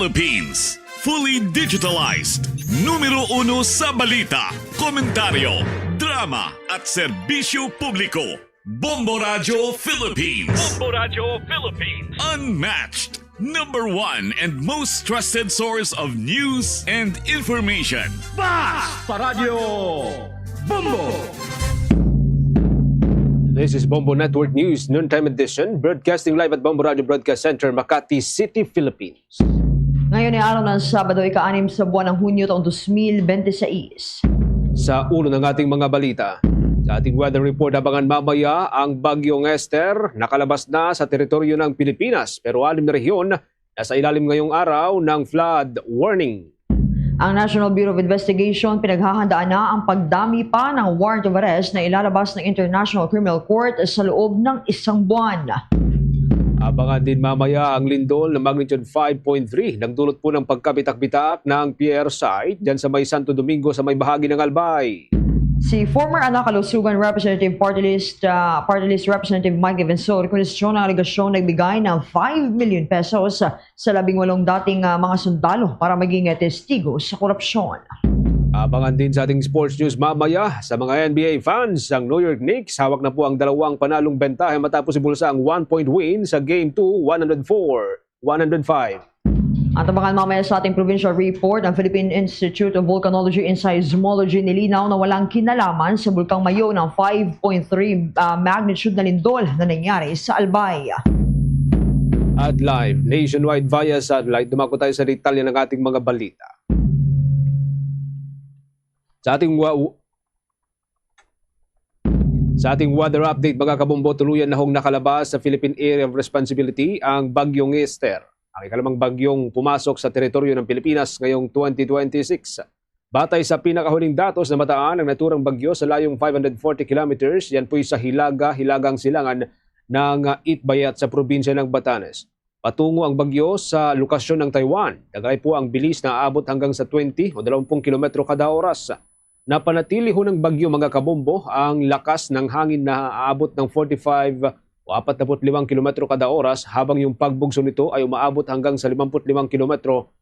Philippines. Fully digitalized. Numero 1 sa balita, komentaryo, drama at serbisyo publiko. Bombo Radio Philippines. Bombo Radio Philippines. Unmatched. Number 1 and most trusted source of news and information. Basta Radio Bombo. This is Bombo Network News Noontime Edition, broadcasting live at Bombo Radio Broadcast Center, Makati City, Philippines. Ngayon ay araw ng Sabado, ika-6 sa buwan ng Hunyo taong 2026. Sa ulo ng ating mga balita, sa ating weather report, abangan mamaya ang Bagyong Esther nakalabas na sa teritoryo ng Pilipinas, pero 6 na rehiyon nasa ilalim ngayong araw ng flood warning. Ang National Bureau of Investigation pinaghahandaan na ang pagdami pa ng warrant of arrest na ilalabas ng International Criminal Court sa loob ng 1 buwan. Abangan din mamaya ang lindol na magnitude 5.3 nagdulot po ng pagkabitak-bitak ng pier site dyan sa may Santo Domingo sa may bahagi ng Albay. Si former Kalusugan Representative Party List Representative Mike Evansor kondisyon ng aligasyon nagbigay ng 5 million pesos sa 18 dating mga sundalo para maging testigo sa korupsyon. Abangan din sa ating sports news mamaya sa mga NBA fans. Ang New York Knicks hawak na po ang 2 panalong bentahe matapos ibulsa ang 1-point win sa Game 2, 104-105. At abangan mamaya sa ating provincial report, ang Philippine Institute of Volcanology and Seismology nilinaw na walang kinalaman sa Bulkang Mayo ng 5.3 magnitude na lindol na nangyari sa Albay. At live, nationwide via satellite, dumako tayo sa detalye ng ating mga balita. Sa ating weather update, mga kabombo, tuluyan na hong nakalabas sa Philippine Area of Responsibility ang Bagyong Esther, ang ikalimang bagyong pumasok sa teritoryo ng Pilipinas ngayong 2026. Batay sa pinakahuling datos na mataan ang naturang bagyo sa layong 540 kilometers, yan po'y sa hilagang silangan ng Itbayat sa probinsya ng Batanes. Patungo ang bagyo sa lokasyon ng Taiwan. Dagay po ang bilis na aabot hanggang sa 20 o 20 kilometro kada oras. Napanatili ho ng bagyo, mga kabombo, ang lakas ng hangin na aabot ng 45 o 45 kilometro kada oras, habang yung pagbugso nito ay umaabot hanggang sa 55 kilometro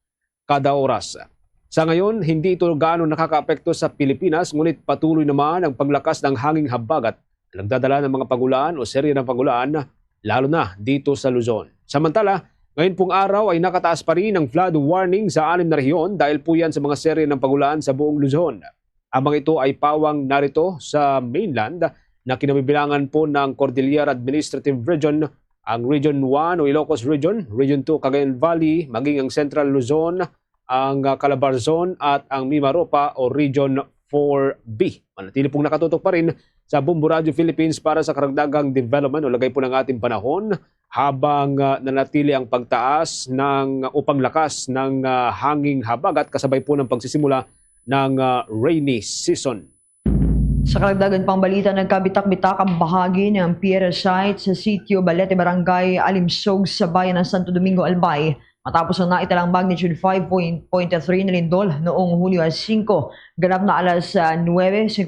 kada oras. Sa ngayon, hindi ito gaano nakakaapekto sa Pilipinas, ngunit patuloy naman ang paglakas ng hanging habagat na nagdadala ng mga pagulan o serye ng pagulan, lalo na dito sa Luzon. Samantala, ngayon pong araw ay nakataas pa rin ang flood warning sa 6 na rehiyon dahil po yan sa mga serye ng pagulan sa buong Luzon. Ang mga ito ay pawang narito sa mainland na kinabibilangan po ng Cordillera Administrative Region, ang Region 1 o Ilocos Region, Region 2 Cagayan Valley, maging ang Central Luzon, ang Calabarzon at ang Mimaropa o Region 4B. Manatili pong nakatutok pa rin sa Bombo Radio Philippines para sa karagdagang development o lagay po ng ating panahon habang nanatili ang pagtaas ng upang lakas ng hanging habagat kasabay po ng pagsisimula ng rainy season. Sa karagdagan pang balita, nagkabitak-bitak ang bahagi ng pier site sa sitio Balete, Barangay Alimsog sa bayan ng Santo Domingo, Albay matapos ang naitalang magnitude 5.3 na lindol noong Hulyo 5, ganap na alas 9:57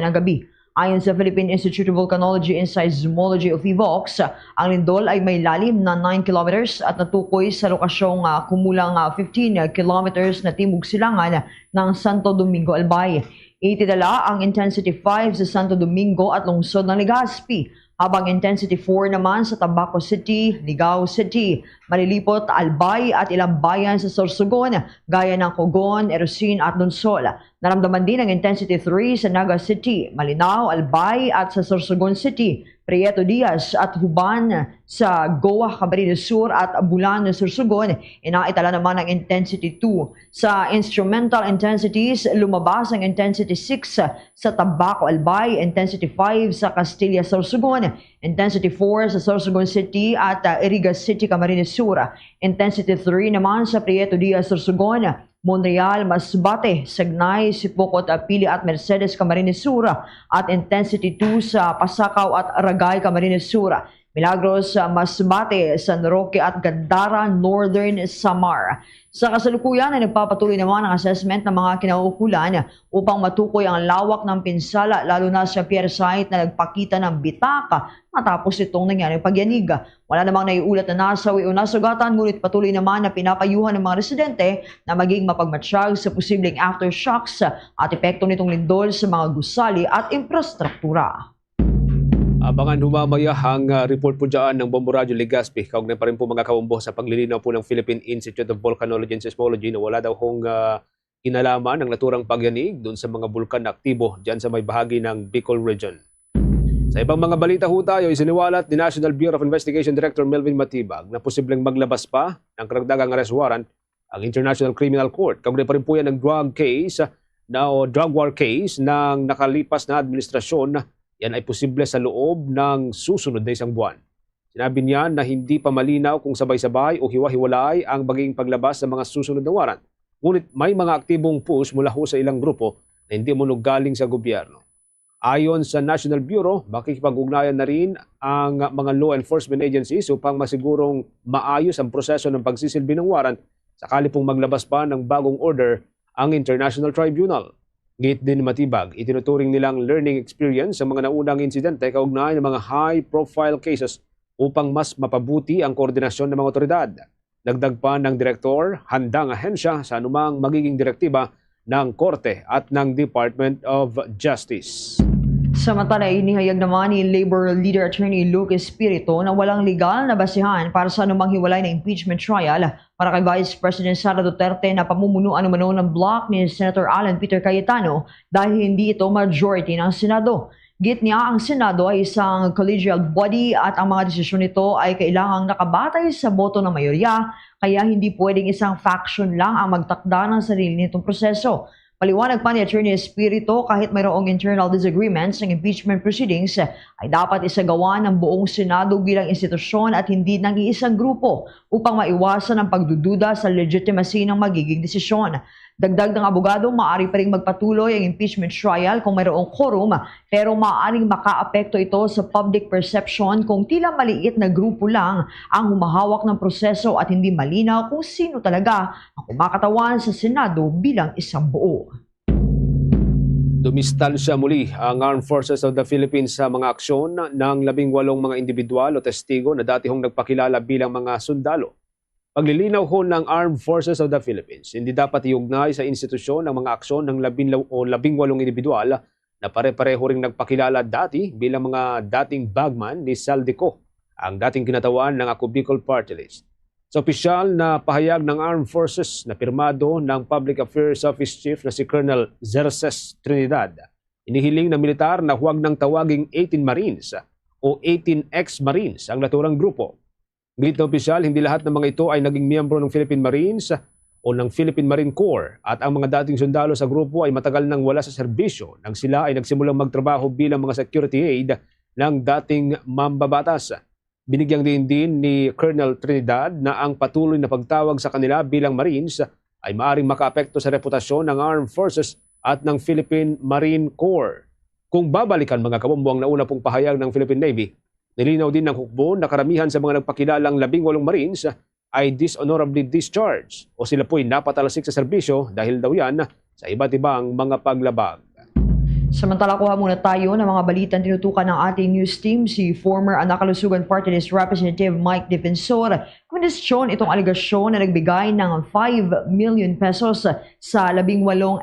ng gabi. Ayon sa Philippine Institute of Volcanology and Seismology of PHIVOLCS, ang lindol ay may lalim na 9 kilometers at natukoy sa lokasyong kumulang 15 kilometers na timog silangan ng Santo Domingo, Albay. Itidala ang intensity 5 sa Santo Domingo at lungsod ng Legazpi, habang intensity 4 naman sa Tabaco City, Ligao City, Malilipot, Albay at ilang bayan sa Sorsogon, gaya ng Cogon, Erosin at Donsol. Naramdaman din ang intensity 3 sa Naga City, Malinao, Albay at sa Sorsogon City, Prieto Diaz at Huban sa Goa, Camarines Sur at Bulan, Sorsogon. Inaitala naman ang intensity 2. Sa instrumental intensities, lumabas ang intensity 6 sa Tabaco, Albay, intensity 5 sa Castilla, Sorsogon, intensity 4 sa Sorsogon City at Iriga City, Camarines Sur, intensity 3 naman sa Prieto Diaz, Sorsogon, Monreal, Masbate, Sagnay, Sipokot, Pili at Mercedes, Camarines Sur at intensity 2 sa Pasakaw at Ragay, Camarines Sur. Milagros, Masbate, San Roque at Gandara, Northern Samar. Sa kasalukuyan ay nagpapatuloy naman ang assessment ng mga kinauukulan upang matukoy ang lawak ng pinsala lalo na sa pier site na nagpakita ng bitaka matapos itong nangyaring pagyanig. Wala namang naiulat na nasawi o nasugatan ngunit patuloy naman na pinapayuhan ng mga residente na maging mapagmatsyag sa posibleng aftershocks at epekto nitong lindol sa mga gusali at infrastruktura. Abangan humamaya ang report po dyan ng Bombo Radio Legazpi. Kaugnay pa rin po mga kabombo sa paglilinaw po ng Philippine Institute of Volcanology and Seismology na wala daw hong kinalaman ng naturang pagyanig doon sa mga bulkan na aktibo dyan sa may bahagi ng Bicol Region. Sa ibang mga balita ho tayo, isiniwalat ni National Bureau of Investigation Director Melvin Matibag na posibleng maglabas pa ng karagdagang arrest warrant ang International Criminal Court. Kaugnay pa rin po yan ng drug war case ng nakalipas na administrasyon. Yan ay posible sa loob ng susunod na isang buwan. Sinabi niya na hindi pa malinaw kung sabay-sabay o hiwa-hiwalay ang magiging paglabas ng mga susunod na warrant. Ngunit may mga aktibong push mula ho sa ilang grupo na hindi mo galing sa gobyerno. Ayon sa National Bureau, makikipag-ugnayan na rin ang mga law enforcement agencies upang masigurong maayos ang proseso ng pagsisilbi ng warrant sakali pong maglabas pa ng bagong order ang International Tribunal. Gate din Matibag, itinuturing nilang learning experience sa mga naunang insidente kaugnay ng mga high-profile cases upang mas mapabuti ang koordinasyon ng mga otoridad. Dagdag pa ng direktor, handang ahensya sa anumang magiging direktiba ng Korte at ng Department of Justice. Samantala, inihayag naman ni Labor Leader Attorney Luke Espiritu na walang legal na basihan para sa anumang hiwalay na impeachment trial para kay Vice President Sara Duterte na pamumunuan umano ng block ni Senator Alan Peter Cayetano dahil hindi ito majority ng Senado. Git niya ang Senado ay isang collegial body at ang mga desisyon nito ay kailangang nakabatay sa boto ng mayorya kaya hindi pwedeng isang faction lang ang magtakda ng sarili nitong proseso. Paliwanag pa ni Attorney Espiritu kahit mayroong internal disagreements ng impeachment proceedings ay dapat isagawa ng buong Senado bilang institusyon at hindi ng iisang grupo upang maiwasan ang pagdududa sa legitimacy ng magiging desisyon. Dagdag ng abogado, maaari pa rin magpatuloy ang impeachment trial kung mayroong quorum pero maaaring makaapekto ito sa public perception kung tila maliit na grupo lang ang humahawak ng proseso at hindi malinaw kung sino talaga ang kumakatawan sa Senado bilang isang buo. Dumistansya muli ang Armed Forces of the Philippines sa mga aksyon ng 18 mga individual o testigo na dati hong nagpakilala bilang mga sundalo. Paglilinaw ho ng Armed Forces of the Philippines, hindi dapat iugnay sa institusyon ng mga aksyon ng 18 individual na pare-pareho ring nagpakilala dati bilang mga dating bagman ni Saldico, ang dating kinatawan ng Ako Bicol Party List. Sa opisyal na pahayag ng Armed Forces na pirmado ng Public Affairs Office Chief na si Colonel Zerces Trinidad, inihiling ng militar na huwag nang tawaging 18 Marines o 18 ex-Marines ang naturang grupo. Git na opisyal, hindi lahat ng mga ito ay naging miyembro ng Philippine Marines o ng Philippine Marine Corps at ang mga dating sundalo sa grupo ay matagal nang wala sa serbisyo nang sila ay nagsimulang magtrabaho bilang mga security aid ng dating mambabatas. Binigyang din ni Colonel Trinidad na ang patuloy na pagtawag sa kanila bilang Marines ay maaaring makaapekto sa reputasyon ng Armed Forces at ng Philippine Marine Corps. Kung babalikan mga kabombo ang nauna pong pahayag ng Philippine Navy, nilinaw din ng hukbo na karamihan sa mga nagpakilalang 18 Marines ay dishonorably discharged o sila po'y napatalasik sa serbisyo dahil daw yan sa iba't ibang mga paglabag. Samantala, kuha muna tayo ng mga balitang tinutukan ng ating news team si former Anakalusugan Party List Representative Mike Defensor. Kwestiyon itong aligasyon na nagbigay ng 5 million pesos sa 18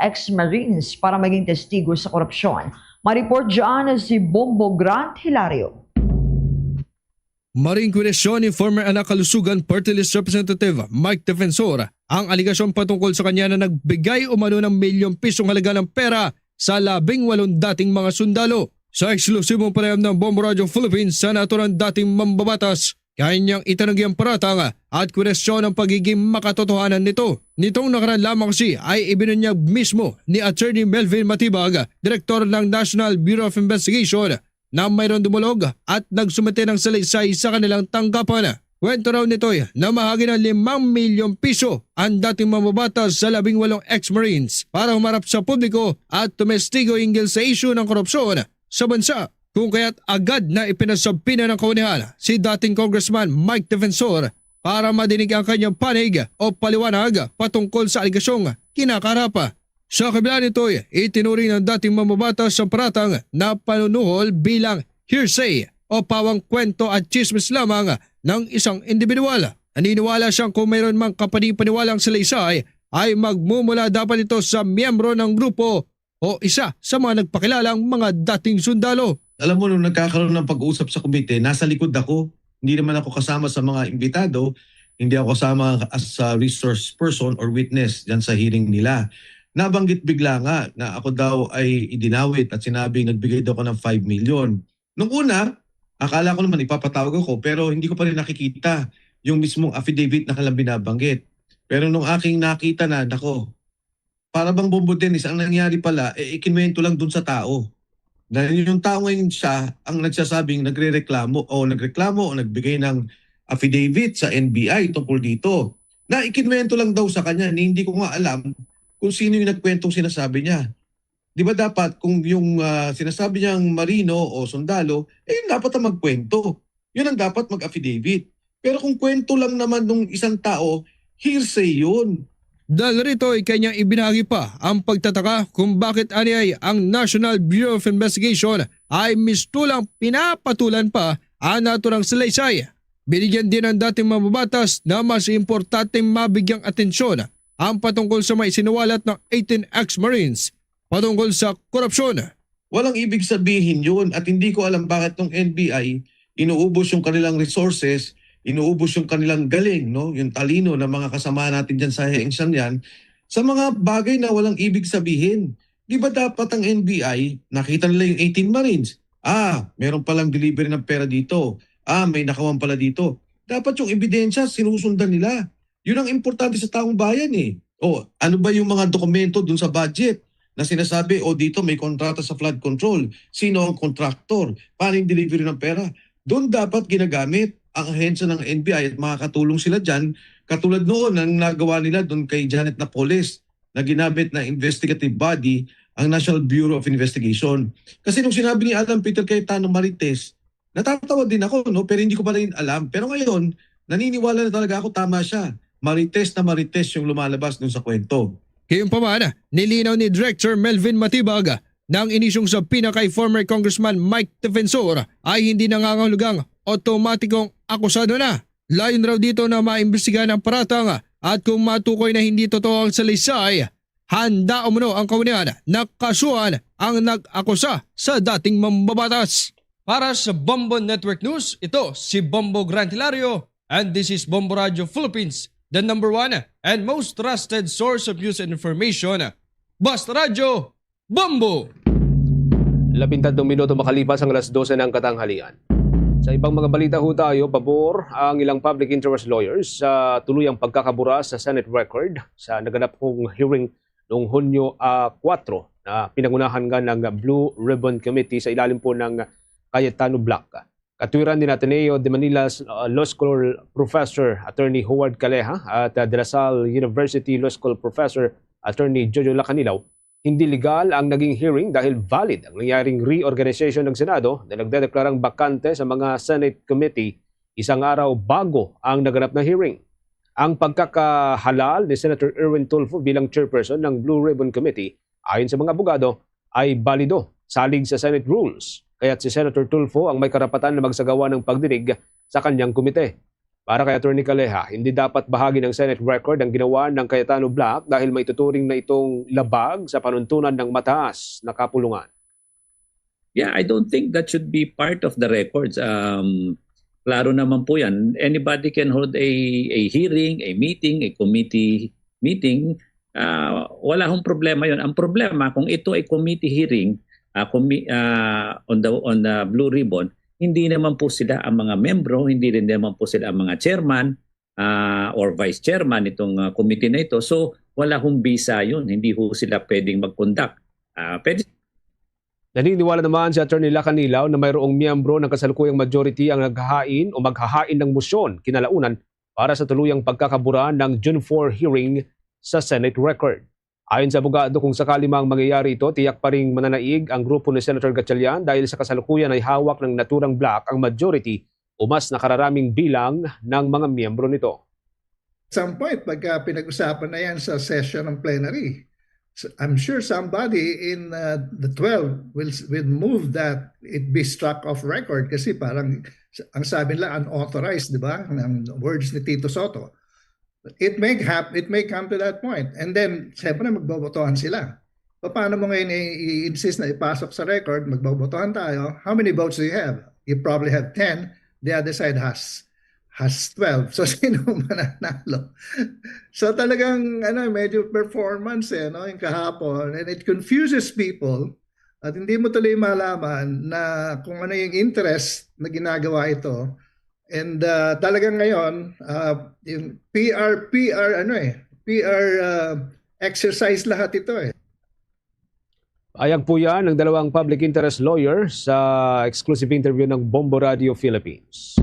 ex-Marines para maging testigo sa korupsyon. Ma-report dyan si Bombo Grant Hilario. Maring kwestiyon ni former Anakalusugan Party List Representative Mike Defensor ang aligasyon patungkol sa kanya na nagbigay umano ng milyong pisong halaga ng pera sa 18 dating mga sundalo. Sa eksklusibong panayam ng Bombo Radio Philippines sa naturang dating mambabatas, kanyang itanagi ang paratang at kwestiyon ang pagiging makatotohanan nito. Nitong nakaraan lamang kasi ay ibinunyag mismo ni Attorney Melvin Matibag, Direktor ng National Bureau of Investigation, na mayroon dumulog at nagsumite ng salaysay sa kanilang tanggapan. Kwento raw nito na mahagi ng 5 milyong piso ang dating mambabatas sa 18 ex-Marines para humarap sa publiko at tumestigo hinggil sa issue ng korupsyon sa bansa. kung kaya't agad na ipinasabpi na ng kaunihan si dating Congressman Mike Defensor para madinig ang kanyang panig o paliwanag patungkol sa aligasyong kinakarapa. Sa kabila nito, itinuring ng dating mambabatas sa paratang na panunuhol bilang hearsay o pawang kwento at chismis lamang ng isang individual. Naniniwala siyang kung mayroon mang kapanipaniwalang salaysay ay magmumula dapat ito sa miyembro ng grupo o isa sa mga nagpakilalang mga dating sundalo. Alam mo, nung nagkakaroon ng pag-uusap sa komite, nasa likod ako. Hindi naman ako kasama sa mga imbitado. Hindi ako kasama as a resource person or witness dyan sa hearing nila. Nabanggit bigla nga na ako daw ay idinawit at sinabing nagbigay daw ako ng 5 million. Nung una, akala ko naman ipapatawag ako pero hindi ko pa rin nakikita yung mismong affidavit na kailang binabanggit. Pero nung aking nakita na, nako, para bang bombo Dennis, ang nangyari pala, ikinwento lang dun sa tao. Dahil yung tao ngayon siya ang nagsasabing nagreklamo o nagbigay ng affidavit sa NBI tungkol dito. Na ikinwento lang daw sa kanya, hindi ko nga alam kung sino yung nagkwentong sinasabi niya. Di ba dapat kung yung sinasabi niyang marino o sundalo, yun dapat ang magkwento. Yun ang dapat mag-affidavit. Pero kung kwento lang naman ng isang tao, hearsay yun. Dahil rito ay kanyang ibinahagi pa ang pagtataka kung bakit aniyay ang National Bureau of Investigation ay mistulang pinapatulan pa ang naturang salaysay. Binigyan din ng dating mambabatas na mas importanteng mabigyang atensyon ang patungkol sa may sinuwalat ng 18 ex-Marines patungkol sa korupsyon. Walang ibig sabihin yun at hindi ko alam bakit ng NBI inuubos yung kanilang resources, inuubos yung kanilang galing, no? Yung talino ng mga kasama natin dyan sa hengsyan yan, sa mga bagay na walang ibig sabihin. Di ba dapat ang NBI, nakita nila yung 18 Marines, meron palang delivery ng pera dito, may nakawan pala dito. Dapat yung ebidensya, sinusundan nila. Yun ang importante sa taong bayan eh. Ano ba yung mga dokumento dun sa budget na sinasabi, dito may kontrata sa flood control. Sino ang contractor? Paano yung delivery ng pera? Doon dapat ginagamit ang ahensya ng NBI at makakatulong sila dyan. Katulad noon ang nagawa nila doon kay Janet Napoles na ginamit na investigative body ang National Bureau of Investigation. Kasi nung sinabi ni Adam Peter Cayetano Marites, natatawa din ako, no? Pero hindi ko pa rin alam. Pero ngayon, naniniwala na talaga ako tama siya. Marites na Marites yung lumalabas doon sa kwento. Gayunpaman, nilinaw ni Director Melvin Matibag na ang inisyong sa pinakay former Congressman Mike Defensor ay hindi nangangahulugang otomatikong akusado na. Layon raw dito na maimbestigahan ang paratang at kung matukoy na hindi totoo ang salaysay, handa umano ang kaunihan na kasuhan ang nag-akusa sa dating mambabatas. Para sa Bombo Network News, ito si Bombo Grantilario and this is Bombo Radio Philippines, the #1 and most trusted source of news and information. Basta Radio, Bombo! 13 minuto makalipas ang alas 12 ng katanghalian. Sa ibang mga balita ho tayo, pabor ang ilang public interest lawyers sa tuluyang pagkakabura sa Senate record sa naganap kong hearing noong Hunyo 4 na pinangunahan nga ng Blue Ribbon Committee sa ilalim po ng Cayetano Black. Katwiran din Ateneo de Manila's Law School Professor Attorney Howard Calleja at De La Salle University Law School Professor Attorney Jojo Lacanilaw. Hindi legal ang naging hearing dahil valid ang nangyaring reorganization ng Senado na nagdedeklarang bakante sa mga Senate Committee isang araw bago ang naganap na hearing. Ang pagkakahalal ni Senator Erwin Tulfo bilang chairperson ng Blue Ribbon Committee ayon sa mga abogado ay balido salig sa Senate rules. Kaya't si Senator Tulfo ang may karapatan na magsagawa ng pagdinig sa kanyang komite. Para kay Attorney Calleja, hindi dapat bahagi ng Senate record ang ginawa ng Cayetano Black dahil may tuturing na itong labag sa panuntunan ng mataas na kapulungan. Yeah, I don't think that should be part of the records. Klaro naman po yan. Anybody can hold a hearing, a meeting, a committee meeting. Wala hong problema yon. Ang problema, kung ito ay committee hearing on the Blue Ribbon, hindi naman po sila ang mga membro, hindi rin naman po sila ang mga chairman or vice chairman itong committee na ito. So wala hong visa yun. Hindi ho sila pwedeng mag-conduct. Naniniwala naman si Attorney Lacanilaw na mayroong miyembro ng kasalukuyang majority ang naghahain o maghahain ng musyon kinalaunan para sa tuluyang pagkakabura ng June 4 hearing sa Senate record. Ayon sa abogado, kung sakali mang mangyayari ito, tiyak pa ring mananaig ang grupo ni Senator Gatchalian dahil sa kasalukuyan ay hawak ng naturang bloc ang majority o mas nakararaming bilang ng mga miyembro nito. Some point, pagka pinag-usapan na yan sa session ng plenary, I'm sure somebody in the 12 will move that it be struck off record kasi parang ang sabi nila unauthorized, di ba? Ng words ni Tito Soto. It may come to that point. And then, siyempre magbobotohan sila. Paano mo ngayon i-insist na ipasok sa record, magbobotohan tayo? How many votes do you have? You probably have 10. The other side has 12. So, sino mananalo? So, talagang medyo performance yung kahapon. And it confuses people. At hindi mo tuloy malaman na kung ano yung interest na ginagawa ito. And talagang ngayon, yung PR exercise lahat ito eh. Ayag po yan ng dalawang public interest lawyer sa exclusive interview ng Bombo Radio Philippines.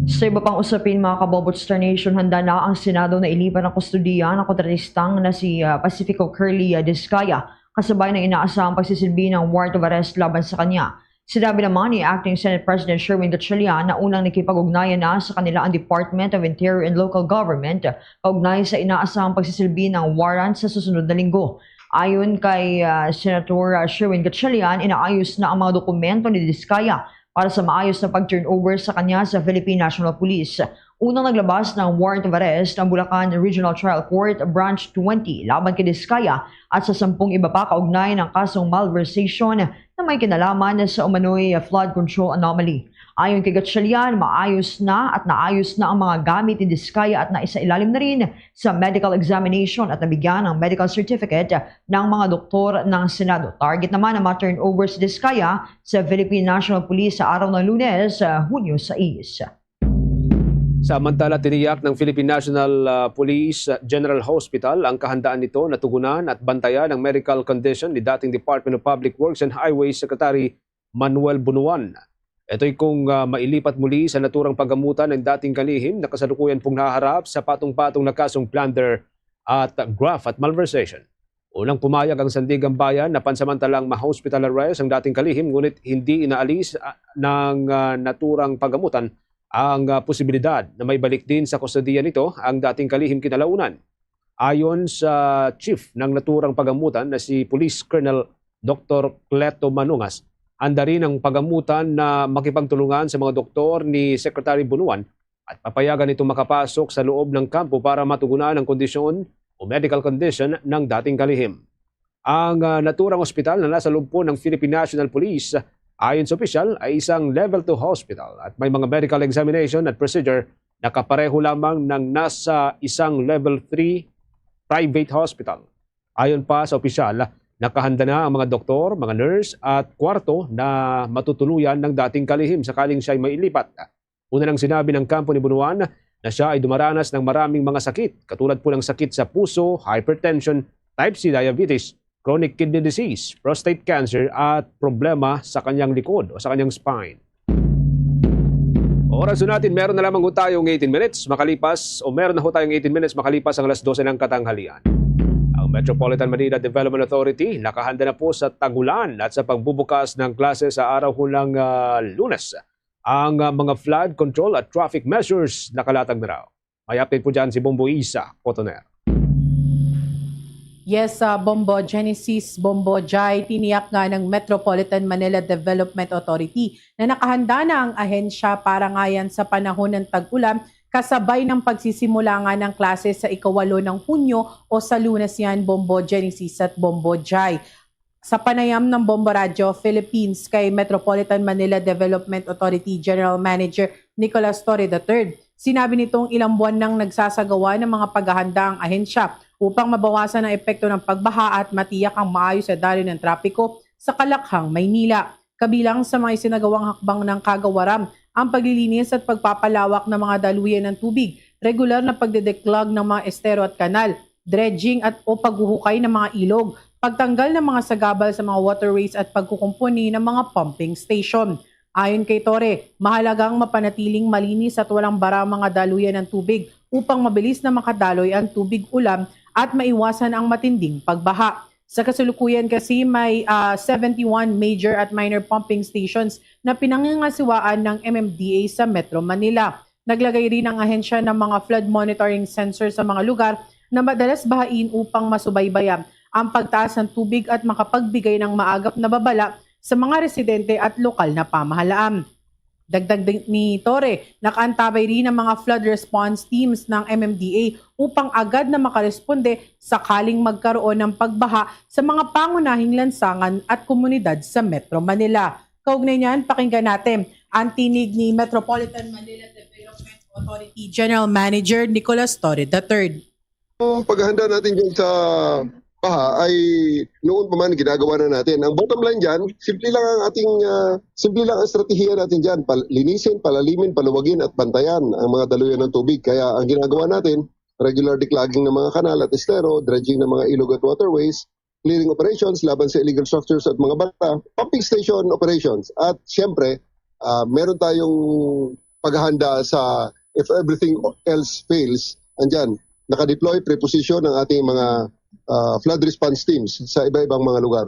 Sa iba pang usapin mga kabobot Star Nation, handa na ang Senado na ilipan ng kustudiya ng kontratistang na si Pacifico Curly Diskaya kasabay ng inaasahang pagsisilbi ng warrant of arrest laban sa kanya. Sinabi naman ni Acting Senate President Sherwin Gatchalian na unang nakipag-ugnayan na sa kanila ang Department of Interior and Local Government kaugnay sa inaasahang pagsisilbi ng warrant sa susunod na linggo. Ayon kay Senator Sherwin Gatchalian, inaayos na ang mga dokumento ni Diskaya para sa maayos na pag-turnover sa kanya sa Philippine National Police. Unang naglabas ng warrant of arrest ang Bulacan Regional Trial Court Branch 20 laban kay Diskaya at sa 10 iba pa kaugnay ng kasong malversation na may kinalaman sa umano'y flood control anomaly. Ayon kay Gatchalian, maayos na at naayos na ang mga gamit ni Diskaya at naisailalim na rin sa medical examination at nabigyan ng medical certificate ng mga doktor ng Senado. Target naman ang ma-turnover si Diskaya sa Philippine National Police sa araw ng Lunes, Hunyo 6. Samantala, tiniyak ng Philippine National Police General Hospital ang kahandaan nito na tugunan at bantayan ang medical condition ni dating Department of Public Works and Highways Secretary Manuel Bunuan. Ito'y kung mailipat muli sa naturang paggamutan ng dating kalihim na kasalukuyan pong naharap sa patong-patong na kasong plunder at graft at malversation. Unang pumayag ang Sandigan Bayan na pansamantalang ma-hospital arrest ang dating kalihim ngunit hindi inaalis ng naturang paggamutan ang posibilidad na may balik din sa kustodiya nito ang dating kalihim kinalaunan. Ayon sa chief ng naturang pagamutan na si Police Colonel Dr. Cleto Manungas, handa rin ang pagamutan na makipagtulungan sa mga doktor ni Secretary Bunuan at papayagan ito makapasok sa loob ng kampo para matugunan ang kondisyon o medical condition ng dating kalihim. Ang naturang ospital na nasa loob po ng Philippine National Police ayon sa opisyal ay isang level 2 hospital at may mga medical examination at procedure na kapareho lamang ng nasa isang level 3 private hospital. Ayon pa sa opisyal, nakahanda na ang mga doktor, mga nurse at kwarto na matutuluyan ng dating kalihim sakaling siya ay mailipat. Una nang sinabi ng kampo ni Bunuan na siya ay dumaranas ng maraming mga sakit katulad po ng sakit sa puso, hypertension, type C diabetes, chronic kidney disease, prostate cancer at problema sa kanyang likod o sa kanyang spine. Oras natin, meron na lamang tayong 18 minutes makalipas o meron na tayong 18 minutes makalipas ang alas 12 ng katanghalian. Ang Metropolitan Manila Development Authority nakahanda na po sa tagulan at sa pagbubukas ng klase sa araw ng Lunes. Ang mga flood control at traffic measures nakalatag na raw. May update po dyan si Bombo Isa Cotoner. Yes, Bombo Genesis, Bombo Jai, tiniyak nga ng Metropolitan Manila Development Authority na nakahanda na ang ahensya para nga yan sa panahon ng tag-ulan kasabay ng pagsisimula nga ng klase sa ika-8 ng Hunyo o sa Lunes yan, Bombo Genesis at Bombo Jai. Sa panayam ng Bombo Radio Philippines kay Metropolitan Manila Development Authority General Manager Nicolas Torre III, sinabi nitong ilang buwan nang nagsasagawa ng mga paghahanda ang ahensya upang mabawasan ang epekto ng pagbaha at matiyak ang maayos na daloy ng trapiko sa Kalakhang, Maynila. Kabilang sa mga isinagawang hakbang ng kagawaran ang paglilinis at pagpapalawak ng mga daluyan ng tubig, regular na pagdedeclog ng mga estero at kanal, dredging at o paghuhukay ng mga ilog, pagtanggal ng mga sagabal sa mga waterways at pagkukumpuni ng mga pumping station. Ayon kay Torre, mahalagang mapanatiling malinis at walang bara mga daluyan ng tubig upang mabilis na makadaloy ang tubig ulan at maiwasan ang matinding pagbaha. Sa kasalukuyan kasi may 71 major at minor pumping stations na pinangangasiwaan ng MMDA sa Metro Manila. Naglagay rin ang ahensya ng mga flood monitoring sensors sa mga lugar na madalas bahain upang masubaybayan ang pagtaas ng tubig at makapagbigay ng maagap na babala sa mga residente at lokal na pamahalaan. Dagdag ni Torre, nakaantabay rin ang mga flood response teams ng MMDA upang agad na makaresponde sakaling magkaroon ng pagbaha sa mga pangunahing lansangan at komunidad sa Metro Manila. Kaugnay niyan, pakinggan natin ang tinig ni Metropolitan Manila Development Authority General Manager Nicolas Torre III. Ang paghahanda natin dyan sa baha ay noon pa man ginagawa na natin. Ang bottom line dyan, simple lang ang estratehiya natin dyan. Linisin, palalimin, paluwagin at bantayan ang mga daluyan ng tubig. Kaya ang ginagawa natin, regular declogging ng mga kanal at estero, dredging ng mga ilog at waterways, clearing operations laban sa illegal structures at mga bata, pumping station operations. At syempre, meron tayong paghahanda sa if everything else fails, andyan, nakadeploy, preposition ng ating mga flood response teams sa iba-ibang mga lugar.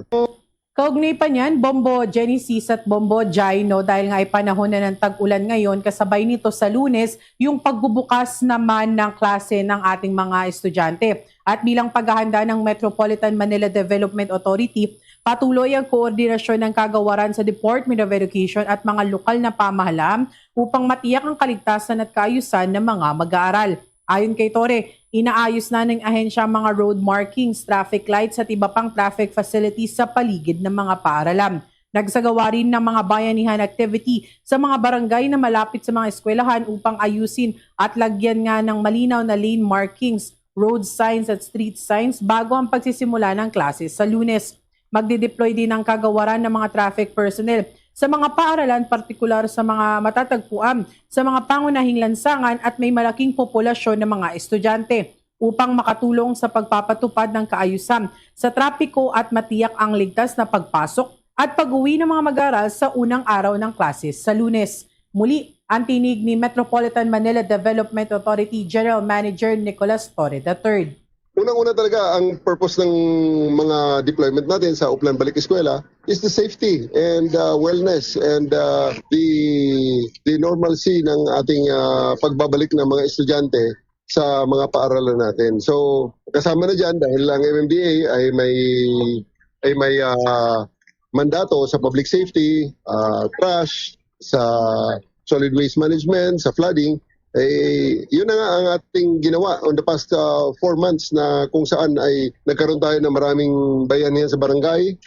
Kaugnay pa niyan, Bombo Genesis at Bombo Jai, no, dahil nga ay panahon na ng tag-ulan ngayon, kasabay nito sa Lunes, yung pagbubukas naman ng klase ng ating mga estudyante. At bilang paghahanda ng Metropolitan Manila Development Authority, patuloy ang koordinasyon ng kagawaran sa Department of Education at mga lokal na pamahalaan upang matiyak ang kaligtasan at kaayusan ng mga mag-aaral. Ayon kay Torre, inaayos na ng ahensya mga road markings, traffic lights at iba pang traffic facilities sa paligid ng mga paaralan. Nagsagawa rin ng mga bayanihan activity sa mga barangay na malapit sa mga eskwelahan upang ayusin at lagyan nga ng malinaw na lane markings, road signs at street signs bago ang pagsisimula ng klase sa Lunes. Magdideploy din ang kagawaran ng mga traffic personnel sa mga paaralan, partikular sa mga matatagpuan sa mga pangunahing lansangan at may malaking populasyon ng mga estudyante upang makatulong sa pagpapatupad ng kaayusan sa trapiko at matiyak ang ligtas na pagpasok at pag-uwi ng mga mag-aaral sa unang araw ng klase sa Lunes. Muli, ang tinig ni Metropolitan Manila Development Authority General Manager Nicolas Torre III. Unang-una talaga, ang purpose ng mga deployment natin sa Uplan Balik Eskwela is the safety and wellness and the normalcy ng ating pagbabalik ng mga estudyante sa mga paaralan natin. So, kasama na dyan dahil ang MMDA ay may mandato sa public safety, trash, sa solid waste management, sa flooding. Yun na nga ang ating ginawa on the past 4 months na kung saan ay nagkaroon tayo ng maraming bayanihan sa barangay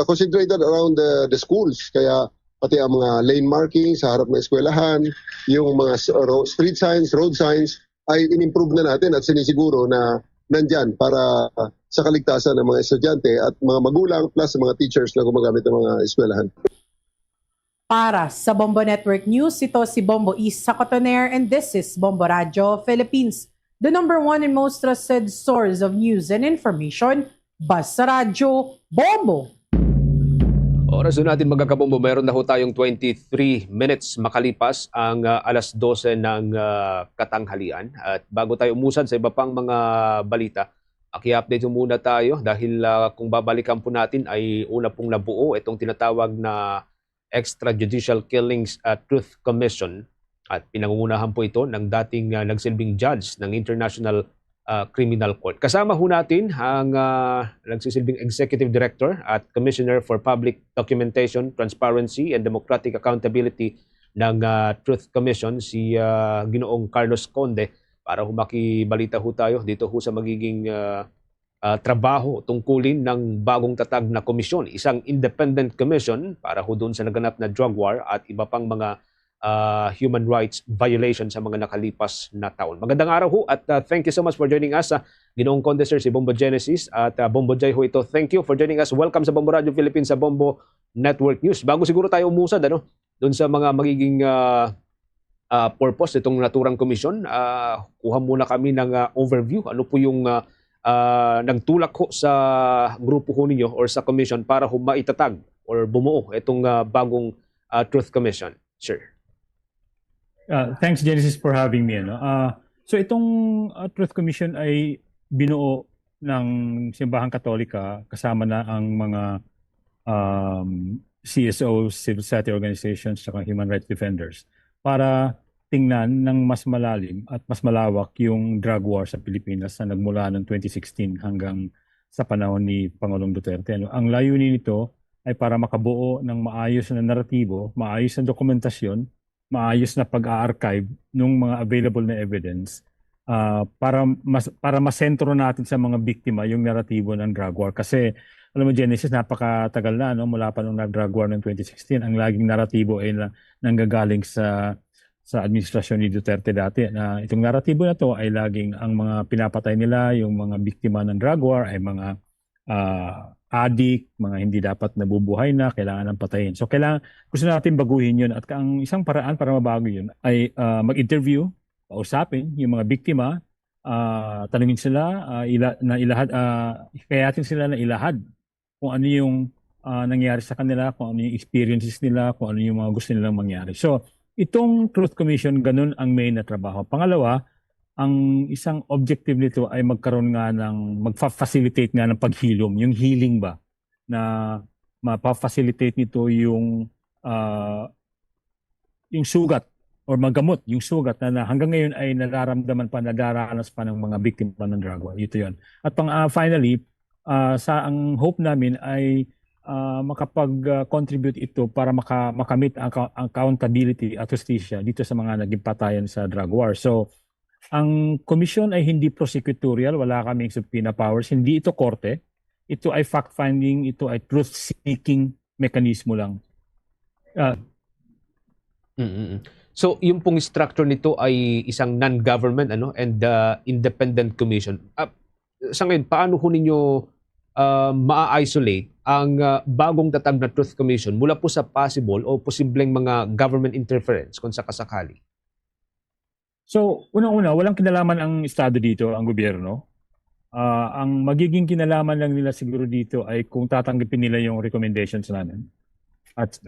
concentrated around the schools. Kaya pati ang mga lane marking sa harap ng eskwelahan, yung mga street signs, road signs ay in-improve na natin at sinisiguro na nandyan para sa kaligtasan ng mga estudyante at mga magulang plus mga teachers na gumagamit ng mga eskwelahan. Para sa Bombo Network News, ito si Bombo East Sacotoner and this is Bombo Radio Philippines, the #1 and most trusted source of news and information. Basta Radio Bombo! Oras na natin magkakabombo, meron na ho tayong 23 minutes makalipas ang alas 12 ng katanghalian. At bago tayo umusad sa iba pang mga balita, i-update muna tayo dahil kung babalikan po natin ay una pong nabuo itong tinatawag na Extrajudicial Killings Truth Commission at pinangungunahan po ito ng dating nagsilbing judge ng International Criminal Court. Kasama ho natin ang nagsisilbing Executive Director at Commissioner for Public Documentation, Transparency and Democratic Accountability ng Truth Commission, si Ginoong Carlos Conde, para makibalita ho tayo dito ho sa magiging trabaho tungkulin ng bagong tatag na komisyon, isang independent commission para ho doon sa naganap na drug war at iba pang mga human rights violation sa mga nakalipas na taon. Magandang araw ho at thank you so much for joining us, Ginoong Conde, sir, si Bombo Genesis at Bombo Jai ho ito. Thank you for joining us. Welcome sa Bombo Radio Philippines, sa Bombo Network News. Bago siguro tayo umusad doon sa mga magiging purpose itong naturang komisyon, kuha muna kami ng overview. Ano po yung nagtulak ho sa grupo ho ninyo or sa commission para ho maitatag or bumuo itong bagong Truth Commission, sir? Thanks, Genesis, for having me. So itong Truth Commission ay binuo ng Simbahang Katolika kasama na ang mga CSOs, civil society organizations, at human rights defenders para tingnan ng mas malalim at mas malawak yung drug war sa Pilipinas na nagmula noong 2016 hanggang sa panahon ni Pangulong Duterte. Ang layunin nito ay para makabuo ng maayos na naratibo, maayos na dokumentasyon, maayos na pag-a-archive ng mga available na evidence para masentro natin sa mga biktima yung naratibo ng drug war. Kasi alam mo, Genesis, napakatagal na, no? Mula pa nung drug war ng 2016, ang laging naratibo ay nanggagaling sa administrasyon ni Duterte dati, na itong naratibo na to ay laging ang mga pinapatay nila, yung mga biktima ng drug war ay mga addict, mga hindi dapat nabubuhay na, kailangan ng patayin. So gusto natin baguhin yun, at ang isang paraan para mabago yun ay mag-interview, kausapin yung mga biktima, tanungin sila, kayatin sila na ilahad kung ano yung nangyari sa kanila, kung ano yung experiences nila, kung ano yung mga gusto nilang mangyari. So, itong Truth Commission, ganun ang main na trabaho. Pangalawa, ang isang objective nito ay magkaroon nga magfa-facilitate nga ng paghilom, yung healing ba, na mapa-facilitate nito yung sugat or magamot yung sugat na hanggang ngayon ay nararamdaman pa, nadaranas pa ng mga biktima ng drug war. Ito yun. At finally, ang hope namin ay makapag-contribute ito para makamit ang accountability at justisya dito sa mga naging patayan sa drug war. So, ang komisyon ay hindi prosecutorial, wala kaming subpoena powers, hindi ito korte. Ito ay fact-finding, ito ay truth-seeking mekanismo lang. So, yung pong structure nito ay isang non-government and independent commission. Sa ngayon, paano ho ninyo ma-isolate ang bagong tatag na Truth Commission mula po sa possible o posibleng mga government interference kung sakasakali? So, unang-una, walang kinalaman ang Estado dito, ang gobyerno. Ang magiging kinalaman lang nila siguro dito ay kung tatanggapin nila yung recommendations namin. At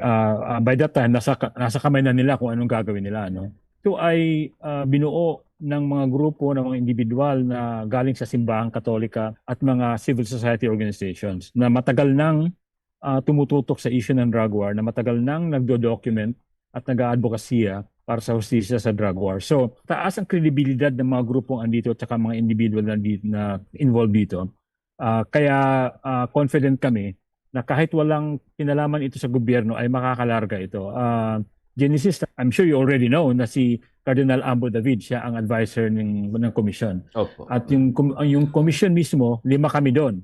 by that time, nasa kamay na nila kung anong gagawin nila. No? Ito ay binuo ng mga grupo, ng mga individual na galing sa Simbahang Katolika at mga civil society organizations na matagal nang tumututok sa issue ng drug war, na matagal nang nagdo-document at nag-aadvokasya para sa hustisya sa drug war. So, taas ang kredibilidad ng mga grupong andito at saka mga individual na involved dito. Kaya confident kami na kahit walang kinalaman ito sa gobyerno ay makakalarga ito. Genesis, I'm sure you already know na si Cardinal Ambo David, siya ang advisor ng komisyon. Opo. At yung komisyon mismo, 5 kami doon.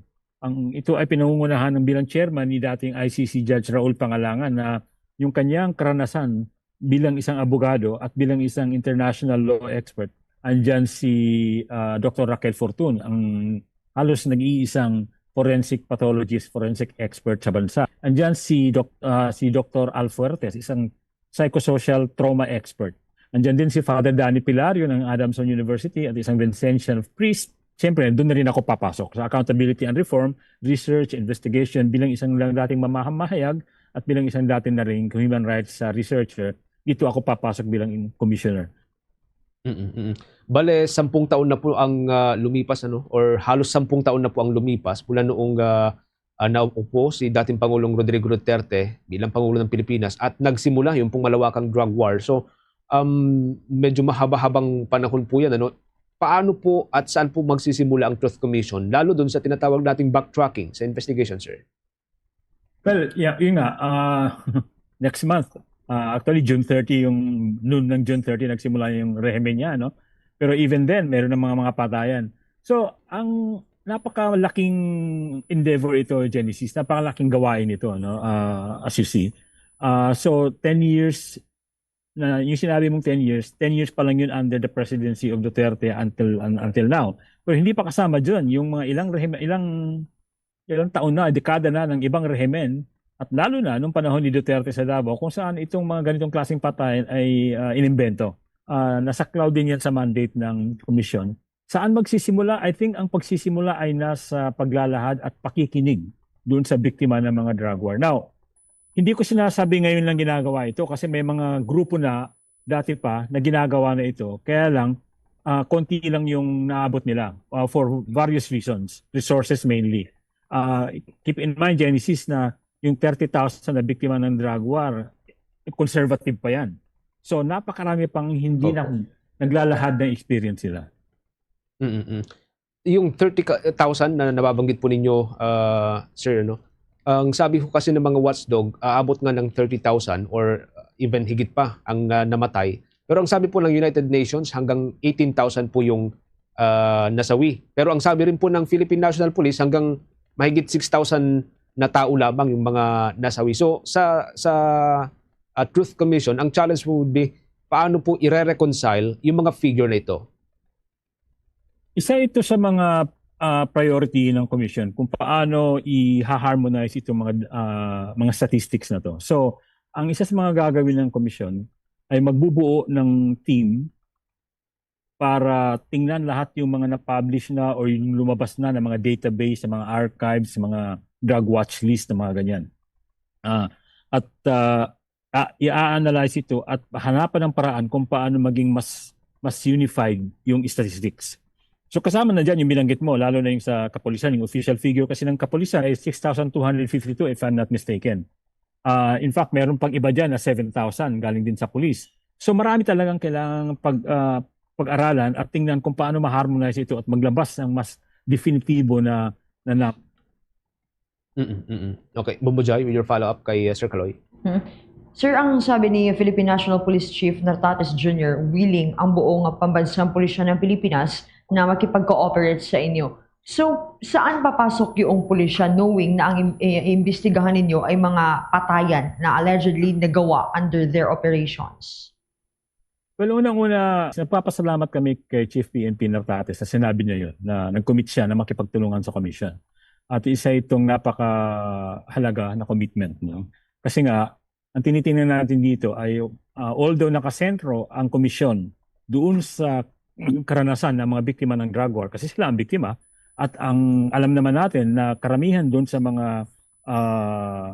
Ito ay pinangungunahan ng bilang chairman ni dating ICC Judge Raul Pangalangan na yung kanyang karanasan bilang isang abogado at bilang isang international law expert. Andyan si Dr. Raquel Fortun, ang halos nag-iisang forensic pathologist, forensic expert sa bansa. Andyan si Dr. Al Fuertes, isang psychosocial trauma expert. Andyan din si Father Danny Pilario ng Adamson University at isang Vincentian priest. Siyempre, doon na rin ako papasok sa accountability and reform, research, investigation, bilang isang dating mamahayag at bilang isang dating na rin human rights researcher. Dito ako papasok bilang commissioner. Bale, 10 taon na po ang lumipas, or halos 10 taon na po ang lumipas mula noong naupo si dating Pangulong Rodrigo Duterte bilang Pangulo ng Pilipinas at nagsimula yung pong malawakang drug war. So, medyo mahaba-habang panahon po yan. Paano po at saan po magsisimula ang Truth Commission? Lalo dun sa tinatawag nating backtracking sa investigation, sir. Well, yun nga. Next month, actually June 30, yung noon ng June 30, nagsimula yung rehimen niya. No? Pero even then, meron ng mga patayan. So, ang napakalaking endeavor ito, Genesis. Napakalaking gawain ito, no? As you see. So, 10 years, na yung sinabi mong 10 years pa lang yun under the presidency of Duterte until now. Pero hindi pa kasama dyan yung mga ilang taon na, dekada na ng ibang rehimen, at lalo na nung panahon ni Duterte sa Davao, kung saan itong mga ganitong klaseng patayan ay inimbento. Nasaklaw din yan sa mandate ng komisyon. Saan magsisimula? I think ang pagsisimula ay nasa paglalahad at pakikinig doon sa biktima ng mga drug war. Now, hindi ko sinasabi ngayon lang ginagawa ito kasi may mga grupo na dati pa na ginagawa na ito. Kaya lang, konti lang yung naabot nila for various reasons, resources mainly. Keep in mind, Genesis, na yung 30,000 na biktima ng drug war, conservative pa yan. So napakarami pang hindi na naglalahad ng experience sila. Yung 30,000 na nababanggit po ninyo, sir, no? Ang sabi ko kasi ng mga watchdog, aabot nga ng 30,000 or even higit pa ang namatay. Pero ang sabi po ng United Nations, hanggang 18,000 po yung nasawi. Pero ang sabi rin po ng Philippine National Police, hanggang mahigit 6,000 na tao lamang yung mga nasawi. So sa Truth Commission, ang challenge po would be, paano po i-reconcile yung mga figure na ito? Isa ito sa mga priority ng commission kung paano i-harmonize itong mga statistics na to. So, ang isa sa mga gagawin ng commission ay magbubuo ng team para tingnan lahat yung mga na-publish na o yung lumabas na ng mga database, mga archives, mga drug watch list na mga ganyan. I-analyze ito at hanapan ng paraan kung paano maging mas unified yung statistics. So kasama na dyan yung binanggit mo, lalo na yung sa kapulisan, yung official figure kasi ng kapulisan ay 6,252 if I'm not mistaken. In fact, meron pang iba dyan na 7,000 galing din sa pulis. So marami talagang kailangang pag-aralan at tingnan kung paano ma-harmonize ito at maglabas ng mas definitibo na Okay, Bumbujay, with your follow-up kay Sir Kaloy. Sir, ang sabi ni Philippine National Police Chief Nartates Jr., willing ang buong pambansang pulisya ng Pilipinas na makipag-cooperate sa inyo. So, saan papasok yung pulisya knowing na ang iimbestigahan ninyo ay mga patayan na allegedly nagawa under their operations? Well, unang-una, nagpapasalamat kami kay Chief PNP Nartates na sinabi niya yun, na nag-commit siya na makipagtulungan sa commission. At isa itong napakahalaga na commitment. No? Kasi nga, ang tinitingnan natin dito ay although nakasentro ang komisyon doon sa karanasan ng mga biktima ng drug war, kasi sila ang biktima, at ang alam naman natin na karamihan doon sa mga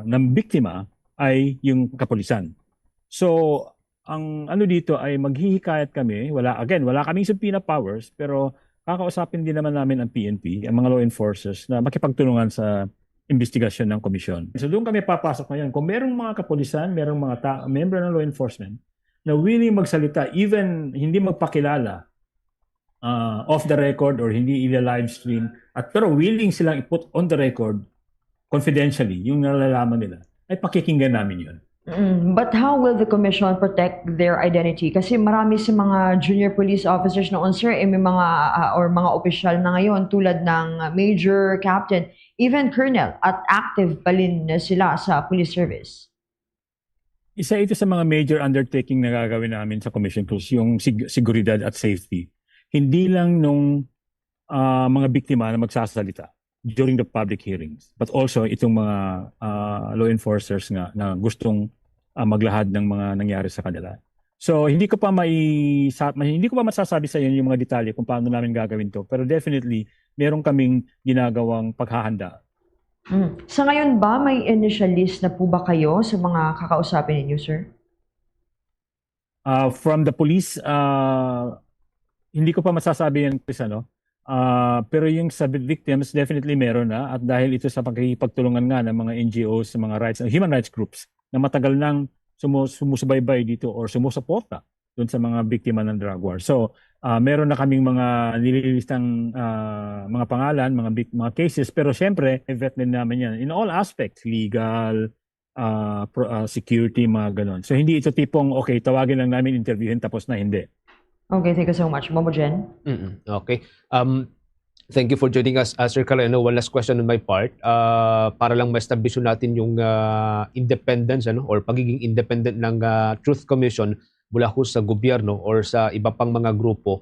ng biktima ay yung kapulisan. So, ang ano dito ay maghihikayat kami, wala kaming subpoena powers, pero kakausapin din naman namin ang PNP, ang mga law enforcers na makipagtulungan sa investigasyon ng komisyon. So doon kami papasok ngayon. Kung merong mga kapulisan, merong mga member ng law enforcement na willing magsalita, even hindi magpakilala off the record or hindi ila-live stream, pero willing silang i-put on the record confidentially yung nalalaman nila, ay pakikinggan namin yun. But how will the commission protect their identity? Kasi marami sa mga junior police officers noon, sir, may mga or mga opisyal na ngayon tulad ng major, captain, even colonel, at active pa rin sila sa police service. Isa ito sa mga major undertaking na gagawin namin sa commission plus yung seguridad at safety. Hindi lang nung mga biktima na magsasalita during the public hearings, but also itong mga law enforcers nga na gustong maglahad ng mga nangyari sa kanila. So hindi ko pa masasabi sa inyo yung mga detalye kung paano namin gagawin to, pero definitely meron kaming ginagawang paghahanda. Sa ngayon ba may initial list na po ba kayo sa mga kakausapin ninyo, sir? From the police, hindi ko pa masasabi yan, Chris, ano? Pero yung sa victims, definitely meron na. At dahil ito sa pagkikipagtulungan nga ng mga NGOs, mga human rights groups na matagal nang sumusubaybay dito or sumusuporta doon sa mga biktima ng drug war. So, meron na kaming mga nililistang mga pangalan, mga cases. Pero syempre, vet din namin yan in all aspects, legal, security, mga ganon. So, hindi ito tipong, okay, tawagin lang namin, interviewin, tapos na, hindi. Okay, thank you so much. Momo Jen? Okay. Thank you for joining us, Sir Carl. One last question on my part. Para lang ma-establish natin yung independence or pagiging independent ng Truth Commission mula ho sa gobyerno or sa iba pang mga grupo.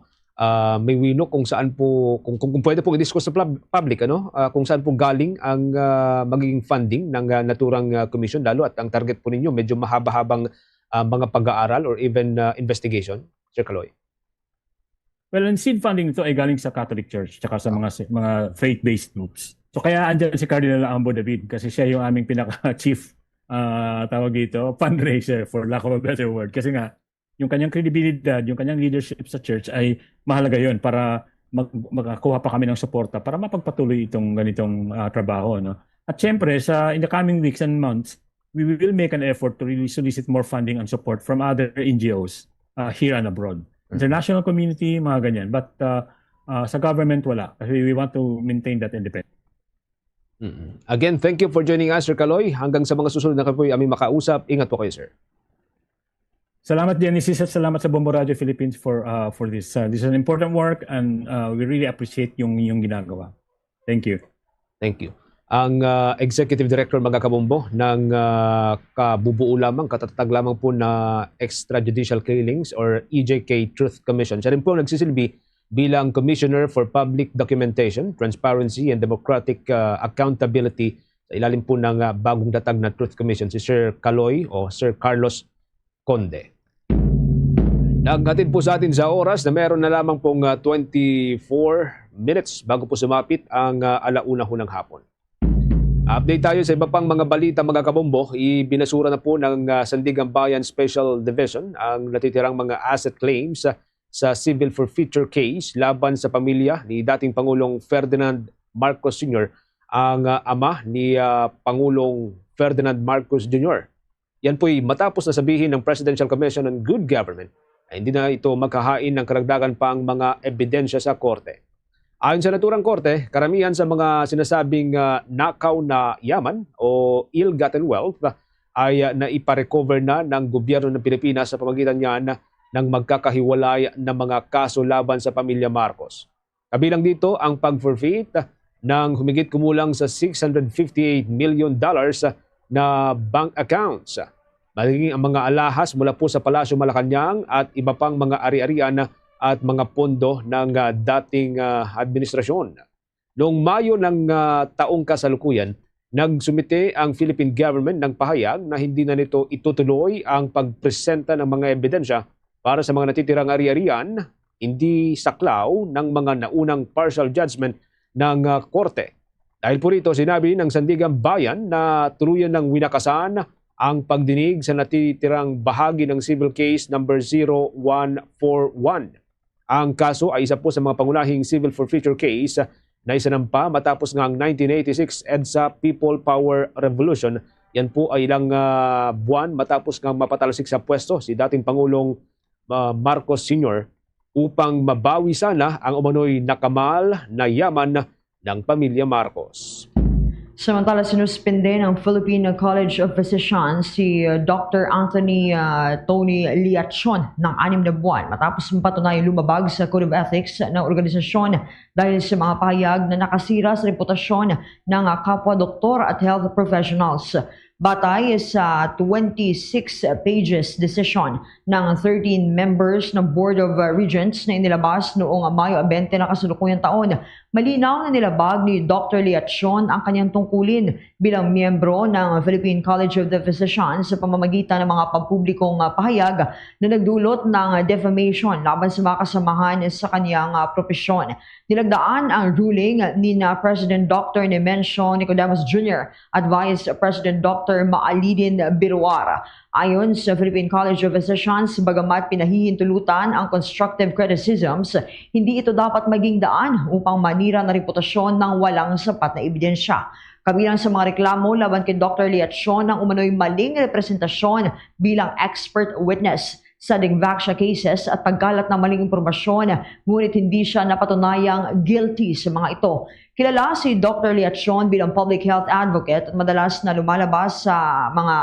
May wino kung saan po, kung pwede po i-discuss sa public, kung saan po galing ang magiging funding ng naturang commission, lalo at ang target po ninyo medyo mahaba-habang mga pag-aaral or even investigation. Sir Kaloy. Well, ang seed funding nito ay galing sa Catholic Church tsaka sa mga faith-based groups. So kaya andyan si Cardinal Ambo David kasi siya yung aming pinaka-chief tawag dito, fundraiser for lack of a better word. Kasi nga, yung kanyang credibility, yung kanyang leadership sa church ay mahalaga yun para makakuha pa kami ng suporta para mapagpatuloy itong ganitong trabaho. No? At syempre, in the coming weeks and months, we will make an effort to really solicit more funding and support from other NGOs here and abroad. International community, mga ganyan. But sa government, wala. Kasi we want to maintain that independence. Again, thank you for joining us, Sir Caloy. Hanggang sa mga susunod na kapoy aming makausap. Ingat po kayo, sir. Salamat, Genesis, at salamat sa Bombo Radio Philippines for this. This is an important work and we really appreciate yung ginagawa. Thank you. Thank you. Ang Executive Director mga kabombo ng kabubuo lamang, katatatag lamang po na Extrajudicial Killings or EJK Truth Commission. Siya rin po nagsisilbi bilang Commissioner for Public Documentation, Transparency and Democratic Accountability sa ilalim po ng bagong datag na Truth Commission, si Sir Caloy o Sir Carlos Conde. Naghatid po sa atin sa oras na meron na lamang pong 24 minutes bago po sumapit ang alauna ho ng hapon. Update tayo sa iba pang mga balita mga kabombo. Ibinasura na po ng Sandigan Bayan Special Division ang natitirang mga asset claims sa civil forfeiture case laban sa pamilya ni dating Pangulong Ferdinand Marcos Sr., ang ama ni Pangulong Ferdinand Marcos Jr. Yan po'y matapos na sabihin ng Presidential Commission on Good Government ay hindi na ito magkahain ng karagdagan pang mga ebidensya sa korte. Ayon sa naturang korte, karamihan sa mga sinasabing nakaw na yaman o ill-gotten wealth ay naiparecover na ng gobyerno ng Pilipinas sa pamagitan niyan ng magkakahiwalay na mga kaso laban sa pamilya Marcos. Kabilang dito ang pag-forfeit ng humigit kumulang sa $658 million na bank accounts. Magiging ang mga alahas mula po sa Palasyo Malacanang at iba pang mga ari-arian at mga pondo ng dating administrasyon. Noong Mayo ng taong kasalukuyan, nagsumite ang Philippine government ng pahayag na hindi na nito itutuloy ang pagpresenta ng mga ebidensya para sa mga natitirang ari-arian, hindi saklaw ng mga naunang partial judgment ng korte. Dahil po rito, sinabi ng Sandigan Bayan na tuluyan ng winakasan ang pagdinig sa natitirang bahagi ng civil case number 0141. Ang kaso ay isa po sa mga pangunahing civil forfeiture case na isinampa matapos ng 1986 EDSA People Power Revolution. Yan po ay ilang buwan matapos ng mapatalsik sa pwesto si dating Pangulong Marcos Sr. upang mabawi sana ang umano'y nakamal na yaman ng pamilya Marcos. Samantala, sinuspende ng Philippine College of Physicians si Dr. Anthony Tony Liachon ng 6 na buwan matapos mapatunayang lumabag sa Code of Ethics ng organisasyon dahil sa mga pahayag na nakasira sa reputasyon ng kapwa doktor at health professionals. Batay sa 26 pages decision ng 13 members ng Board of Regents na inilabas noong Mayo 20 na kasalukuyang taon, malinaw na nilabag ni Dr. Liachon ang kanyang tungkulin bilang miyembro ng Philippine College of the Physicians sa pamamagitan ng mga pampublikong pahayag na nagdulot ng defamation laban sa mga kasamahan sa kanyang propesyon. Nilagdaan ang ruling ni President Dr. Nemencio Nicodemus Jr. at Vice President Dr. Maalidin Biruara. Ayon sa Philippine College of Physicians, bagamat pinahihintulutan ang constructive criticisms, hindi ito dapat maging daan upang manira na reputasyon ng walang sapat na ebidensya. Kabilang sa mga reklamo laban kay Dr. Liachon ang umano'y maling representasyon bilang expert witness sa Dingvaxia cases at pagkalat ng maling impormasyon, ngunit hindi siya napatunayang guilty sa mga ito. Kilala si Dr. Liachon bilang public health advocate at madalas na lumalabas sa mga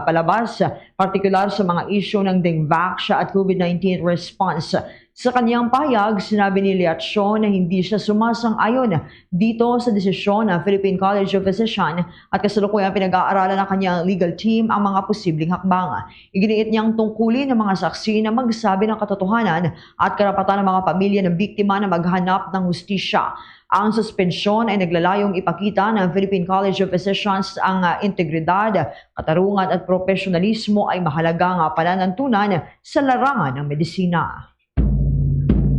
palabas, partikular sa mga isyu ng Dingvaxia at COVID-19 response. Sa kanyang pahayag, sinabi ni Liachon na hindi siya sumasang-ayon dito sa desisyon ng Philippine College of Physicians at kasalukuyang pinag-aaralan ng kanyang legal team ang mga posibleng hakbang. Iginiit niyang tungkulin ng mga saksi na magsabi ng katotohanan at karapatan ng mga pamilya ng biktima na maghanap ng hustisya. Ang suspensyon ay naglalayong ipakita ng Philippine College of Physicians ang integridad, katarungan at profesionalismo ay mahalagang pananantunan sa larangan ng medisina.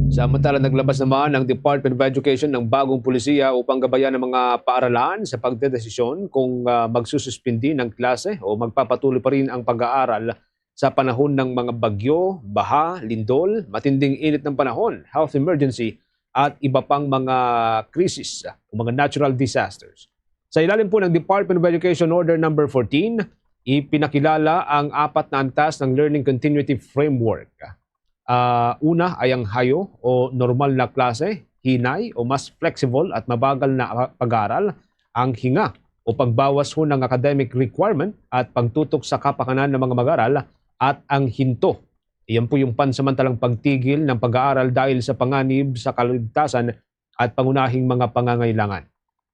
Samantala, naglabas naman ang Department of Education ng bagong pulisiya upang gabayan ng mga paaralan sa pagdedesisyon kung magsususpindi ng klase o magpapatuloy pa rin ang pag-aaral sa panahon ng mga bagyo, baha, lindol, matinding init ng panahon, health emergency at iba pang mga krisis o mga natural disasters. Sa ilalim po ng Department of Education Order No. 14, ipinakilala ang 4 na antas ng Learning Continuity Framework. Una ay ang hayo o normal na klase, hinay o mas flexible at mabagal na pag-aaral, ang hinga o pagbawas ho ng academic requirement at pagtutok sa kapakanan ng mga mag-aaral, at ang hinto. Iyan po yung pansamantalang pagtigil ng pag-aaral dahil sa panganib sa kaligtasan at pangunahing mga pangangailangan.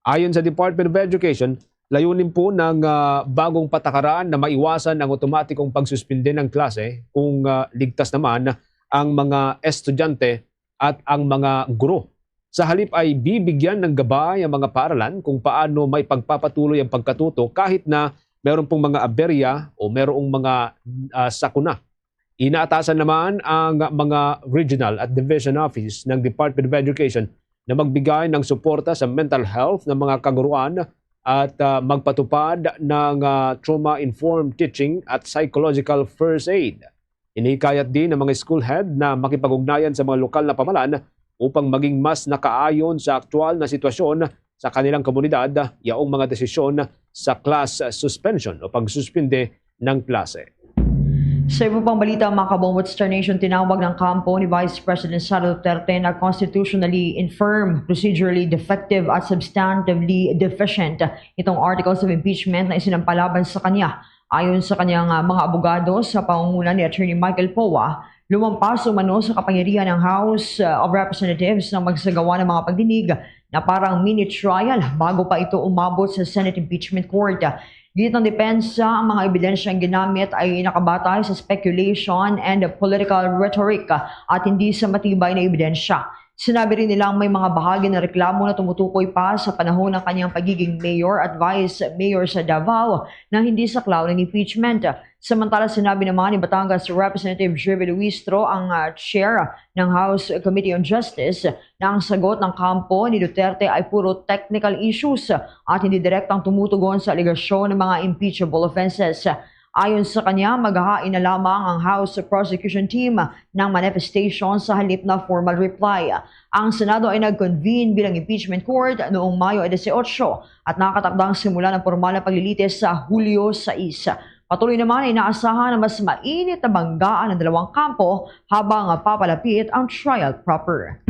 Ayon sa Department of Education, layunin po ng bagong patakaran na maiwasan ang otomatikong pagsuspinde ng klase kung ligtas naman ang mga estudyante at ang mga guro. Sa halip ay bibigyan ng gabay ang mga paaralan kung paano may pagpapatuloy ang pagkatuto kahit na meron pong mga aberya o merong mga sakuna. Inaatasan naman ang mga regional at division office ng Department of Education na magbigay ng suporta sa mental health ng mga kaguruan at magpatupad ng trauma-informed teaching at psychological first aid. Inikayat din ng mga school head na makipag-ugnayan sa mga lokal na pamahalaan upang maging mas nakaayon sa aktual na sitwasyon sa kanilang komunidad, yaong mga desisyon sa class suspension o pagsuspinde ng klase. Sa iba pang balita, mga kabombo, Star Nation, tinawag ng kampo ni Vice President Sara Duterte na constitutionally infirm, procedurally defective at substantively deficient itong articles of impeachment na isinampalaban sa kanya. Ayon sa kanyang mga abogado sa pangunguna ni Attorney Michael Poa, lumampas umano sa kapangyarihan ng House of Representatives na magsagawa ng mga pagdinig na parang mini trial bago pa ito umabot sa Senate Impeachment Court. Git ng depensa, ang mga ebidensyang ginamit ay nakabatay sa speculation and political rhetoric at hindi sa matibay na ebidensya. Sinabi rin nilang may mga bahagi ng reklamo na tumutukoy pa sa panahon ng kanyang pagiging mayor at vice mayor sa Davao na hindi saklaw ng impeachment. Samantala, sinabi naman ni Batangas Representative Jervy Luistro, ang chair ng House Committee on Justice, na ang sagot ng kampo ni Duterte ay puro technical issues at hindi direktang tumutugon sa aligasyon ng mga impeachable offenses. Ayon sa kanya, maghahain na lamang ang House Prosecution Team ng manifestation sa halip na formal reply. Ang Senado ay nag-convene bilang impeachment court noong Mayo 18 at nakatakdang simula ng formal na paglilitis sa Hulyo 6. Patuloy naman ay inaasahan na mas mainit na banggaan ng dalawang kampo habang papalapit ang trial proper.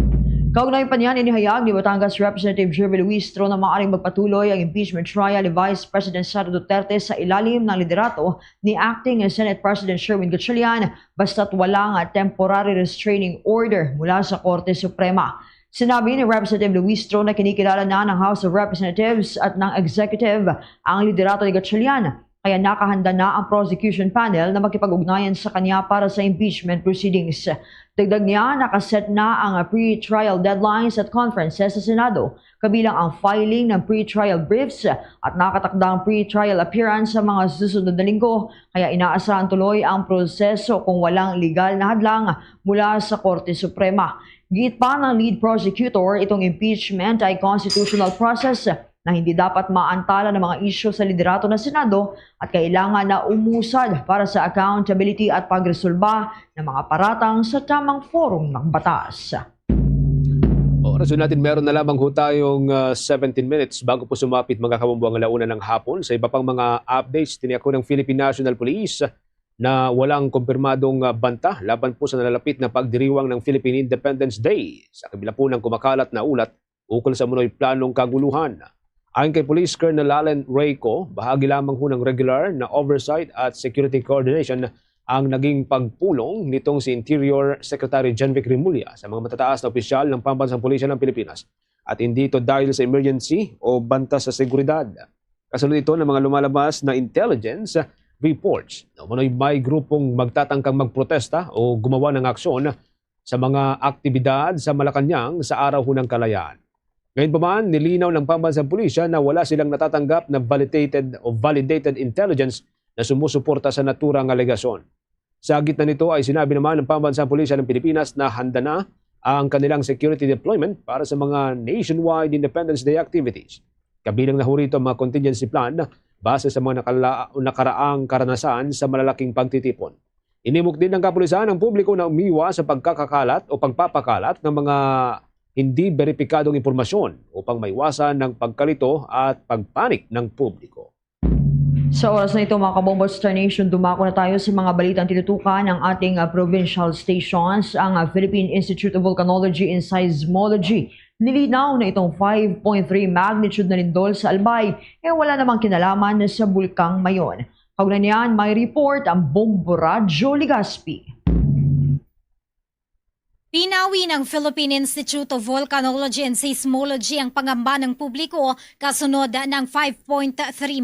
Kaugnay pa niyan, inihayag ni Batangas Representative Jervy Luistro na maaaring magpatuloy ang impeachment trial ni Vice President Sara Duterte sa ilalim ng liderato ni Acting Senate President Sherwin Gatchalian basta't walang temporary restraining order mula sa Korte Suprema. Sinabi ni Representative Luistro na kinikilala na ng House of Representatives at ng Executive ang liderato ni Gatchalian, kaya nakahanda na ang prosecution panel na makipag-ugnayan sa kanya para sa impeachment proceedings. Dagdag niya, nakaset na ang pre-trial deadlines at conferences sa Senado, kabilang ang filing ng pre-trial briefs at nakatakdang pre-trial appearance sa mga susunod na linggo, kaya inaasahan tuloy ang proseso kung walang legal na hadlang mula sa Korte Suprema. Git pa ng lead prosecutor, itong impeachment ay constitutional process na hindi dapat maantala ng mga isyu sa liderato ng Senado at kailangan na umusad para sa accountability at pagresolba ng mga paratang sa tamang forum ng batas. Oras natin, meron na lamang ho tayong 17 minutes bago po sumapit mga kabombo ang alauna ng hapon. Sa iba pang mga updates, tiniyak ko ng Philippine National Police na walang kumpirmadong banta laban po sa nalalapit na pagdiriwang ng Philippine Independence Day sa kabila po ng kumakalat na ulat ukol sa munoy planong kaguluhan. Ayon kay Police Colonel Allen Reyco, bahagi lamang ho ng regular na oversight at security coordination ang naging pagpulong nitong si Interior Secretary Genvic Rimulya sa mga matataas na opisyal ng Pambansang Pulisya ng Pilipinas at hindi ito dahil sa emergency o banta sa seguridad. Kasunod ito ng mga lumalabas na intelligence reports na umano'y may grupong magtatangkang magprotesta o gumawa ng aksyon sa mga aktibidad sa Malacanang sa araw ho ng kalayaan. Ngayon pa man, nilinaw ng Pambansang Pulisya na wala silang natatanggap na validated intelligence na sumusuporta sa naturang alegasyon. Sa gitna nito ay sinabi naman ng Pambansang Pulisya ng Pilipinas na handa na ang kanilang security deployment para sa mga nationwide Independence Day activities. Kabilang na ho rito ang mga contingency plan base sa mga nakaraang karanasan sa malalaking pagtitipon. Inimok din ng kapulisan ang publiko na umiwas sa pagkakakalat o pagpapakalat ng mga hindi beripikadong impormasyon upang maiwasan ng pagkalito at pagpanik ng publiko. Sa oras na ito mga kabombo Star Nation, dumako na tayo sa mga balitang tinutukan ng ating provincial stations. Ang Philippine Institute of Volcanology and Seismology nilinaw na itong 5.3 magnitude na lindol sa Albay wala namang kinalaman sa Bulkang Mayon. Kaugnay niyan, may report ang Bombo Radyo Legazpi. Pinawi ng Philippine Institute of Volcanology and Seismology ang pangamba ng publiko kasunod ng 5.3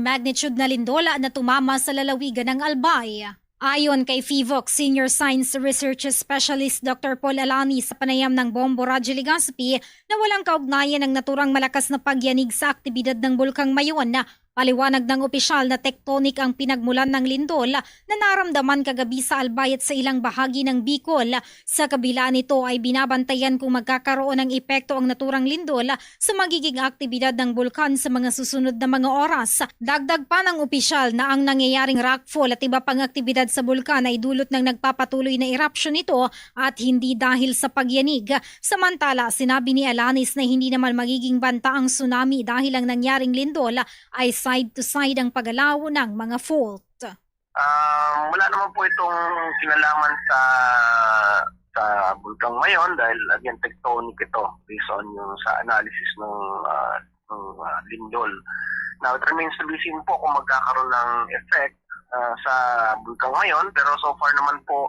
magnitude na lindola na tumama sa lalawigan ng Albay. Ayon kay FIVOC Senior Science Research Specialist Dr. Paul Alani sa panayam ng Bombo Radyo Legazpi na walang kaugnayan ng naturang malakas na pagyanig sa aktibidad ng Bulkang Mayon na paliwanag ng opisyal na tektonik ang pinagmulan ng lindol na naramdaman kagabi sa Albay at sa ilang bahagi ng Bicol. Sa kabila nito ay binabantayan kung magkakaroon ng epekto ang naturang lindol sa magiging aktibidad ng bulkan sa mga susunod na mga oras. Dagdag pa ng opisyal na ang nangyayaring rockfall at iba pang aktibidad sa bulkan ay dulot ng nagpapatuloy na eruption nito at hindi dahil sa pagyanig. Samantala, sinabi ni Alanis na hindi naman magiging banta ang tsunami dahil ang nangyaring lindol ay side-to-side ang paggalaw ng mga fault. Wala naman po itong kinalaman sa Bulkang Mayon dahil again tectonic ito based on yung sa analysis ng lindol. Now it remains to be seen po kung magkakaroon ng effect sa Bulkang Mayon, pero so far naman po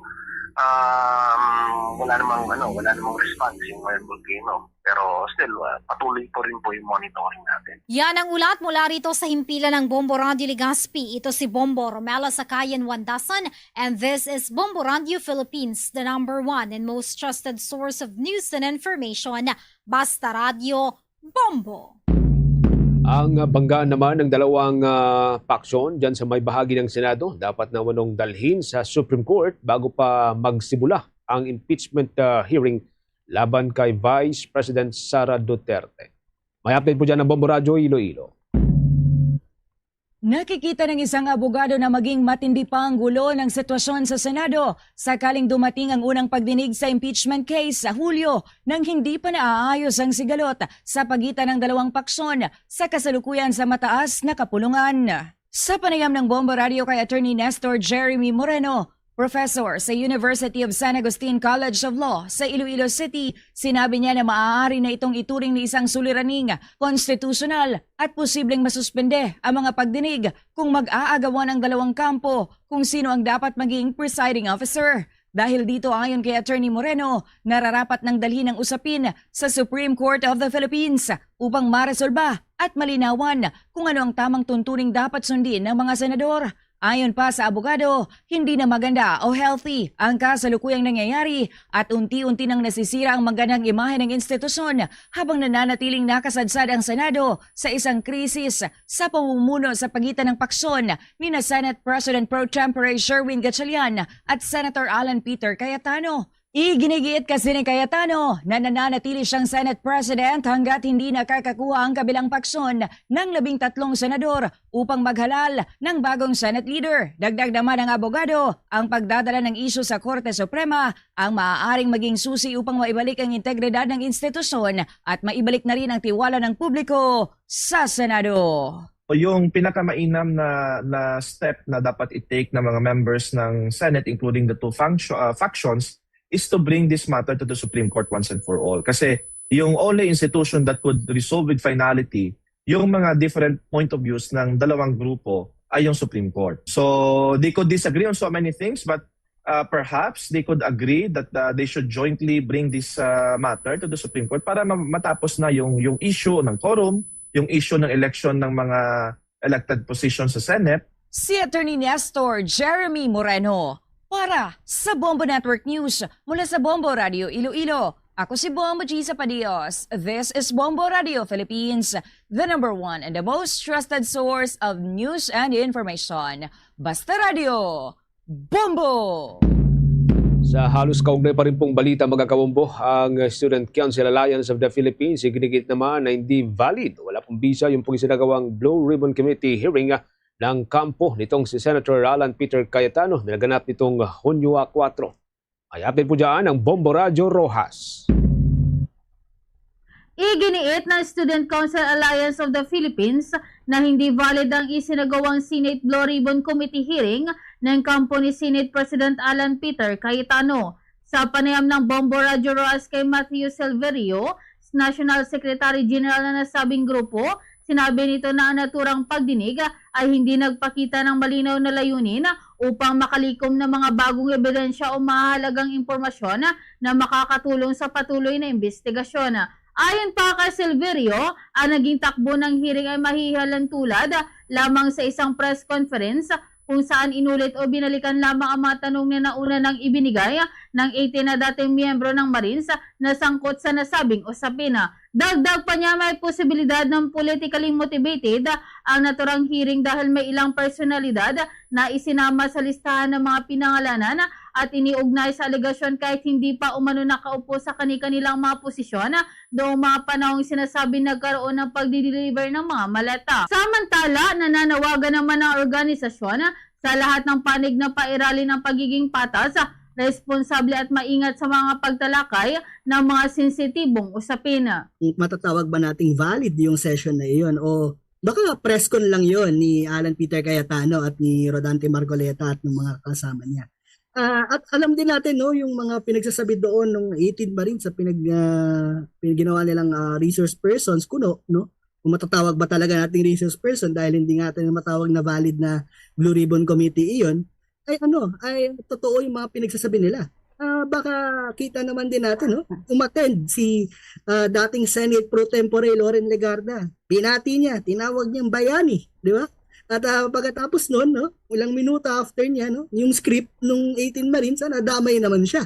wala namang response yung Mayon volcano. Pero still, patuloy po rin po yung monitoring natin. Yan ang ulat mula rito sa himpilan ng Bombo Radyo Legazpi. Ito si Bombo Romela Sakayan Wandasan and this is Bombo Radyo Philippines, the #1 and most trusted source of news and information. Basta Radio Bombo. Ang banggaan naman ng dalawang paksyon dyan sa may bahagi ng Senado dapat na wanong dalhin sa Supreme Court bago pa magsimula ang impeachment hearing laban kay Vice President Sara Duterte. May update po dyan ng Bombo Radyo Iloilo. Nakikita ng isang abogado na maging matindi pa ang gulo ng sitwasyon sa Senado sakaling dumating ang unang pagdinig sa impeachment case sa Hulyo nang hindi pa naaayos ang sigalot sa pagitan ng dalawang paksyon sa kasalukuyan sa mataas na kapulungan. Sa panayam ng Bombo Radio kay Attorney Nestor Jeremy Moreno, Professor sa University of San Agustin College of Law sa Iloilo City, sinabi niya na maaari na itong ituring ni isang suliraning, konstitusyonal at posibleng masuspende ang mga pagdinig kung mag-aagawan ang dalawang kampo kung sino ang dapat maging presiding officer. Dahil dito ayon kay Attorney Moreno, nararapat ng dalhin ang usapin sa Supreme Court of the Philippines upang maresolba at malinawan kung ano ang tamang tuntuning dapat sundin ng mga senador. Ayon pa sa abogado, hindi na maganda o healthy ang kasalukuyang nangyayari at unti-unti nang nasisira ang magandang imahe ng institusyon habang nananatiling nakasadsad ang Senado sa isang krisis sa pamumuno sa pagitan ng paksyon ni na Senate President Pro Tempore Sherwin Gatchalian at Senator Alan Peter Cayetano. Iginigiit kasi ni Cayetano na nananatili siyang Senate President hanggat hindi nakakakuha ang kabilang paksyon ng 13 senador upang maghalal ng bagong Senate leader. Dagdag naman ng abogado, ang pagdadala ng isyu sa Korte Suprema ang maaaring maging susi upang maibalik ang integridad ng institusyon at maibalik na rin ang tiwala ng publiko sa Senado. Yung pinakamainam na step na dapat i-take ng mga members ng Senate, including the two factions, is to bring this matter to the Supreme Court once and for all. Kasi yung only institution that could resolve with finality yung mga different point of views ng dalawang grupo ay yung Supreme Court. So they could disagree on so many things, but perhaps they could agree that they should jointly bring this matter to the Supreme Court para matapos na yung issue ng quorum, yung issue ng election ng mga elected positions sa Senate. Si Attorney Nestor Jeremy Moreno para sa Bombo Network News mula sa Bombo Radio Iloilo. Ako si Bombo G. Zapadios. This is Bombo Radio Philippines, the #1 and the most trusted source of news and information. Basta Radio, Bombo! Sa halos kaugnay pa rin pong balita mga kabombo, ang Student Council Alliance of the Philippines iginigit naman na hindi valid. Wala pong bisa yung pong isinagawang Blue Ribbon Committee hearing ng kampo nitong si Senator Alan Peter Cayetano na naganap nitong Hunyo 4. Ay update po dyan ang Bombo Radyo Rojas. Iginiit ng Student Council Alliance of the Philippines na hindi valid ang isinagawang Senate Blue Ribbon Committee hearing ng kampo ni Senate President Alan Peter Cayetano. Sa panayam ng Bombo Radyo Rojas kay Matthew Silverio, National Secretary General na nasabing grupo, sinabi nito na ang naturang pagdinig ay hindi nagpakita ng malinaw na layunin upang makalikom ng mga bagong ebidensya o mahalagang impormasyon na makakatulong sa patuloy na investigasyon. Ayon pa kay Silverio, ang naging takbo ng hearing ay mahihalang tulad lamang sa isang press conference kung saan inulit o binalikan lamang ang mga tanong na nauna nang ibinigay ng 18 na dating miyembro ng Marines na sangkot sa nasabing usapin. Dagdag pa niya may posibilidad ng politically motivated ang naturang hearing dahil may ilang personalidad na isinama sa listahan ng mga pinangalanan at iniugnay sa alegasyon kahit hindi pa umano nakaupo sa kanilang mga posisyon noong mga panahong sinasabi nagkaroon ng pagdi-deliver ng mga maleta. Samantala, nananawagan naman ang organisasyon sa lahat ng panig na pairali ng pagiging patas, responsable at maingat sa mga pagtalakay ng mga sensitibong usapin. Matatawag ba nating valid yung session na iyon o baka press con lang yon ni Alan Peter Cayetano at ni Rodante Margoleta at ng mga kasama niya. At alam din natin no yung mga pinagsasabi doon ng 18 Marines sa ginawa nilang resource persons kuno no kung matatawag ba talaga nating resource person dahil hindi nga natin matawag na valid na Blue Ribbon Committee iyon ay totoo yung mga pinagsasabi nila. Baka kita naman din natin no umattend si dating Senate Pro Tempore Loren Legarda. Binati niya, tinawag niyang bayani, di ba? At pagkatapos noon, no, ilang minuto after niya, no, yung script nung 18 Marines, nadamay naman siya.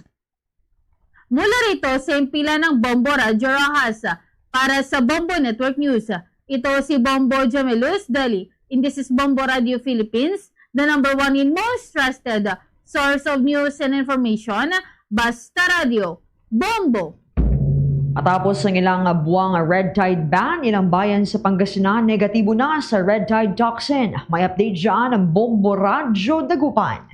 Mula rito sa impila ng Bombo Radyo Rojas, para sa Bombo Network News, ito si Bombo Jamelus Dali. And this is Bombo Radio Philippines, the #1 in most trusted source of news and information, Basta Radio, Bombo. Matapos ang ilang buwang red tide ban, ilang bayan sa Pangasinan negatibo na sa red tide toxin. May update dyan ang Bombo Radyo Dagupan.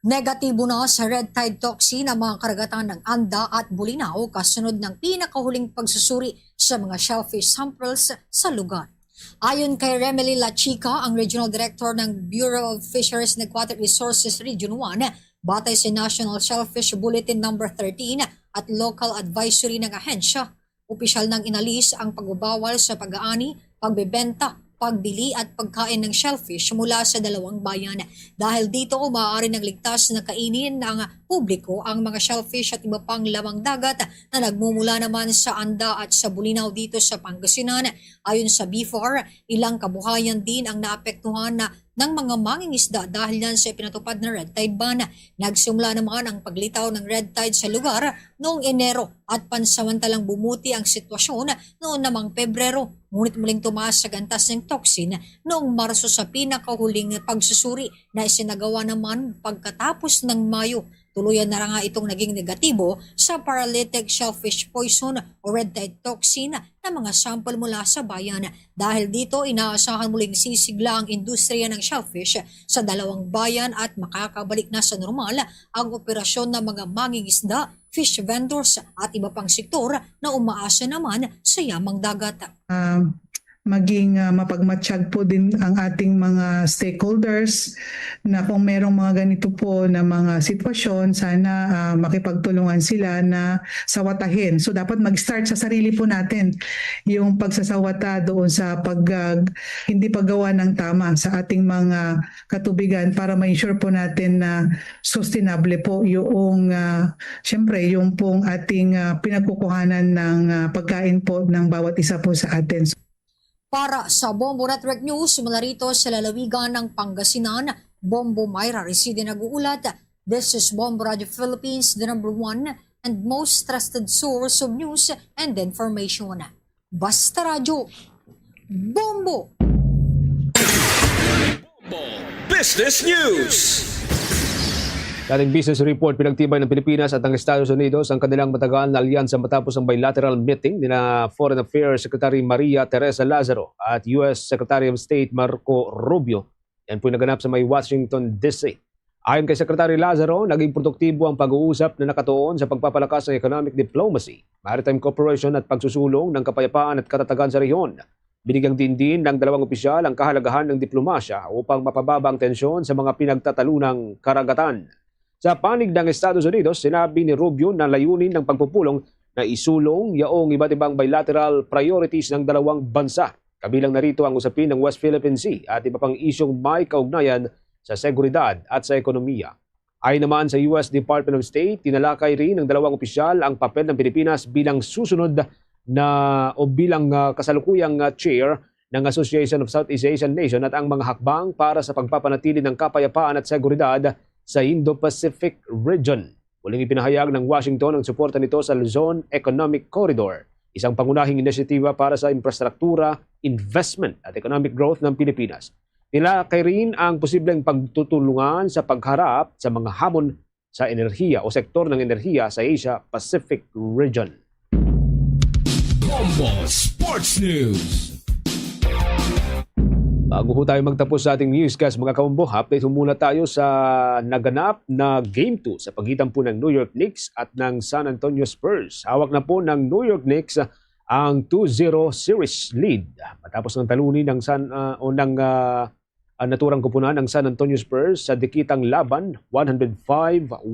Negatibo na sa red tide toxin ang mga karagatan ng Anda at Bulinaw kasunod ng pinakahuling pagsusuri sa mga shellfish samples sa lugar. Ayon kay Remely La Chica, ang Regional Director ng Bureau of Fisheries and Aquatic Resources Region 1, batay sa National Shellfish Bulletin No. 13 at local advisory ng ahensya, opisyal nang inalis ang pagbabawal sa pag-aani, pagbebenta, pagbili at pagkain ng shellfish mula sa dalawang bayan. Dahil dito maaari nang ligtas na kainin ng publiko ang mga shellfish at iba pang lamang dagat na nagmumula naman sa Anda at sa Bulinaw dito sa Pangasinan. Ayon sa BFAR, ilang kabuhayan din ang naapektuhan ng mga mangingisda dahil yan sa pinatupad na red tide ban. Nagsimula naman ang paglitaw ng red tide sa lugar noong Enero at pansamantalang bumuti ang sitwasyon noong namang Pebrero. Ngunit muling tumaas sa gantas ng toxin noong Marso sa pinakahuling pagsusuri na isinagawa naman pagkatapos ng Mayo. Tuluyan na nga itong naging negatibo sa paralytic shellfish poison o red tide toxin na mga sample mula sa bayan. Dahil dito, inaasahan muling sisigla ang industriya ng shellfish sa dalawang bayan at makakabalik na sa normal ang operasyon ng mga mangingisda, fish vendors at iba pang sektor na umaasa naman sa yamang dagat. Maging mapagmatsyag po din ang ating mga stakeholders na kung merong mga ganito po na mga sitwasyon, sana makipagtulungan sila na sawatahin. So dapat mag-start sa sarili po natin yung pagsasawata doon sa hindi paggawa ng tama sa ating mga katubigan para ma-ensure po natin na sustainable po yung syempre yung pong ating pinagkukuhanan ng pagkain po ng bawat isa po sa atin. Para sa Bombo Network News, mula rito sa lalawigan ng Pangasinan, Bombo Myra Reside nag-uulat. This is Bombo Radio Philippines, the #1 and most trusted source of news and information. Basta Radio, Bombo! Business News. Sa ating business report, pinagtibay ng Pilipinas at ng Estados Unidos ang kanilang matagal na alyansa matapos ang bilateral meeting ni Foreign Affairs Secretary Maria Teresa Lazaro at U.S. Secretary of State Marco Rubio. Yan po naganap sa may Washington, D.C. Ayon kay Secretary Lazaro, naging produktibo ang pag-uusap na nakatuon sa pagpapalakas ng economic diplomacy, maritime cooperation at pagsusulong ng kapayapaan at katatagan sa rehiyon. Binigyang din ng dalawang opisyal ang kahalagahan ng diplomasya upang mapababa ang tensyon sa mga pinagtatalunang karagatan. Sa panig ng Estados Unidos, sinabi ni Rubio na layunin ng pagpupulong na isulong yaong iba't ibang bilateral priorities ng dalawang bansa. Kabilang narito ang usapin ng West Philippine Sea at iba pang isyong may kaugnayan sa seguridad at sa ekonomiya. Ayon naman sa US Department of State, tinalakay rin ng dalawang opisyal ang papel ng Pilipinas bilang susunod na o bilang kasalukuyang chair ng Association of Southeast Asian Nations at ang mga hakbang para sa pagpapanatili ng kapayapaan at seguridad sa Indo-Pacific region. Muling ipinahayag ng Washington ang suporta nito sa Luzon Economic Corridor, isang pangunahing inisyatiba para sa infrastruktura, investment at economic growth ng Pilipinas. Tinalakay rin ang posibleng pagtutulungan sa pagharap sa mga hamon sa enerhiya o sektor ng enerhiya sa Asia-Pacific region. Bombo Sports News. Bago ho tayo magtapos sa ating newscast mga kabombo, update muna tayo sa naganap na Game 2 sa pagitan po ng New York Knicks at ng San Antonio Spurs. Hawak na po ng New York Knicks ang 2-0 series lead matapos ng talunin ng naturang kupunan ng San Antonio Spurs sa dikitang laban 105-104.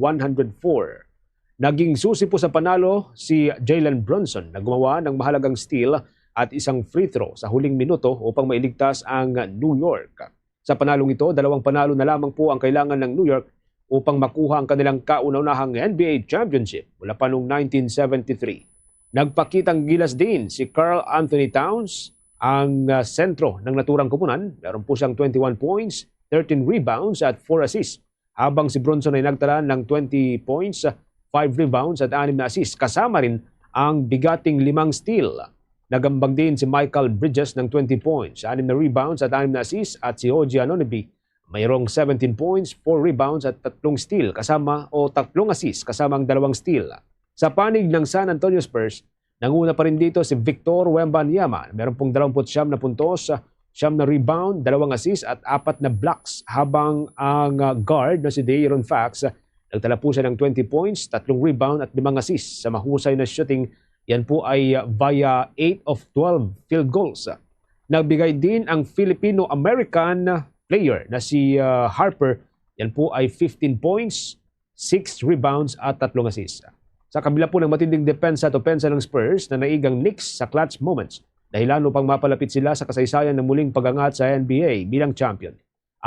Naging susi po sa panalo si Jalen Brunson na gumawa ng mahalagang steal at isang free throw sa huling minuto upang mailigtas ang New York. Sa panalong ito, 2 panalo na lamang po ang kailangan ng New York upang makuha ang kanilang kauna-unahang NBA championship mula pa noong 1973. Nagpakitang gilas din si Karl Anthony Towns, ang sentro ng naturang kupunan. Meron po siyang 21 points, 13 rebounds at 4 assists. Habang si Brunson ay nagtala ng 20 points, 5 rebounds at 6 na assists. Kasama rin ang bigating 5 steal. Nagambag din si Michael Bridges ng 20 points, 6 na rebounds at 6 na assists. At si OG Anunoby mayroong 17 points, 4 rebounds at 3 steal kasama o 3 assists kasama ang 2 steal. Sa panig ng San Antonio Spurs, nanguna pa rin dito si Victor Wembanyama. Meron pong 29 na puntos, 9 na rebound, 2 assists at 4 na blocks. Habang ang guard na si De'Aaron Fox, nagtala po siya ng 20 points, 3 rebound at 5 assists. Sa mahusay na shooting, yan po ay via 8 of 12 field goals. Nagbigay din ang Filipino-American player na si Harper. Yan po ay 15 points, 6 rebounds at 3 assists. Sa kabila po ng matinding depensa at opensa ng Spurs na naigang Knicks sa clutch moments, dahilan upang mapalapit sila sa kasaysayan ng muling pagangat sa NBA bilang champion.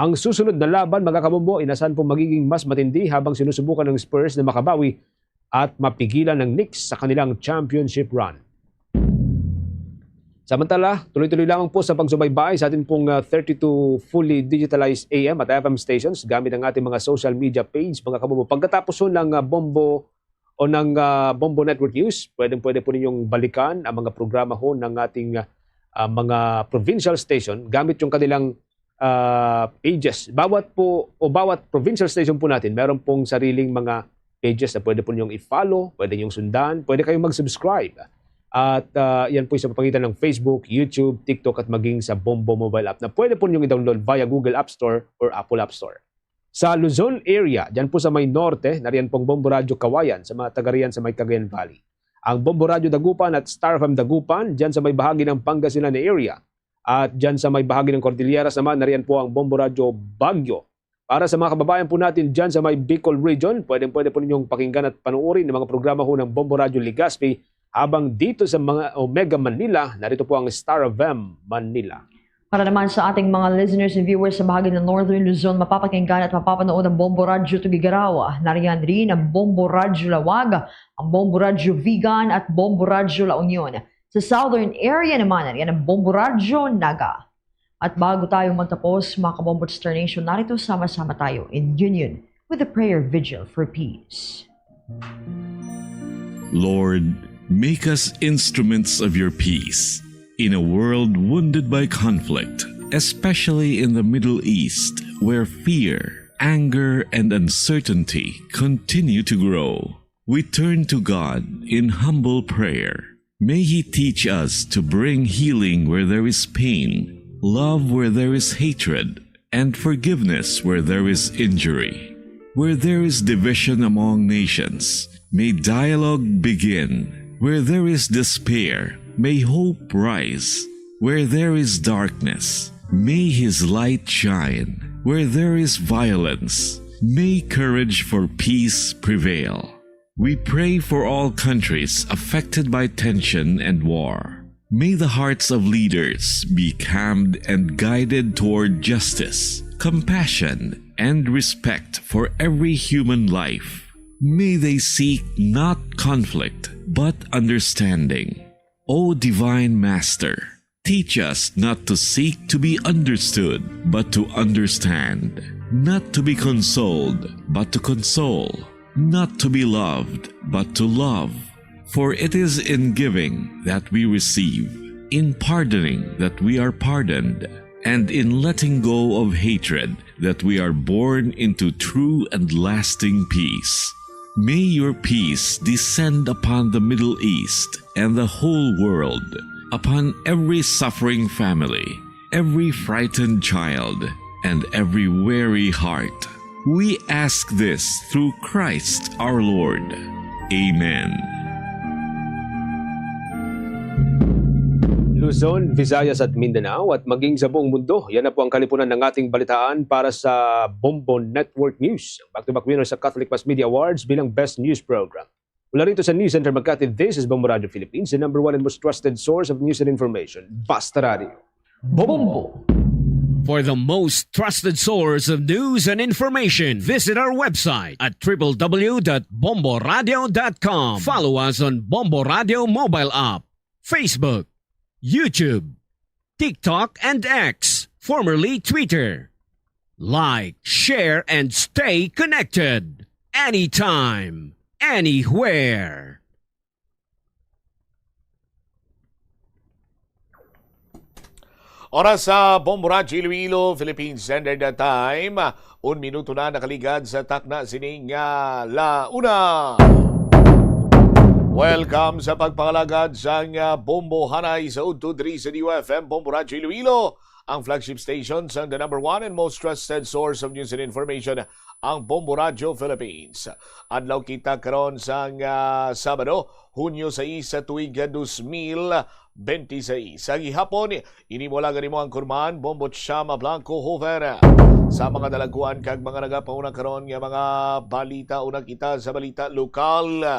Ang susunod na laban, mga kabombo, inasahan po magiging mas matindi habang sinusubukan ng Spurs na makabawi at mapigilan ng Knicks sa kanilang championship run. Samantala, tuloy-tuloy lamang po sa pagsubaybay sa ating pong 32 fully digitalized AM at FM stations gamit ang ating mga social media page, mga kabombo. Pagkatapos po ng Bombo o ng Bombo Network News, pwede po ninyong balikan ang mga programa ho ng ating mga provincial station gamit yung kanilang pages. Bawat provincial station po natin, meron pong sariling mga pages na pwede po ninyong i-follow, pwede ninyong sundan, pwede kayong mag-subscribe. At yan po sa pagitan ng Facebook, YouTube, TikTok at maging sa Bombo mobile app na pwede po ninyong i-download via Google App Store or Apple App Store. Sa Luzon area, dyan po sa may norte, nariyan pong Bombo Radio Kawayan sa mga taga-riyan sa may Cagayan Valley. Ang Bombo Radio Dagupan at Star FM Dagupan, dyan sa may bahagi ng Pangasinan area. At dyan sa may bahagi ng Cordilleras naman, nariyan po ang Bombo Radio Baguio. Para sa mga kababayan po natin dyan sa may Bicol region, pwede po ninyong pakinggan at panuorin ng mga programa ho ng Bombo Radio Legazpi. Habang dito sa mga Omega Manila, narito po ang Star FM Manila. Para naman sa ating mga listeners and viewers sa bahagi ng Northern Luzon, mapapakinggan at mapapanood ang Bombo Radio Tugigaraw. Nariyan rin ang Bombo Radio Lawag, ang Bombo Radio Vigan at Bombo Radio La Union. Sa Southern area naman, nariyan ang Bombo Radio Naga. At bago tayo magtapos, mga kabombo Star Nation, narito sama-sama tayo in union with the prayer vigil for peace. Lord, make us instruments of your peace in a world wounded by conflict, especially in the Middle East, where fear, anger and uncertainty continue to grow, we turn to God in humble prayer. May He teach us to bring healing where there is pain, love where there is hatred, and forgiveness where there is injury. Where there is division among nations, may dialogue begin. Where there is despair, may hope rise. Where there is darkness, may His light shine. Where there is violence, may courage for peace prevail. We pray for all countries affected by tension and war. May the hearts of leaders be calmed and guided toward justice, compassion, and respect for every human life. May they seek not conflict, but understanding. O Divine Master, teach us not to seek to be understood, but to understand. Not to be consoled, but to console. Not to be loved, but to love. For it is in giving that we receive, in pardoning that we are pardoned, and in letting go of hatred that we are born into true and lasting peace. May your peace descend upon the Middle East and the whole world, upon every suffering family, every frightened child, and every weary heart. We ask this through Christ our Lord. Amen. Luzon, Visayas at Mindanao at maging sa buong mundo. Yan na po ang kalipunan ng ating balitaan para sa Bombo Network News. Back-to-back winner sa Catholic Mass Media Awards bilang Best News Program. Mula rito sa News Center Makati, this is Bombo Radio Philippines, the #1 and most trusted source of news and information. Basta Radio. Bombo! For the most trusted source of news and information, visit our website at www.bomboradio.com. Follow us on Bombo Radio mobile app, Facebook, YouTube, TikTok, and X, formerly Twitter. Like, share, and stay connected. Anytime, anywhere. Oras sa Bombo Radio Iloilo, Philippine Standard Time. 1 minuto na nakaligad sa takna sining launa. Welcome sa pagpangalagad sa Bombo Hanay sa Udtudri sa DUFM Bombo Radio Iloilo, ang flagship station sa the #1 and most trusted source of news and information, ang Bombo Radio Philippines. Adlaw kita karon sa Sabado, Hunyo 6 sa tuig 2026. Sa gihapon, inimulagan nimo ang kurman Bombo Chama Blanco Hover. Sa mga dalaguan kag mga nagapauna karon nga mga balita, una kita sa balita lokal.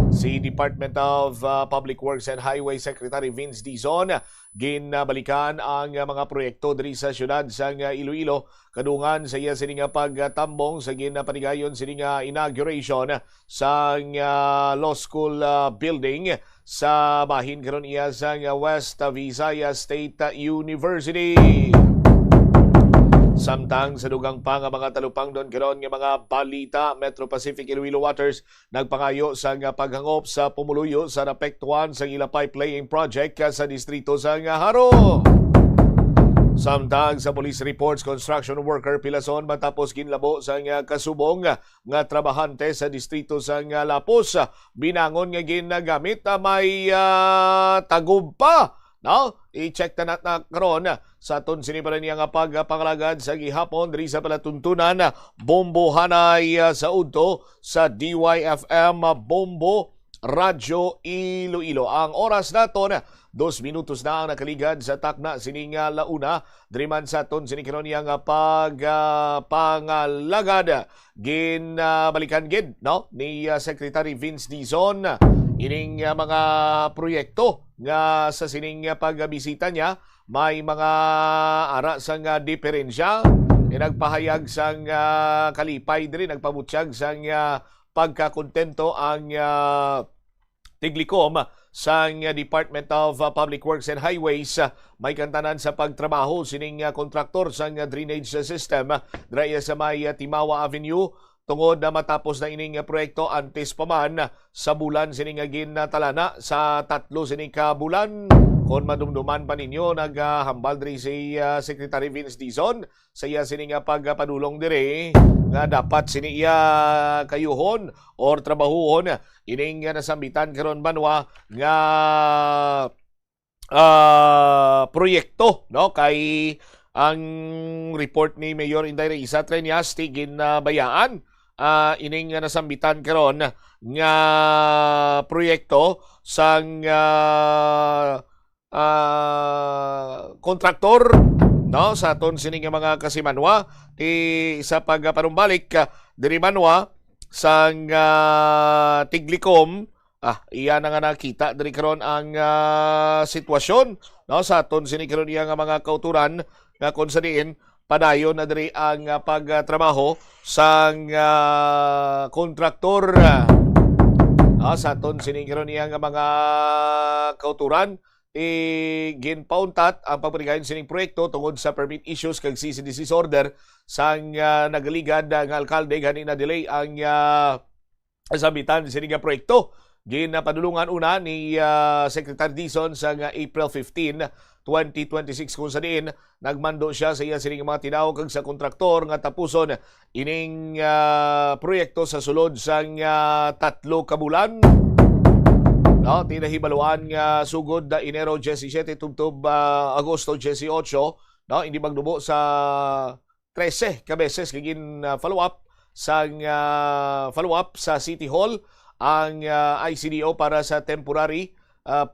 Si Department of Public Works and Highway Secretary Vince Dizon ginabalikan ang mga proyekto diri sa syudad sa Iloilo kadungan sa iya sining pagtambong sa ginapanigayon sining inauguration sa law school building sa bahin karon iya sa West Visayas State University. Samtang sa dugang pa nga mga talupang doon karon nga mga balita, Metro Pacific Iloilo Waters nagpangayo sa paghangop sa pumuluyo sa napektuhan sa ila pipe-laying project sa distrito sa Haro. Samtang sa police reports, construction worker pilason matapos ginlabo sa kasubong nga trabahante sa distrito sa Lapos. Binangon nga ginagamit may tagob pa. No, i-check na karon sa aton sinibaran niya nga pagpangalagad sa gihapon diri sa palatuntunan Bombo Hanay sa udto sa DYFM Bombo Radio Iloilo. Ang oras naton 2 minutos na ang nakaligad sa takna sining launa diri man sa aton sinikiron niya nga pagpangalagad ginabalikan gid no ni Secretary Vince Dizon ining mga proyekto nga sa sining pagbisita niya may mga ara sang diferensya nagpahayag sang kalipay diri nagpabutyag sang pagkakontento ang tiglikom sa Department of Public Works and Highways may kantanan sa pagtrabaho sining kontraktor sa drainage system diri sa may Timawa Avenue tungod na matapos na ining proyekto antes pa man sa bulan sining gintalana sa 3 sining ka bulan Kung madumduman pa ninyo, naghambal diri si Secretary Vince Dizon sa iya sini nga pagpadulong dire nga dapat sini iya kayuhon or trabahuhon ining nasambitan karon banwa nga proyekto, no, kay ang report ni Mayor Inday Raiza Treñas tigin bayaan ining nasambitan karon nga proyekto sang kontraktor, no, sa aton sini nga mga kasimanwa sa pagpanumbalik diri manwa sang Tiglikom. Iya na nga nakita diri karon ang sitwasyon, no, sa aton sini karon iya nga mga kauturan nga kung sa diin padayon na diri ang pagtrabaho sang kontraktor. Sa aton sini karon iya nga mga kauturan ginpauntat ang pagpanigayon sining proyekto tungod sa permit issues kag cease and desist order sang nagaligad nga alkalde gani na delay ang sambitan sining nga proyekto. Ginapadulungan una ni Secretary Dizon sa April 15, 2026 kung sa diin nagmando siya sa iya sining mga tinawag kag sa kontraktor nga tapuson ining proyekto sa sulod sang 3 ka bulan. No, tinahibaluan nga sugod na Enero 17 tubtob Agosto 18, no, hindi magdubo sa 13 ka beses kagin follow up sa City Hall ang ICDO para sa temporary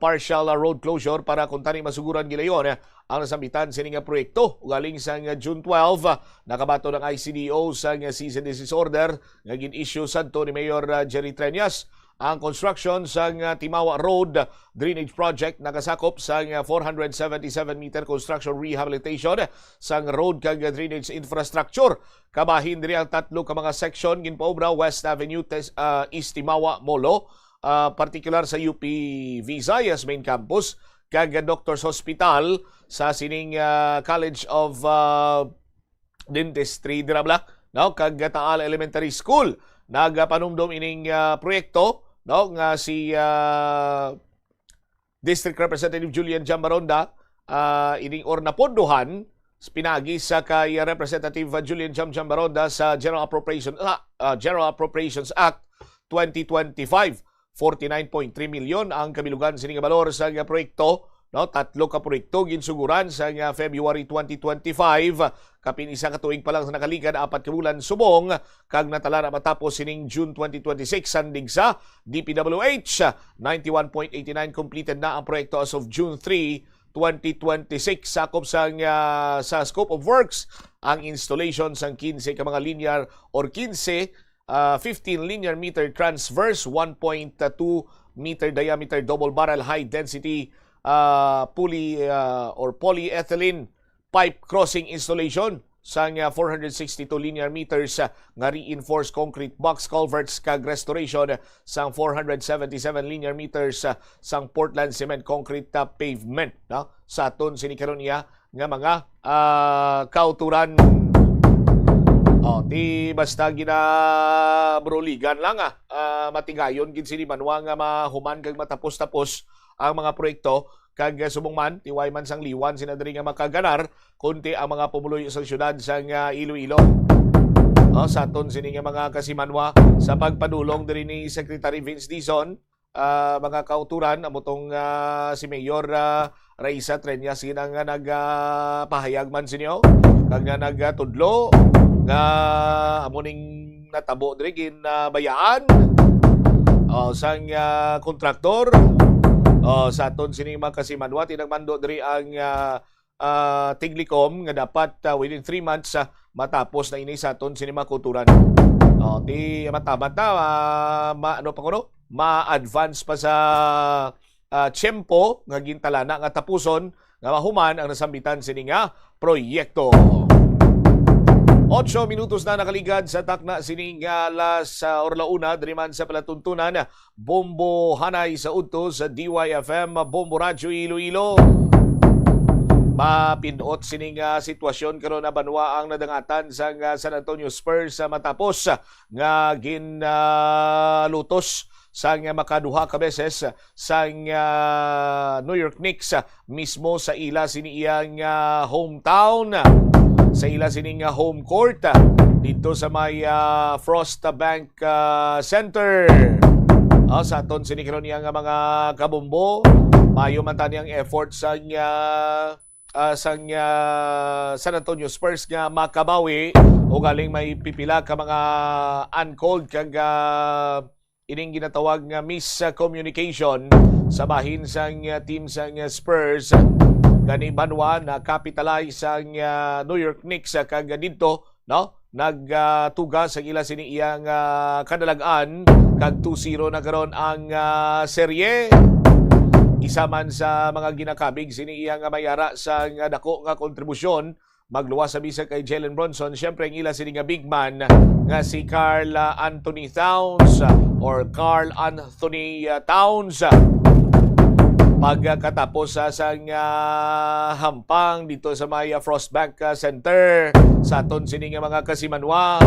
partial road closure para kung tani masuguran gilayon ang nasambitan sining nga proyekto. Galing sa June 12 nakabato ng ICDO sa cease and desist order nga gin-issue sadto ni Mayor Jerry Treñas. Ang construction sa Timawa Road Drainage Project nakasakop sa 477-meter construction rehabilitation sa road kag drainage infrastructure. Kabahin diri ang 3 ka mga section ginpaobra West Avenue, East Timawa, Molo, particular sa UP Visayas main campus kag Doctors Hospital sa sining College of Dentistry dirabla, no, kag Taal Elementary School. Nagapanumdum ining proyekto, no, nga si District Representative Julian Jambaronda ining ornapondohan pinagi sa kay Representative Julian Jambaronda sa General Appropriations Act 2025. 49.3 milyon ang kabilugan sining balor sa proyekto, no, 3 ka proyekto ginsuguran sa February 2025 kapin isa ka tuig pa lang sa nakalikan 4 ka bulan subong kag natala na matapos sining June 2026 sandig sa DPWH. 91.89 completed na ang proyekto as of June 3, 2026. Sakop sa scope of works ang installation sang 15 ka mga linear or 15 linear meter transverse, 1.2 meter diameter double barrel high density polyethylene pipe crossing installation sang 462 linear meters nga reinforced concrete box culverts kag restoration sang 477 linear meters sang Portland cement concrete pavement, no, sa aton sinikaron niya nga mga kauturan. Di basta ginabroligan lang matigayon gid sini manwa nga mahuman kag matapos-tapos ang mga proyekto kag subong man tiway man sang liwan sinadiri nga makaganar kunti ang mga pumuloy sa syudad sang Iloilo. Sa aton sini nga mga kasimanwa sa pagpadulong diri ni Secretary Vince Dizon, mga kauturan amotong si Mayor Raiza Treñas nga nagpahayag man sinyo kag nga nagtudlo nga amuning natabo diri gin bayaan sang kontraktor. Sa aton sining mga kasimanwa tinagmando diri ang Tiglikom nga dapat within 3 months matapos na ini sa aton sining mga kulturan. Di matamat na ma-advance pa sa tiyempo nga gintalana nga tapuson nga mahuman ang nasambitan sining nga proyekto. 8 minutos na nakaligad sa takna sining alas orlauna diri man sa palatuntunan Bombo Hanay sa udto sa DYFM Bombo Radyo Iloilo. Mapindot sining sitwasyon karon na banwa ang nadangatan sa San Antonio Spurs matapos nga ginlutos sang makaduha ka beses sang New York Knicks mismo sa ila siniyang hometown, sa ila sining home court dito sa may Frost Bank Center. Sa aton sinikaron niya nga mga kabumbo, mayo man taniyang effort sang San Antonio Spurs nga makabawi o galing may pipila ka mga uncalled kag ining ginatawag nga miscommunication sa bahin sang team sang Spurs. Gani banwa na capitalize ang New York Knicks kag dito, no, nagtuga sa ila sini iyang kadalagan kag 2-0 na karon ang serye. Isa man sa mga ginakabig sini iyang mayara sa dako nga kontribusyon magluwas sa bisag kay Jalen Bronson. Siyempre ang ila sini nga big man nga si Karl Anthony Towns or Karl Anthony Towns. Pagkatapos sa hampang dito sa may Frostbank Center sa aton sini nga mga kasimanwa,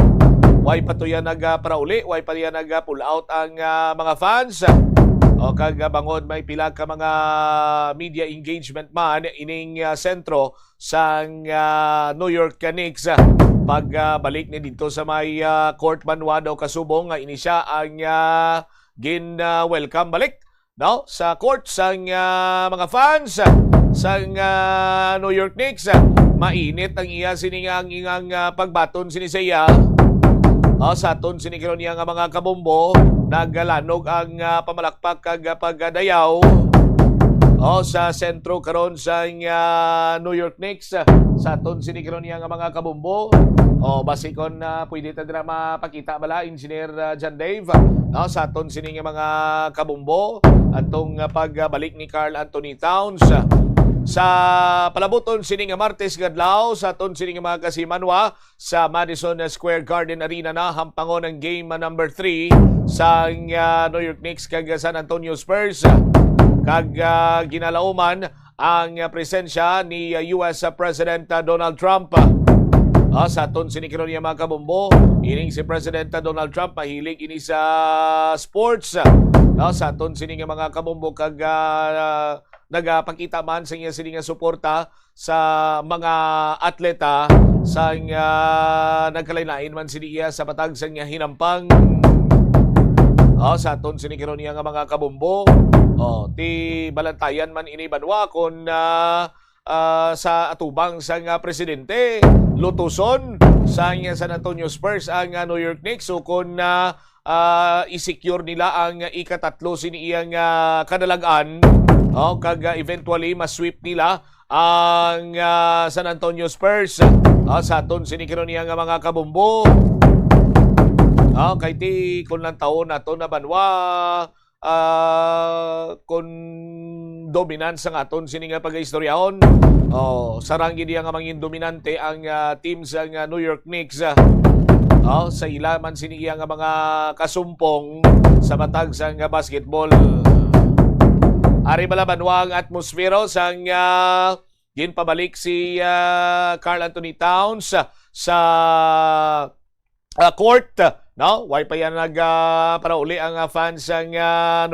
way patuyan nagparauli, way patuyan nag-pull out ang mga fans. O kag bangod may pila ka mga media engagement man ining sentro sang New York Knicks. Pagbalik ni dito sa may court manwa daw kasubong nga ini siya ang welcome balik, no, sa court sang mga fans sang New York Knicks. Mainit ang iya siningang ingang pagbaton sinisaya. Sa aton sinikaron niya nga mga kabombo, nagalanog ang pamalakpak kag pagdayaw sa sentro karon sa New York Knicks. Sa aton sinikaron niya nga mga kabombo, basikon pwede ta dira mapakita bala Engineer John Dave, sa aton sini nga mga kabombo atong pagbalik ni Karl Anthony Towns sa palabuton sini nga Martes gadlaw sa aton sini nga mga kasimanwa sa Madison Square Garden Arena na hampangon ang game number 3 sa New York Knicks kag San Antonio Spurs. Kag ginalauman ang presensya ni US President Donald Trump. Sa aton sinikiron niya mga kabombo, ining si President Donald Trump mahilig ini sa sports. Sa aton sini nga mga kabombo kag nagapakita man sa iya sini nga suporta sa mga atleta sa nagkalain-lain man siniya sa patag sa hinampang. Sa aton sinikiron niya nga mga kabombo, ti balantayan man ini banwa kon sa atubang sa presidente lutuson sa San Antonio Spurs ang New York Knicks so kon i-secure nila ang ikatatlo sini iyang kadalagan, kag eventually masweep nila ang San Antonio Spurs. Sa aton sinikiron niya nga mga kabombo, kay ti kun lang taon nato na banwa kung dominance ang aton sini nga pag-istoryahon, saranggi diya nga mangin dominante ang team sa New York Knicks. Sa ila man sini iya nga mga kasumpong sa matag sa basketball. Ari bala banwa ang atmosfero sa ginpabalik si Karl Anthony Towns sa court, no? Way pa yan parauli ang fans ng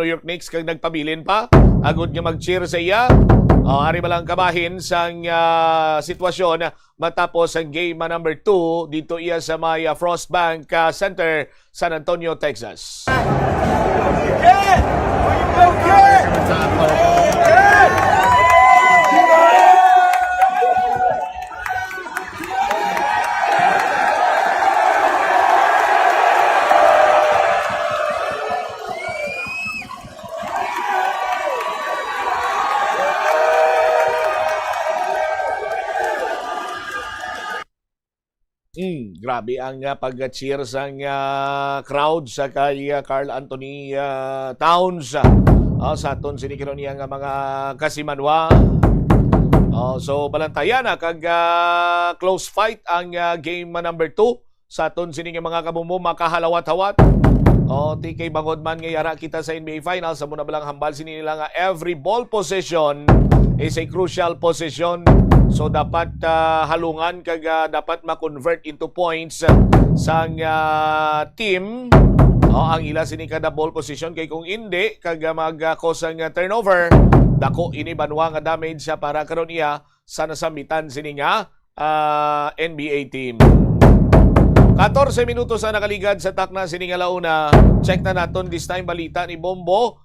New York Knicks kag nagpabilin pa agud nga mag-cheer sa iya. Ari ba lang kabahin sa sitwasyon matapos ang game number 2 dito iya sa may Frostbank Center, San Antonio, Texas. Grabe ang pag-cheer sa crowd sa kay Karl Anthony Towns. Sa aton sinikiron niya nga mga kasimanwa. So balantayan kag close fight ang game number 2 sa aton sini nga mga kabumbo makahalawat-hawat. TK bangod man nga yara kita sa NBA Finals sa muna balang hambal sini nila nga every ball possession is a crucial possession. So dapat halungan kag dapat ma-convert into points sang team ang ila sini kada ball position kay kung hindi kag mag-cause ang turnover dako ini banwa nga damage sa para karon iya sa nasambitan sini nga NBA team. 14 minutos na nakaligad sa takna sini nga launa. Check na naton this time balita ni Bombo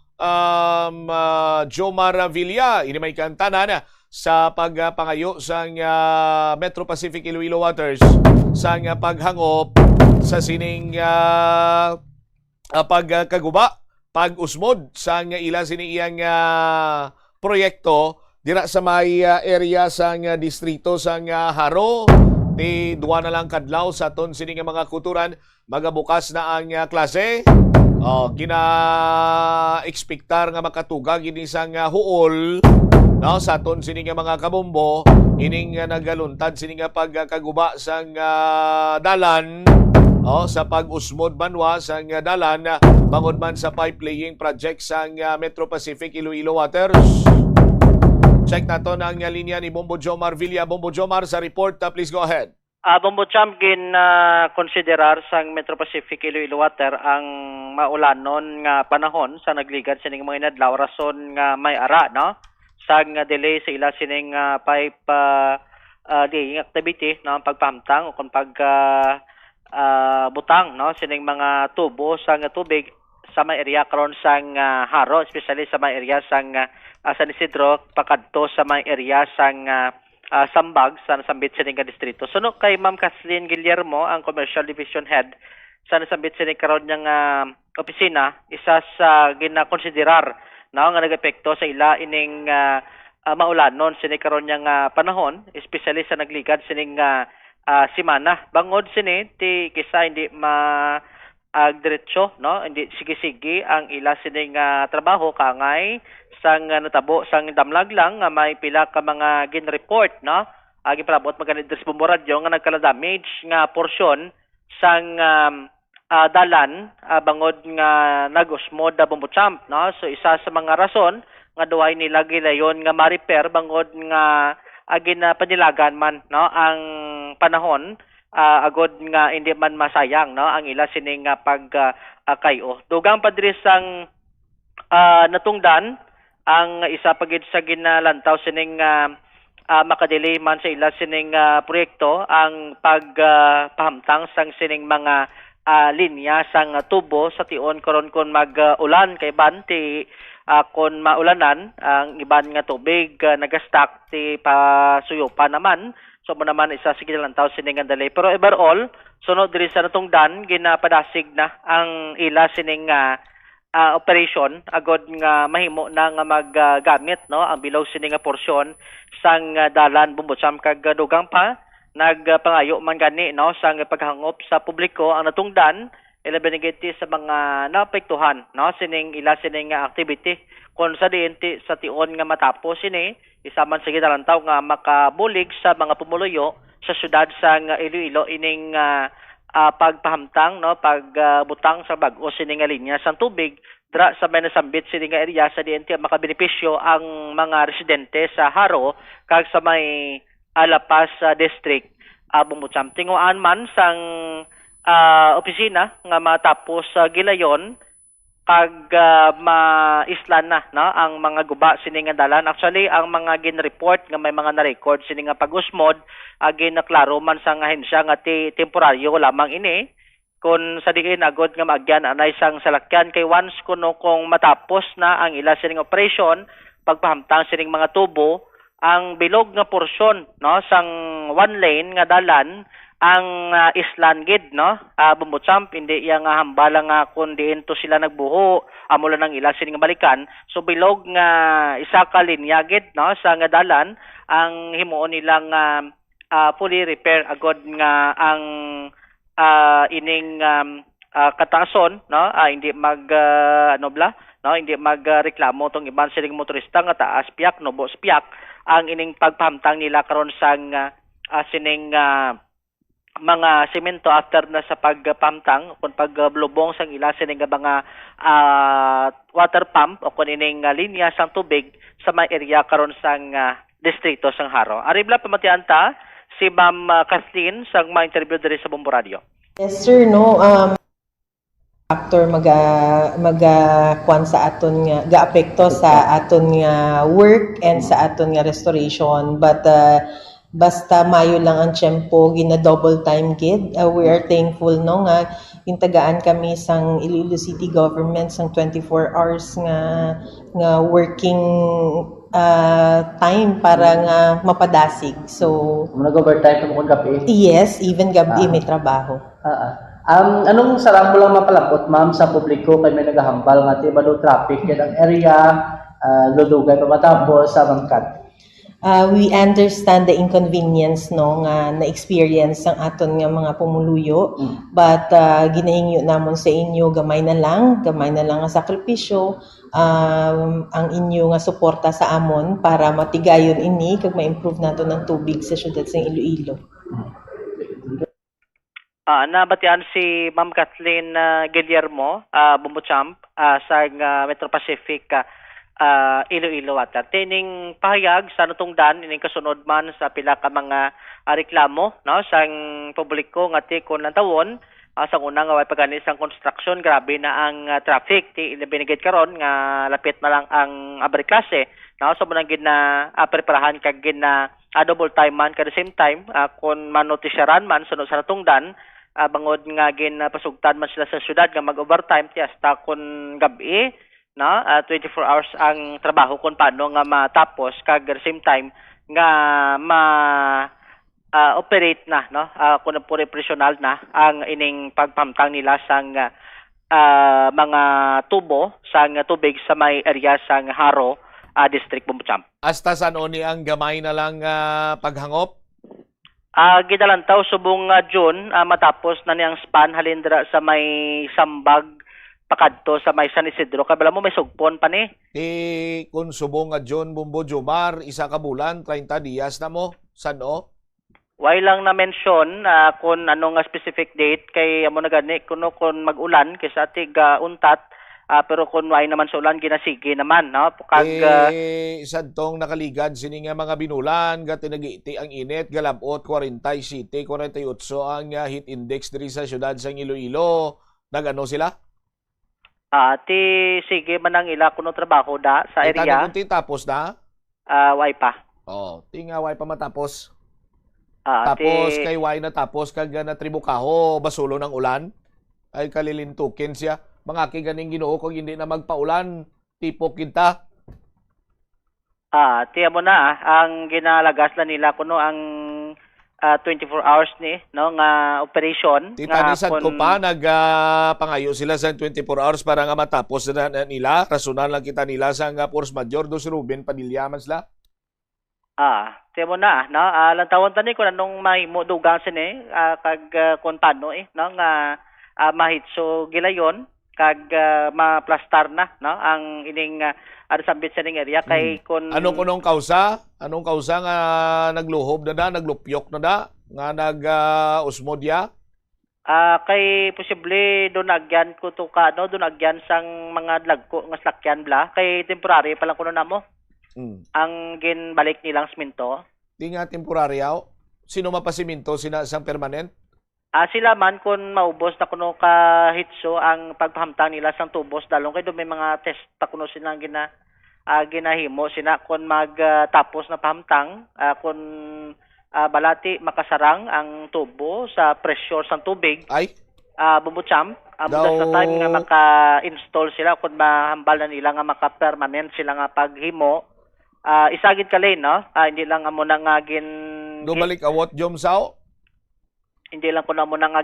Jomar Villa ini may kantanan sa pagpangayo sang Metro Pacific Iloilo Waters sang paghangop sa sining pagkaguba, pag-usmod sang ila sini iyang proyekto dira sa may area sang distrito sang Haro. Ni duwa na lang kadlaw sa aton sini nga mga kuturan magabukas na ang klase. Gina-expectar nga makatugag ini sang huol no sa aton sini nga mga kabombo ining nagaluntad sini nga pagkaguba sang dalan sa pag-usmod banwa sang dalan bangod man sa pipe laying project sang Metro Pacific Iloilo Waters. Check nato ang linya ni Bombo Jomar Villa. Bombo Jomar sa report, please go ahead. Bombo Champ, konsiderar sang Metro Pacific Iloilo Water ang maulanon nga panahon sa nagligad sining mga inadlaw rason nga may ara no sang delay sa ila sining pipe laying activity no pagpamtang o kung butang no sining mga tubo sang tubig sa may area karon sang Haro, especially sa may area sang San Isidro pakadto sa may area sang Sambag sa nasambit sining distrito. Suno kay Ma'am Kathleen Guillermo, ang Commercial Division Head sa nasambit sining karon yang opisina, isa sa ginakonsiderar no nga nagepekto sa ila ining maulanon sining karon yang panahon, especially sa nagligad sining simana bangod sini ti kisa hindi diretso no hindi sige-sige ang ila sining trabaho kangay sang natabo sang damlag lang nga may pila ka mga gin-report no giprabot maganidres bomboradyo nga nagkala damage nga porsyon sang dalan bangod nga nagusmod da Bombo Champ no so isa sa mga rason nga duay nila gilayon nga ma-repair bangod nga panilagan man no ang panahon agod nga hindi man masayang no ang ila sining pagkayo dugang padri sang natungdan ang isa pagid sa ginalantaw sining makadelay man sa ila sining proyekto ang pagpahamtang sang sining mga linya sang tubo sa tion karon kon mag-ulan kay banti kon maulanan ang iban nga tubig nagastak ti pasuyupan naman so mo naman isa sige lang taw sining delay pero overall sunod diri sa natungdan ginapadasig na ang ila sining operation agod nga mahimo na nga maggamit no ang bilaw sining nga porsyon sang dalan Bombo Champ kag dugang pa nagpangayo man gani no sang paghangop sa publiko ang natungdan ilabenigiti sa mga naapektuhan no sining ila sining activity kon sa diente sa tion nga matapos sini isa man sige talantaw nga makabulig sa mga pumuluyo sa syudad sang Iloilo ining pagpahamtang no pagbutang sa bag-o sining linya sang tubig dra sa may nasambit sining area sa diente makabenepisyo ang mga residente sa Haro kag sa may Alapas District Bombo Champ. Tinguan man sang opisina nga matapos gilayon kag maislan na no ang mga guba sining dalan. Actually ang mga gin-report nga may mga na-record sining pag-usmod ginaklaro man sang ahensya nga temporaryo lamang ini kun sa diin agod nga maagyan anay sang salakyan kay once kuno kung matapos na ang ila sining operation pagpahamtang sining mga tubo ang bilog nga porsyon no sang one lane nga dalan ang islan gid no Bombo Champ hindi iya nga hambala nga kun diin to sila nagbuho amula nang ila sining balikan so bilog nga isa ka linya gid no sa nga dalan ang himuon nilang fully repair agod nga ang ining kataason no hindi mag hindi magreklamo tong iban sining motorista nga taas piyak no bos piyak ang ining pagpahamtang nila karon sang sining mga semento after na sa pagpamtang kung pagblubong sang ila sining mga water pump o kung ining linya sang tubig sa may area karon sang distrito sang Haro. Aribla pamatian ta si Ma'am Kathleen sang ma-interview diri sa Bombo Radio. Yes sir, no, factor kwan sa aton nga gaapekto sa aton nga work and sa aton nga restoration, but basta mayo lang ang tiyempo gina double time gid. We are thankful no nga intagaan kami sang Iloilo City government sang 24 hours nga working time para nga mapadasig. So nag-overtime mo gabi? Yes, even gabi may trabaho. Anong sarang mo lang mapalapot, ma'am, sa publiko kay may naghahambal nga tiba do traffic yan ang area, ludugay pa matapos sa Mangkat? We understand the inconvenience no nga na-experience ang aton nga mga pumuluyo, but ginahingyo namon sa inyo gamay na lang nga sakripisyo, ang inyo nga suporta sa amon para matigayon ini kag ma-improve nato ng tubig sa syudad sa Iloilo. Nabatian si Ma'am Kathleen Guillermo, Bumbuchamp, sa Metro Pacific Iloilo Water. Tining pahayag sa natungdan, ining kasunod man sa pila ka mga reklamo no, sang publiko nga ti kon tawon, sa una nga way pagani sang construction, grabe na ang traffic. Ti binigid karon nga lapit na lang ang abri klase. No, so munang gid na preparahan kag gid na double time man kada same time kun manotisyaran man sunod sa natungdan. Bangod nga gin pasugtan man sila sa syudad nga mag-overtime ti hasta kun gabi no 24 hours ang trabaho kun paano nga matapos kag at the same time nga operate na no kun pure professional na ang ining pagpamtang nila sang mga tubo sang tubig sa may area sang Haro District Bumbuchamp. Hasta saan oni ang gamay na lang paghangop? Gidalantaw subong June matapos na niyang span halindra sa may Sambag pakadto sa may San Isidro. Kabala mo may sugpon pa ni. Kung subong June Bumbo Jomar, isa ka bulan, 30 dias na mo. Sano? Way lang na mention kung ano nga specific date kay amo na gani kuno kung mag-ulan kaysa atig untat. Pero kung way naman sa ulan, ginasige naman, no? Kag sadtong nakaligad sini nga mga binulan, gatinagiti ang init, galabot 47, 48 ang heat index diri sa syudad sa Iloilo. Nagano sila? Ti sige man ang ila kuno trabaho da sa area. Kunti tapos na? Way pa. Tinga way pa matapos. Tapos kay way na tapos kag na tribukaho basulo ng ulan ay kalilintukin siya. Mga kiganing Ginoo kung hindi na magpaulan, tipo kita. Tiya mo na ang ginalagas na nila kuno ang 24 hours ni no nga operation. Titanisan ko pa nagpangayo sila sa 24 hours para nga matapos na nila. Rasunan lang kita nila sa force major do si Ruben Padilla man sila. Tiya mo na no lantawon tani kun anong mahimo dugang sini kag kun paano no nga mahitso gilayon kag maplastar na no ang ining sambit sa ning area kay kun anong kausa nga nagluhob na naglupyok na nga usmodya kay posible doon agyan ko to ka no doon agyan sang mga lagko nga slakyan bla kay temporary pa lang kuno namo ang ginbalik nilang semento di nga temporary sino mapasiminto sina sang permanent. Sila man kung maubos na kuno ka hitso ang pagpahamtang nila sang tubos dalong kay do may mga test ta kuno silang ginahimo sina kung magtapos na pahamtang kung balati makasarang ang tubo sa pressure sang tubig ay Bumbuchamp sa time nga maka-install sila kung mahambal na nila nga maka-permanent sila nga paghimo isagid kalay no hindi lang amo na nga balik awot jom sao. Hindi lang ko na muna nga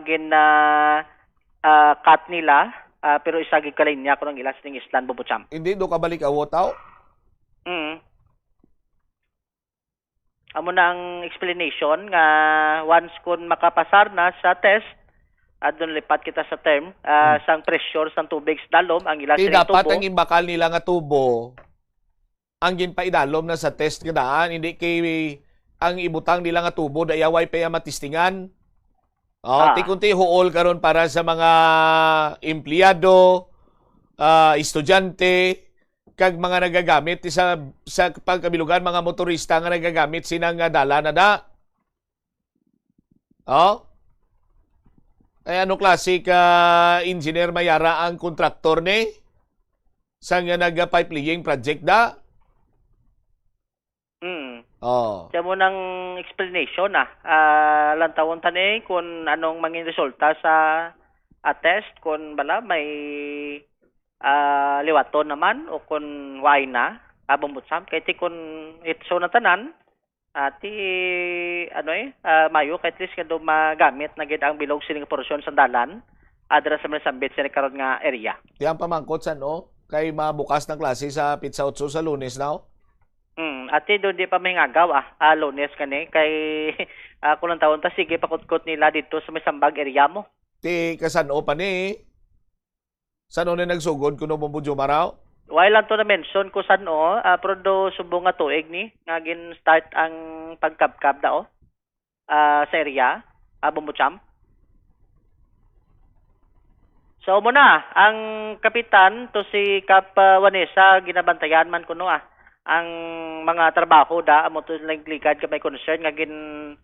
cut nila, pero isagi ka rin niya kung ang ilas ng Island Bumbuchamp. Hindi do ka balik awotaw? Amo na ang explanation nga once kung makapasar na sa test, doon lipat kita sa term, sang pressure sang tubig sa dalom, ang ilas ng tubo. Dapat ang imbakal nila nga tubo, ang ginpaidalom na sa test nga daan, hindi kay ang ibutang nila nga tubo, dayaway pa matistingan. Tikunti huol karon para sa mga empleyado, estudyante, kag mga nagagamit sa pagkabilugan, mga motorista nga nagagamit sinang dala na da. Oh? Ay ano klase ka engineer mayara ang kontraktor ni? Sa nga nag-pipe laying project da? Oh. Kaya mo ng explanation lantawon tani kung anong mangin resulta sa test, kung bala may liwaton naman o kung why na bumbutsam kay ti kung itso na tanan mayo kay at least kado magamit na gid ang bilog sining porosyon sa dalan adra sa Sambit sa karon nga area. Di ang pamangkot sa kay mabukas ng klase sa Pizza Utso sa Lunes now? Ati doon di pa may ngagaw Lunes kani kay kulang taon ta sige pakutkot nila dito sa may Sambag area mo. Ti kasano pa ni? Sano na nagsugod kuno mo budyo maraw? Why lang to na mention ko sano pero do subong nga tuig ni nga gin start ang pagkabkab dao sa area Bumbucham. So muna ang kapitan to si Kap Vanessa ginabantayan man kuno ang mga trabaho da amo to naglikad ka may concern nga gin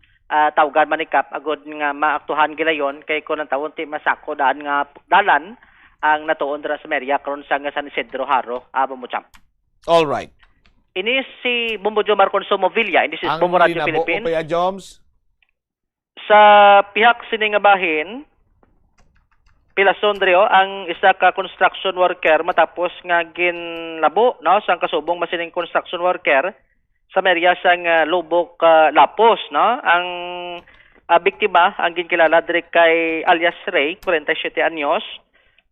tawgan man ni Kap agod nga maaktuhan gilayon kay kun ang tawon ti masako daan nga dalan ang natuon dira sa Meria karon sa San Isidro Haro Bumbucham. All right. Ini si Bumbojo Marconso Movilla, ini si Bumbo Radio Philippines. Ang Joms sa pihak sini nga bahin Pilasondrio ang isa ka construction worker matapos nga ginlabo sang kasubong masining construction worker sa Meria sang Lubok Lapos ang biktima ang ginkilala diri kay alias Ray 47 anyos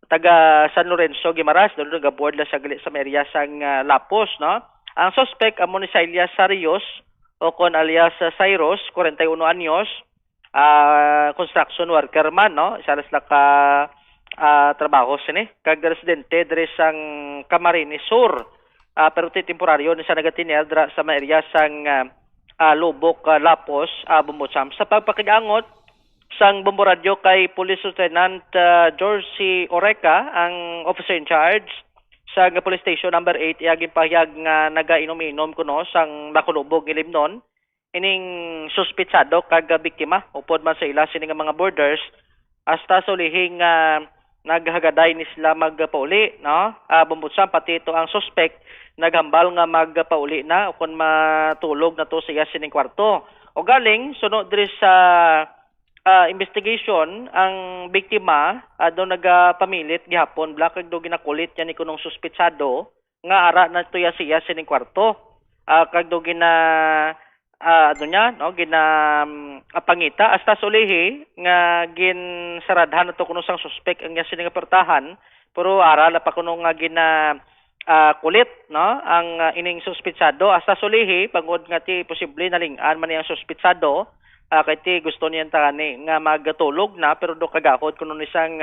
taga San Lorenzo Guimaras doon nagaboard la sa Meria sang Lapos ang suspect amo ni Celia Sarios o kon alias Cyrus 41 anyos construction worker man isa la ka trabaho sini kag residente diri sang Camarines Sur pero temporaryo ni sa nagatiner dra sa Meria sang Lubok Lapos Bumbucham sa pagpakigangot sang Bumbo Radio kay Police Lieutenant George C. Oreca ang officer in charge sa police station number 8 iyaging pahayag nga nagainom-inom kuno sang nakulubog ilimnon ining suspitsado kag biktima upod man sa ila sini nga mga borders hasta sulihing naghagaday ni sila magpauli Bumbutsam pati ito ang suspect naghambal nga magpauli na kung matulog na to sa iya sining kwarto o galing sunod diri sa investigation ang biktima do nagapamilit gihapon kag do ginakulit yan ikunong suspitsado nga ara na to siya sining kwarto kag do pangita hasta sulihi nga ginsaradhan nato kuno sang suspect ang sining apertahan pero ara la pa kuno nga kulit ang ining suspitsado hasta sulihi pangod nga ti posible naling-an man yang suspitsado kay ti gusto niyan tani nga magtulog na pero do kagahod kuno ni sang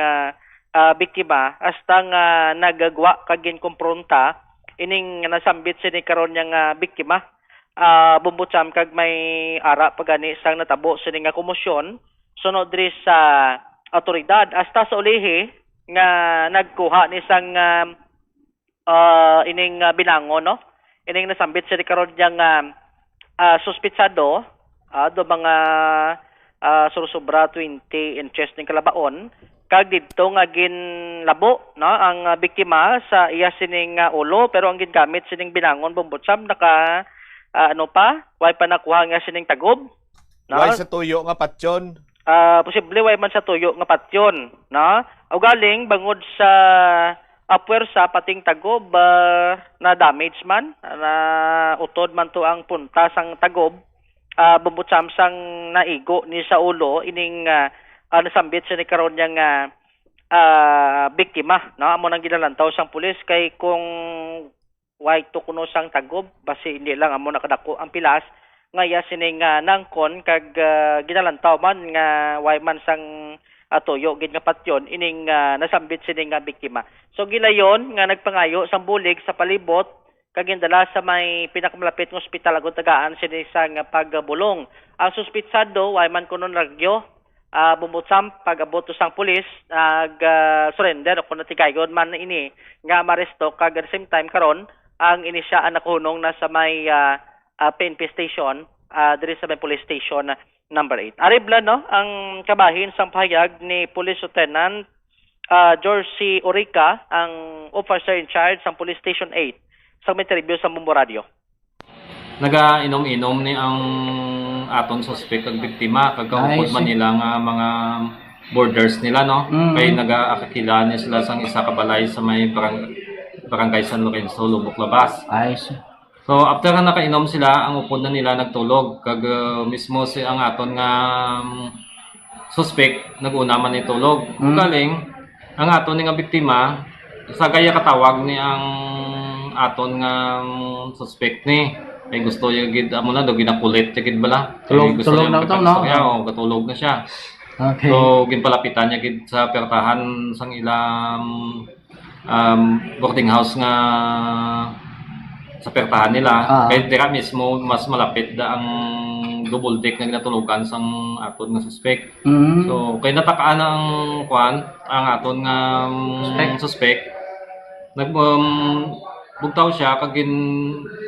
biktima hasta nga nagagwa kag ginkompronta ining nasambit sini karon nga biktima Bumbucham kag may ara pagani sang natabo sini nga komosyon sunod diri sa awtoridad hasta sa ulihi nga nagkuha ni sang ining binangon ining nasambit sini karon nga suspitsado do mga sursobra 20 inches ning kalabaon kag didto nga ginlabo ang biktima sa iya sining ulo pero ang gingamit sining binangon Bumbucham naka way pa nakuha nga sining tagob way sa tuyo nga patyon posible way man sa tuyo nga patyon o galing bangod sa puwersa pating tagob na damage man na utod man to ang punta sang tagob Bumbucham sang naigo ni sa ulo ining nasambit sa ni karon nga biktima amo nang ginalantaw sang pulis kay kung way to kuno sang tagob basi hindi lang amo nakadako ang pilas nga iya sining nangkon kag ginalantaw man nga way man sang tuyo gid nga patyon ining nasambit sining biktima so gilayon nga nagpangayo sang bulig sa palibot kag gindala sa may pinakamalapit nga ospital agud tagaan sini sang pagbulong ang suspitsado way man kuno ragyo Bumbucham pag-abot sang pulis surrender kung natigayon man ini nga maresto kag at the same time karon ang inisyaan na kunong na sa may PNP station, diri sa may police station number 8. Aribla no ang kabahin sang pahayag ni Police Lieutenant George C. Orica, ang officer in charge sa police station 8 sa may interview sa Mumbo Radio. Nagainom-inom ni ang aton suspect ang biktima kagkaupod man nila nga mga borders nila no. Kay nagaakakila ni sila sang isa ka balay sa may barangay San Lorenzo, Lubok Labas. So after nga nakainom sila, ang upod na nila nagtulog kag mismo si ang aton nga suspect naguna man ni tulog. Galing ang aton nga biktima sa gaya katawag ni ang aton nga suspect ni ay gusto niya gid amo na do ginakulit gid bala. Tulog na to no. Katulog na siya. Okay. So ginpalapitan niya gid sa pertahan sang ilang boarding house nga sa pertahan nila. Kaya dira mismo mas malapit da ang double deck na ginatulugan sang aton nga suspect. So kay natakaan ang ang aton nga suspect. Bugtaw siya kag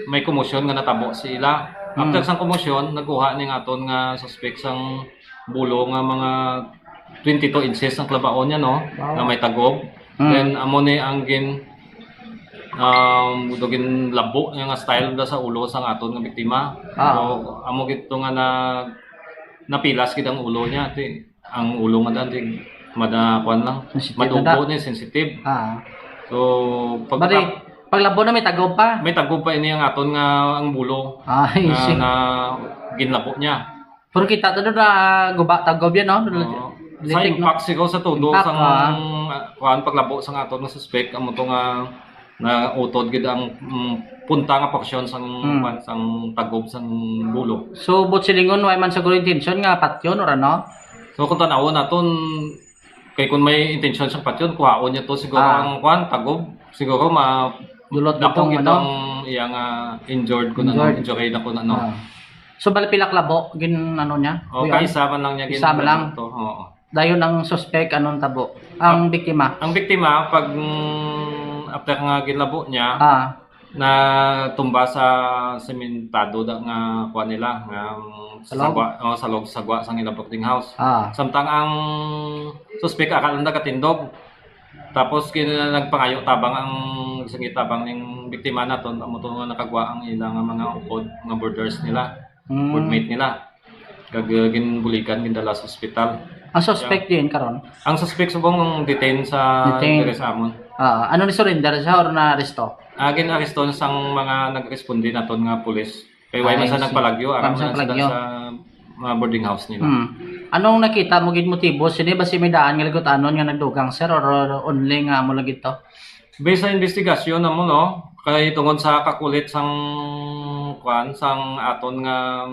may komosyon nga natabo si ila. After sang komosyon naguha ning aton nga suspect sang bulo nga mga 22 inches ang klabaon niya no, na may tagob. Then amo ni ang dugin labo nga style da sa ulo sang aton nga biktima. So amo gito nga napilas gid ang ulo niya ang ulo nga dandig madakuan lang madugo ni sensitive. So paglabo na may tagob pa. May tagob pa ini ang aton nga ang bulo. Na ginlabo niya. Pero kita to na guba tagob yan no. Sa impact siguro sa todo sang paglabo sang aton nga suspect amo to nga na utod gid ang punta nga porsyon sang sang tagob sang bulo. So bot silingon way man siguro intention nga patyon or ano? So kung tanawon naton kay kung may intention sang patyon kuhaon niya to siguro ang tagob siguro dulot dako itong itong iyang injured ko na injury na ko na no. So balpilak labo gin ano niya? Kaisa man lang niya gin. Isa man lang. Oo. Dayon ang suspect anong tabo? Ang biktima. Ang biktima pag after nga ginlabo niya na tumba sa sementado da nga kuan nila nga sagwa sang ilang boarding house. Samtang ang suspect akala nakatindog. Tapos nagpangayo tabang ang singit tabang ning biktima naton amo to nga nakagwa ang ilang mga upod nga borders nila. Boardmate nila. Kag ginbulikan gindala sa ospital. Ang suspect din karon. Ang suspect subong detain sa amon. Ano ni surrender siya or na aresto? Gin-aresto sang mga nagresponde naton nga pulis. Kay way man sa nagpalagyo aram sa mga boarding house nila. Anong nakita mo gid motibo sini ba si may daan nga lagot-anon nga nagdugang sir or only nga mo lagi to? Based sa investigasyon namo no, kay tungod sa kakulit sang sang aton nga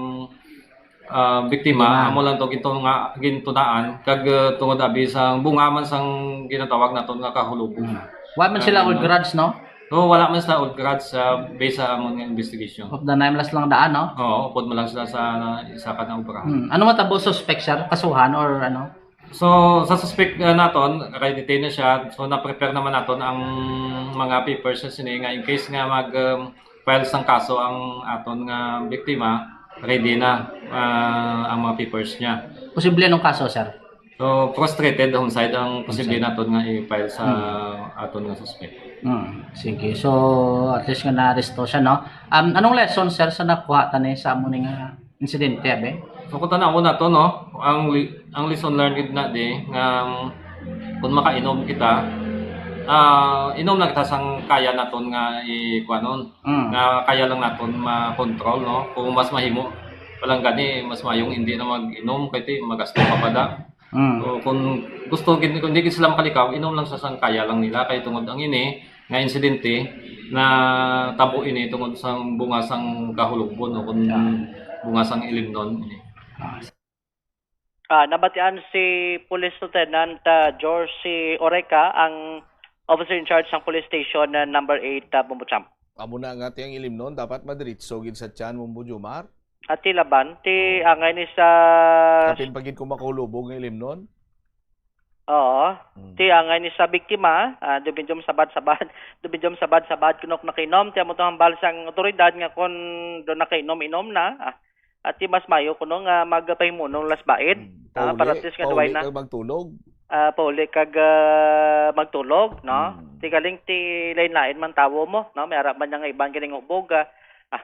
biktima amo lang to gintunaan kag tungod abi sang bungaman sang ginatawag naton nga kahulubong. Wa man sila old grudge no? So wala man sila old grudge based sa among investigation. Of the nameless lang daan no? Oo, upod man lang sila sa isa ka na operahan. Ano matabo suspect sir? Kasuhan or ano? So sa suspect naton, detain na siya. So na-prepare naman naton ang mga papers sa sini nga in case nga mag-file sang kaso ang aton nga biktima, ready na ang mga papers niya. Posible anong kaso sir? So frustrated homicide ang posible naton nga i-file sa aton nga suspect. Sige. So at least nga na-aresto siya no. Anong lesson sir sa nakuha tani sa amo ning insidente abe? So kung tanaw na to no, ang lesson learned na di nga kung makainom kita inom lang kita sang kaya naton nga ikuanon nga kaya lang naton ma-control no. Kung mas mahimo palang gani mas mayong hindi na mag-inom kay magasto pa pada. So kung gusto kung hindi sila makalikaw inom lang sa sang kaya lang nila kay tungod ang ini nga insidente na tabo ini tungod sang bunga sang kahulugbon o kun bunga sang ilimnon ini. Nabatian si Police Lieutenant George C. Orica, ang officer in charge ng police station number 8 Bumbucham. Amo na nga tiyang ilimnon dapat madiritso gid sa tiyan mo Jumar. At tilaban ti angay ni sa kapin pagid ko makulubog ng ilimnon. Oo. Ti angay ni sa biktima, dubinjom sabad-sabad, dubinjom sabad-sabad kunok nakainom, ti amo to hambal sang otoridad nga kon do nakainom-inom na. At ti mas mayo kuno nga magpahimunong lasbaid. Para at least nga duway na. Magtulog. Pauli kag magtulog, no? Ti galing ti lain-lain man tawo mo, no? May arap man nga ibang galing ubog.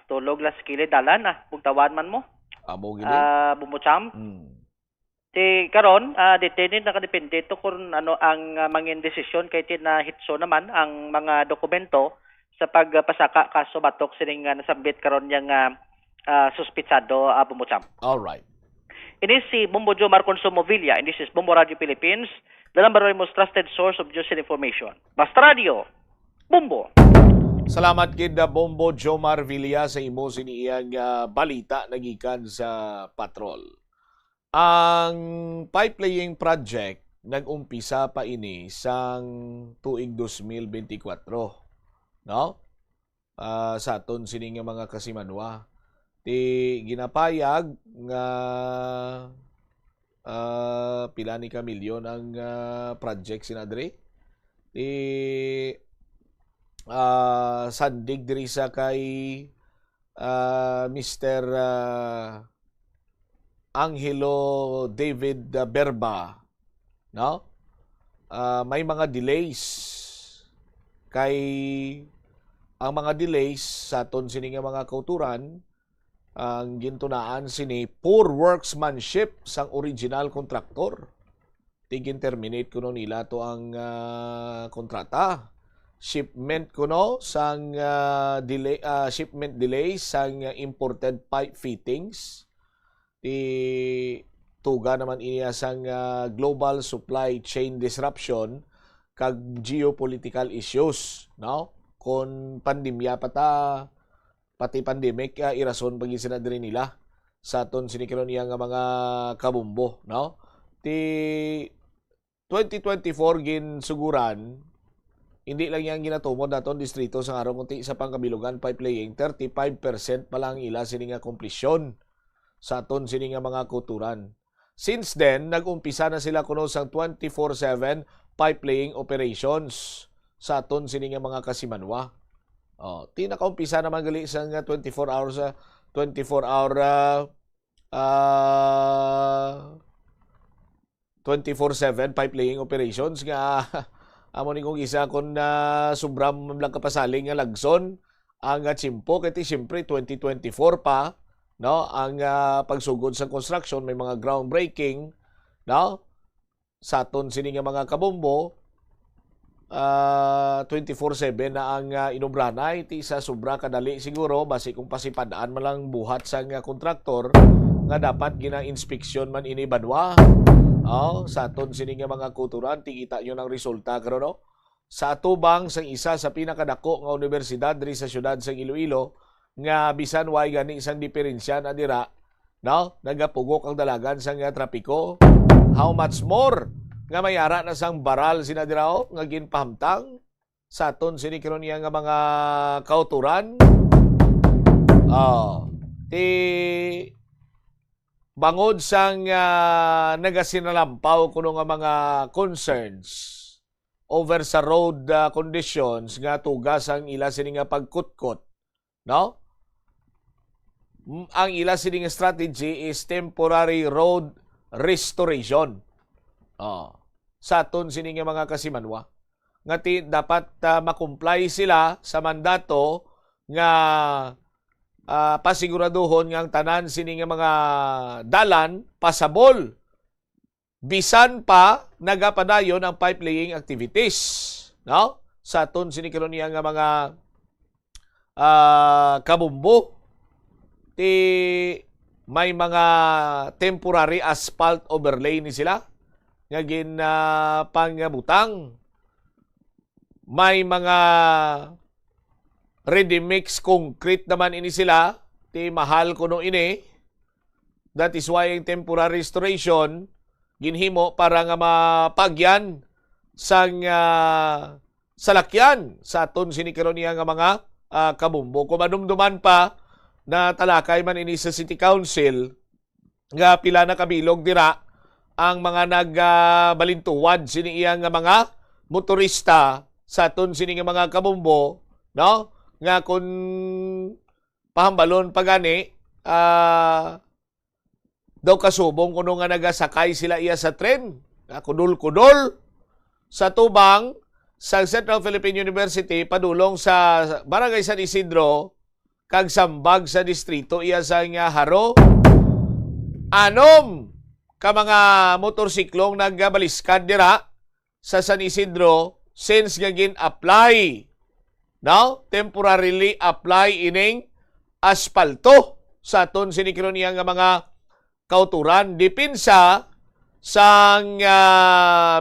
Tulog las kilid dalan, bugtawan man mo. Amo gini. Bumutsam. Ti karon detained nakadepende to kung ano ang mangin desisyon kay ti na hitso naman ang mga dokumento sa pagpasaka kaso batok sining nasambit karon yang suspitsado bumutsam. All right. Ini si Bombo Jomar Consumo Villa, and this is Bombo Radio Philippines, the number one most trusted source of news and information. Basta Radio, Bombo. Salamat kid Bombo Jomar Villa sa imo siniyang balita nagikan sa patrol. Ang pipe laying project nag-umpisa pa ini sang tuig 2024. No? Sa aton sining mga kasimanwa. Ti ginapayag nga pila ni ka milyon ang project sinadre. Ti sandig diri sa kay Mr. Angelo David Berba, no? May mga delays kay ang mga delays sa aton sini nga mga kauturan ang gintunaan sini poor workmanship sang original contractor. Tigin terminate kuno nila to ang kontrata. Shipment kuno sang shipment delays sang imported pipe fittings. Tuga naman iniya sang global supply chain disruption kag geopolitical issues, no? Kon pandemya pati pandemic irason pag isinadri nila sa aton sinikaron niya nga mga kabumbo, no? Ti 2024 gin suguran hindi lang yang ginatumod naton distrito sa araw kunti sa pangkabilugan pipe laying 35% pa lang ila sini nga komplisyon sa aton sini nga mga kuturan. Since then, nag-umpisa na sila kuno sang 24/7 pipe laying operations sa aton sini nga mga kasimanwa. Ti nakaumpisa naman gali sa 24 hours 24-hour 24/7 pipe laying operations nga amo ni kong isa kon subram lang kapasaling nga lagson ang chimpo kay siyempre 2024 pa, no, ang pagsugod sa construction may mga groundbreaking, no, sa aton sini nga mga kabombo 24/7 na ang inobranay ti sa sobra kadali siguro basi kung pasipadaan man lang buhat sa kontraktor nga dapat gina-inspeksyon man ini badwa. Sa aton sini nga mga kuturan tikita nyo ng resulta karon, no? Sa atubang sang isa sa pinakadako nga universidad diri sa syudad sa Iloilo nga bisan way gani isang diferensya na dira, no, nagapugok ang dalagan sang trapiko. How much more nga mayara na sang baral sina dira nga ginpahamtang sa aton sini karon nga mga kauturan. Ti bangod sang nagasinalampaw kuno nga mga concerns over sa road conditions nga tugas ang ila sini nga pagkutkot, no? Ang ila sini nga strategy is temporary road restoration. Sa aton sini nga mga kasimanwa nga dapat makumply sila sa mandato nga pasiguraduhon nga ang tanan sini nga mga dalan pasabol bisan pa nagapadayon ang pipe laying activities, no, sa aton sini karon nga mga kabumbo. Ti may mga temporary asphalt overlay ni sila nga pangabutang. May mga ready-mix concrete naman ini sila. Ti mahal kuno ini. That is why ang temporary restoration ginhimo para nga mapagyan sang salakyan sa aton sinikaron niya nga mga kabumbo. Kung manumduman pa na talakay man ini sa City Council nga pila na kabilog dira ang mga nagbalintuwad sini iyang mga motorista sa aton sini nga mga kabumbo, no? Nga kung pahambalon pagani daw kasubong kuno nga nagasakay sila iya sa tren, kudol-kudol sa tubang sa Central Philippine University padulong sa Barangay San Isidro kag sambag sa distrito iya sa nga Haro. Anom ka mga motorsiklong nagbaliskad dira sa San Isidro since nga gin-apply, no? Temporarily apply ining asfalto sa aton sinikironiya nga mga kauturan. Dipinsa sa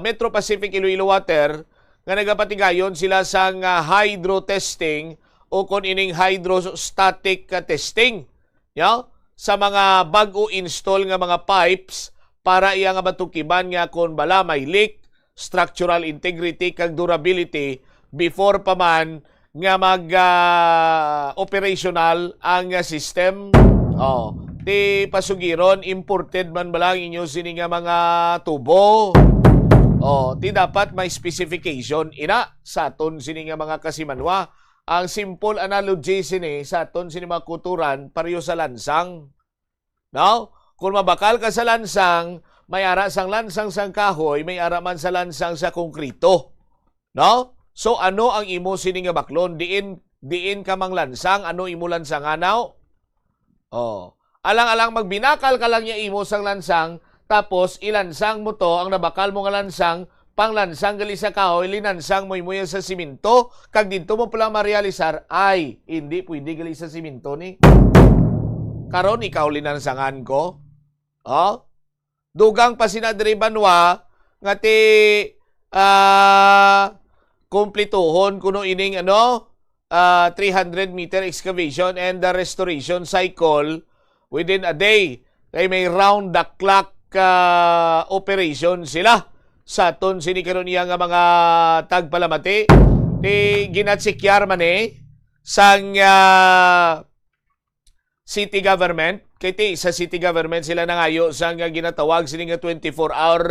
Metro Pacific Iloilo Water nga nagapatigayon sila sa hydro testing o kon ining hydrostatic testing, no? Sa mga bago install nga mga pipes para iya nga matukiban nga kung bala may leak, structural integrity kag durability before pa man nga mag-operational ang system. Ti pasugiron imported man balang inyo sini nga mga tubo. Ti dapat may specification ina sa aton sini nga mga kasimanwa. Ang simple analogy sini sa aton sini mga kuturan pareho sa lansang. No? Kung mabakal ka sa lansang, may ara sang lansang sang kahoy, may ara man sa lansang sa konkrito. No? So ano ang imo sini nga baklon? Diin ka mang lansang, ano imo lansang anaw? Alang-alang magbinakal ka lang niya imo sang lansang, tapos ilansang mo to, ang nabakal mo nga lansang, panglansang gali sa kahoy, linansang mo imo yan sa siminto, kag dito mo pala marealisar, ay, hindi pwede gali sa siminto ni. Karon ikaw linansangan ko. Dugang pa sinadribanwa, nga ti kumplituhon kuno ining 300 meter excavation and the restoration cycle within a day. Kay may round the clock operation sila sa aton sinikaron niya nga mga tagpalamati. Ni ginatsikyan man sang city government. Kay sa city government sila nangayo sa nga ginatawag sini nga 24-hour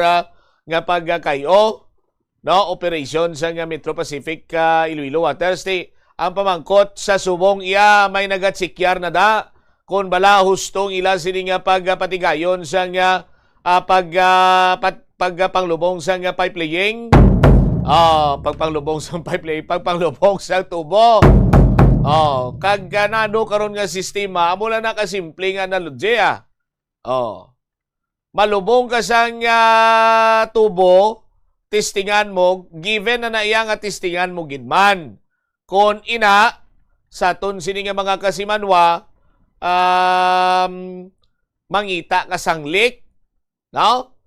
nga pagkayo, no, operation sa nga Metro Pacific Iloilo Waters. Ang pamangkot sa subong iya may nagatsikyan na da kung bala hustong ila sini nga pagpatigayon sa nga pagpanglubong sa nga pipe laying. Pagpanglubong sa pipe laying, pagpanglubong sa tubo. Kag ganado karon nga sistema, amula na kasimple nga analogy. Malubong ka sa nga tubo, testingan mo, given na iya nga testingan mo gidman. Kon ina, sa ton sini nga mga kasimanwa, mangita ka sang leak, no?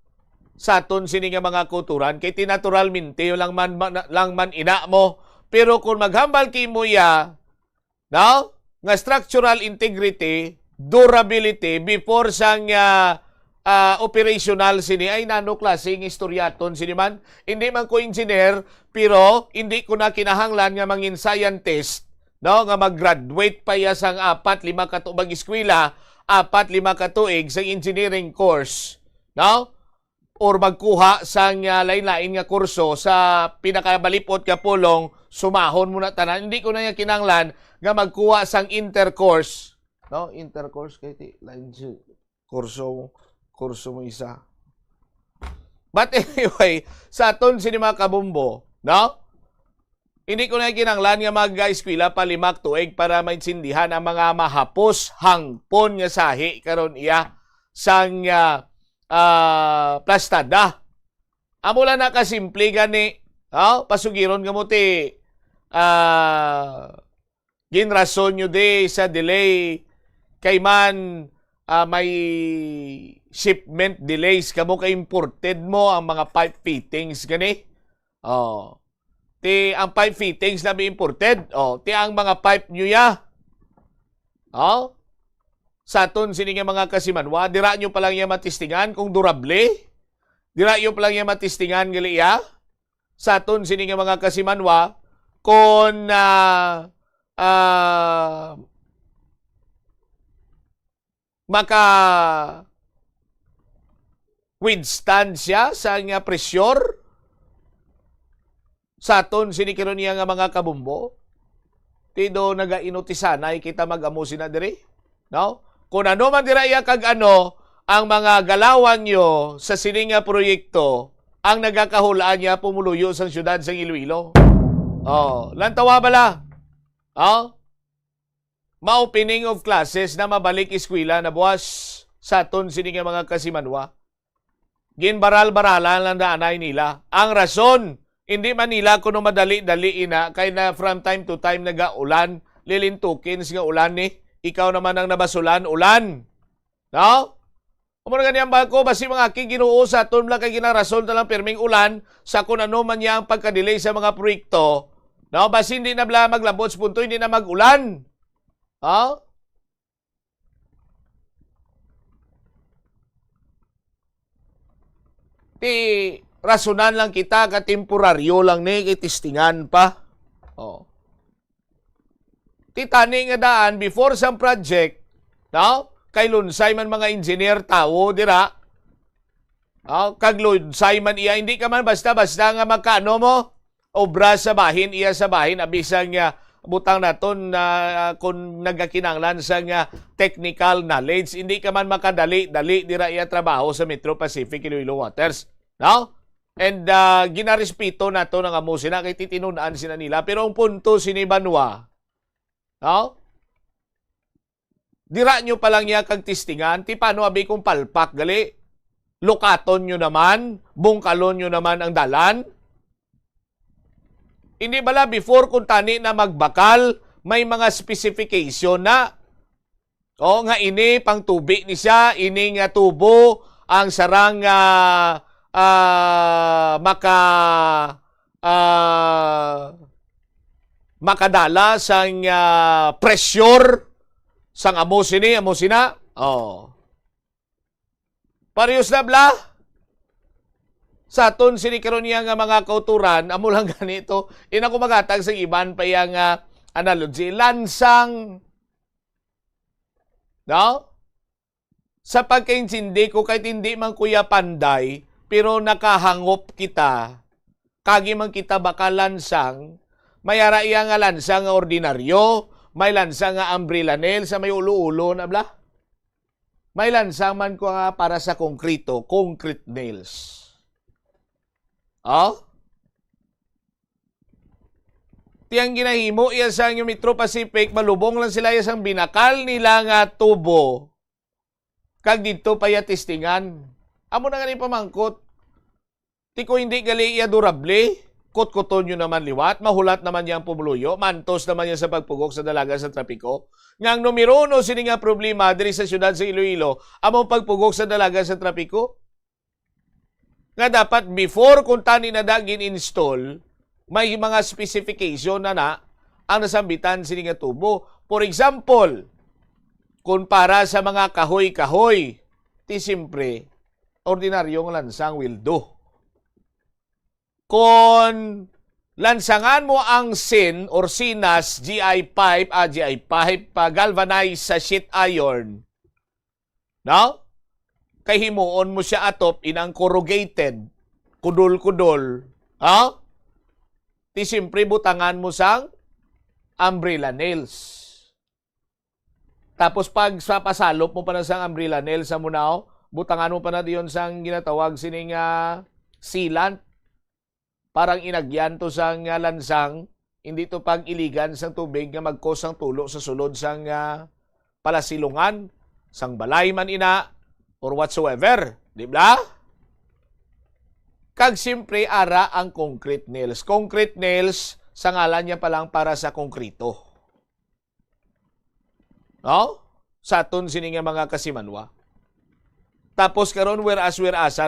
Sa ton sini nga mga kuturan, kay tinaturalmente lang man ina mo. Pero kung maghambal kay mo ya, no? Nga structural integrity, durability, before sang operational sini, ay nano klaseng istoryaton sini man. Hindi man ko engineer, pero hindi ko na kinahanglan nga mangin scientist, no? Nga mag-graduate pa ya sang 4-5 katuig eskwela, 4-5 katuig sa engineering course, no? Or magkuha sang lain-lain nga kurso sa pinakabalipot ka pulong, sumahon mo na tanan. Hindi ko na niya kinanglan nga magkuha sang intercourse, no? Intercourse kay lain kurso mo isa. But anyway, sa aton sini mga kabumbo, no? Hindi ko na kinanglan nga mag-eskwela pa 5 tuig para maintindihan ang mga mahapos hangpon nga sahi karon iya sang plastada. Amula na kasimple gani, pasugiron nga mo ti ginrason nyo di sa delay kay man may shipment delays kamo kay imported mo ang mga pipe fittings gani. Ti ang pipe fittings na may imported. Ti ang mga pipe nyo ya. Sa aton sini nga mga kasimanwa, dira nyo palang yung matistingan kung durable. Dira nyo palang yung matistingan gali ya. Sa aton sini nga mga kasimanwa, kung withstand siya sa nga pressure sa aton sinikiron niya nga mga kabumbo. Tido nagainutisanay kita mag-amusin na diri. No? Kung ano man dira iya kag ano, ang mga galawan nyo sa sining nga proyekto, ang nagakahulaan niya pumuluyo sa syudad sa Iloilo. Oh, lantawa bala. Oh? Ma-opening of classes na mabalik eskwela na buwas sa aton sining nga mga kasimanwa. Ginbaral-baralan lang daanay nila. Ang rason, hindi man nila kuno madali-dali ina kay na from time to time nagaulan, lilintukin nga ulan ni. Ikaw naman ang nabasulan, ulan. No? Umuna ganyan ba ko, basi mga aking Ginoo sa aton lang kay ginarason talang perming ulan sa kung ano man niya ang pagkadelay sa mga proyekto. No? Basi hindi na bala maglabot sa punto, hindi na mag-ulan. Ha? Ti rasonan lang kita ka temporaryo lang ni itistingan pa. Oh. Ti tani nga daan before sa project, no? Kay lunsay man mga engineer tao dira. Kag lunsay man iya hindi ka man basta-basta nga magkano mo obra sa bahin iya sa bahin abisang nga butang naton na kung nagakinanglan sa nga technical knowledge hindi ka man makadali-dali dira iya trabaho sa Metro Pacific Iloilo Waters. No? And ginarespeto nato ng amo sina kay titinunaan sina nila pero ang punto sinibanwa. No? Dira nyo palang niya kag tistingan, ti paano abi kong palpak gali? Lukaton nyo naman, bungkalon nyo naman ang dalan. Hindi bala before kung tani na magbakal, may mga specification na. O nga ini pang tubi ni siya, ini nga tubo, ang sarang makadala sang pressure sang amosina. Oh. Parehas na bla. Sa aton sinikaron niya nga mga kauturan, amo lang ganito, ina ko magatag sa iban pa yang analogy, lansang. No? Sa pagkaintindi ko kahit hindi man kuya panday, pero nakahangop kita, kagi man kita baka lansang, mayara iya nga lansang nga ordinaryo, may lansang nga umbrella nail sa may ulo-ulo na bla. May lansang man ko nga para sa konkrito, concrete nails. Oh? Tiyang ginahimo iya sa yung Metro Pacific, malubong lang sila isang binakal nila nga tubo. Kag dito pa ya testingan. Amo na nga ni pamangkot. Ti ko hindi gali iya durable. Kot-koton nyo naman liwat, mahulat naman niyang pumuluyo, mantos naman niya sa pagpugok sa dalaga sa trapiko. Ngang numero 1 sini nga problema diri sa syudad sa Iloilo, among pagpugok sa dalaga sa trapiko. Nga dapat before kung tani na dagin install, may mga specification na ang nasambitan sini nga tubo. For example, kung para sa mga kahoy-kahoy, ti simpre, ordinaryong lansang will do. Kung lansangan mo ang sin or sinas, GI pipe, galvanized sa sheet iron, no? Kay himuon mo siya atop inang corrugated, kudol-kudol, ha? Ti simpre butangan mo sang umbrella nails. Tapos pag sa pasalop mo pa na sang umbrella nails sa munaw, butangan mo pa na diyon sang ginatawag sining sealant. Parang inagyan to sang lansang, hindi to pag iligan sang tubig nga magkosang tulo sa sulod sang palasilungan, sang balay man ina, or whatsoever. Di ba? Kag simpre ara ang concrete nails. Concrete nails, sa ngalan niya palang para sa konkrito. No? Sa aton sini nga mga kasimanwa. Tapos karon whereas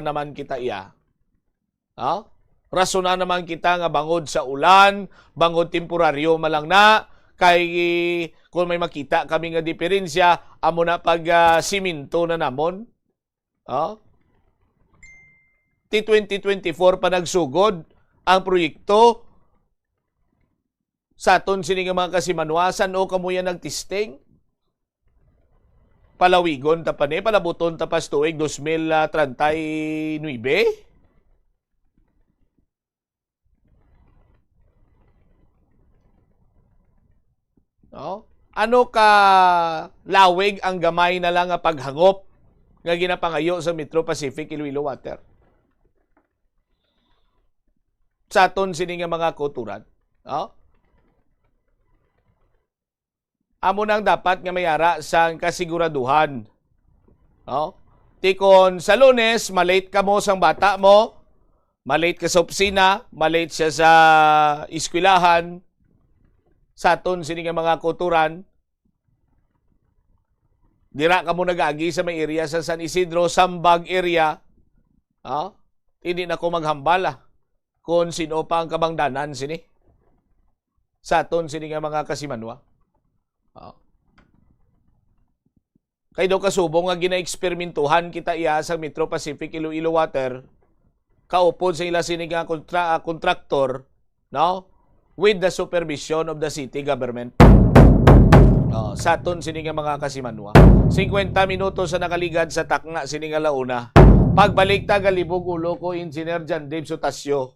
naman kita iya. No? Rasona naman kita nga bangod sa ulan, bangod temporaryo malang na, kay kung may makita kami nga diferensya, amo na pag siminto na namon. Ti 2024 pa nagsugod ang proyekto sa aton sini nga mga kasimanwasan o kamuya nagtisting. palawigon ta pa ni, palabuton ta pas tuig 2039. No? Ano ka lawig ang gamay na lang nga paghangop nga ginapangayo sa Metro Pacific Iloilo Water? Sa aton sini nga mga kuturan. No? Amo nang dapat nga mayara sa kasiguraduhan. No? Tikon sa Lunes, malate ka mo sang bata mo, malate ka sa opisina, malate siya sa eskwelahan, sa aton sini nga mga kuturan, dira ka mo nag-agi sa may area sa San Isidro, Sambag area, hindi na ko maghambala kung sino pa ang kabangdanan sini. Sa aton sini nga mga kasimanwa. Kay do kasubong nga gina-eksperimentuhan kita iya sa Metro Pacific Iloilo Water, kaupod sa ila sini nga kontraktor, no? With the supervision of the city government. Sa aton sini nga mga kasimanwa. 50 minutos sa nakaligad sa takna sini nga launa. Pagbalik ta galibog ulo ko Engineer John Dave Sutasio.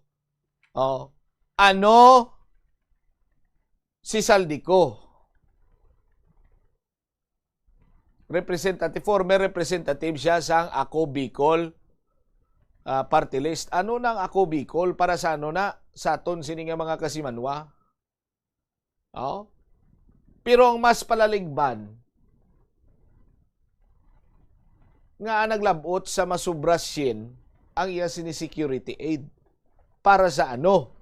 Ano si Saldico? Former representative siya sa Ako Bicol party list. Ano nang Ako Bicol para sa ano na? Sa aton sini nga mga kasimanwa. Pero ang mas palaligban nga naglabot sa masubrasyin ang iya sini security aid. Para sa ano?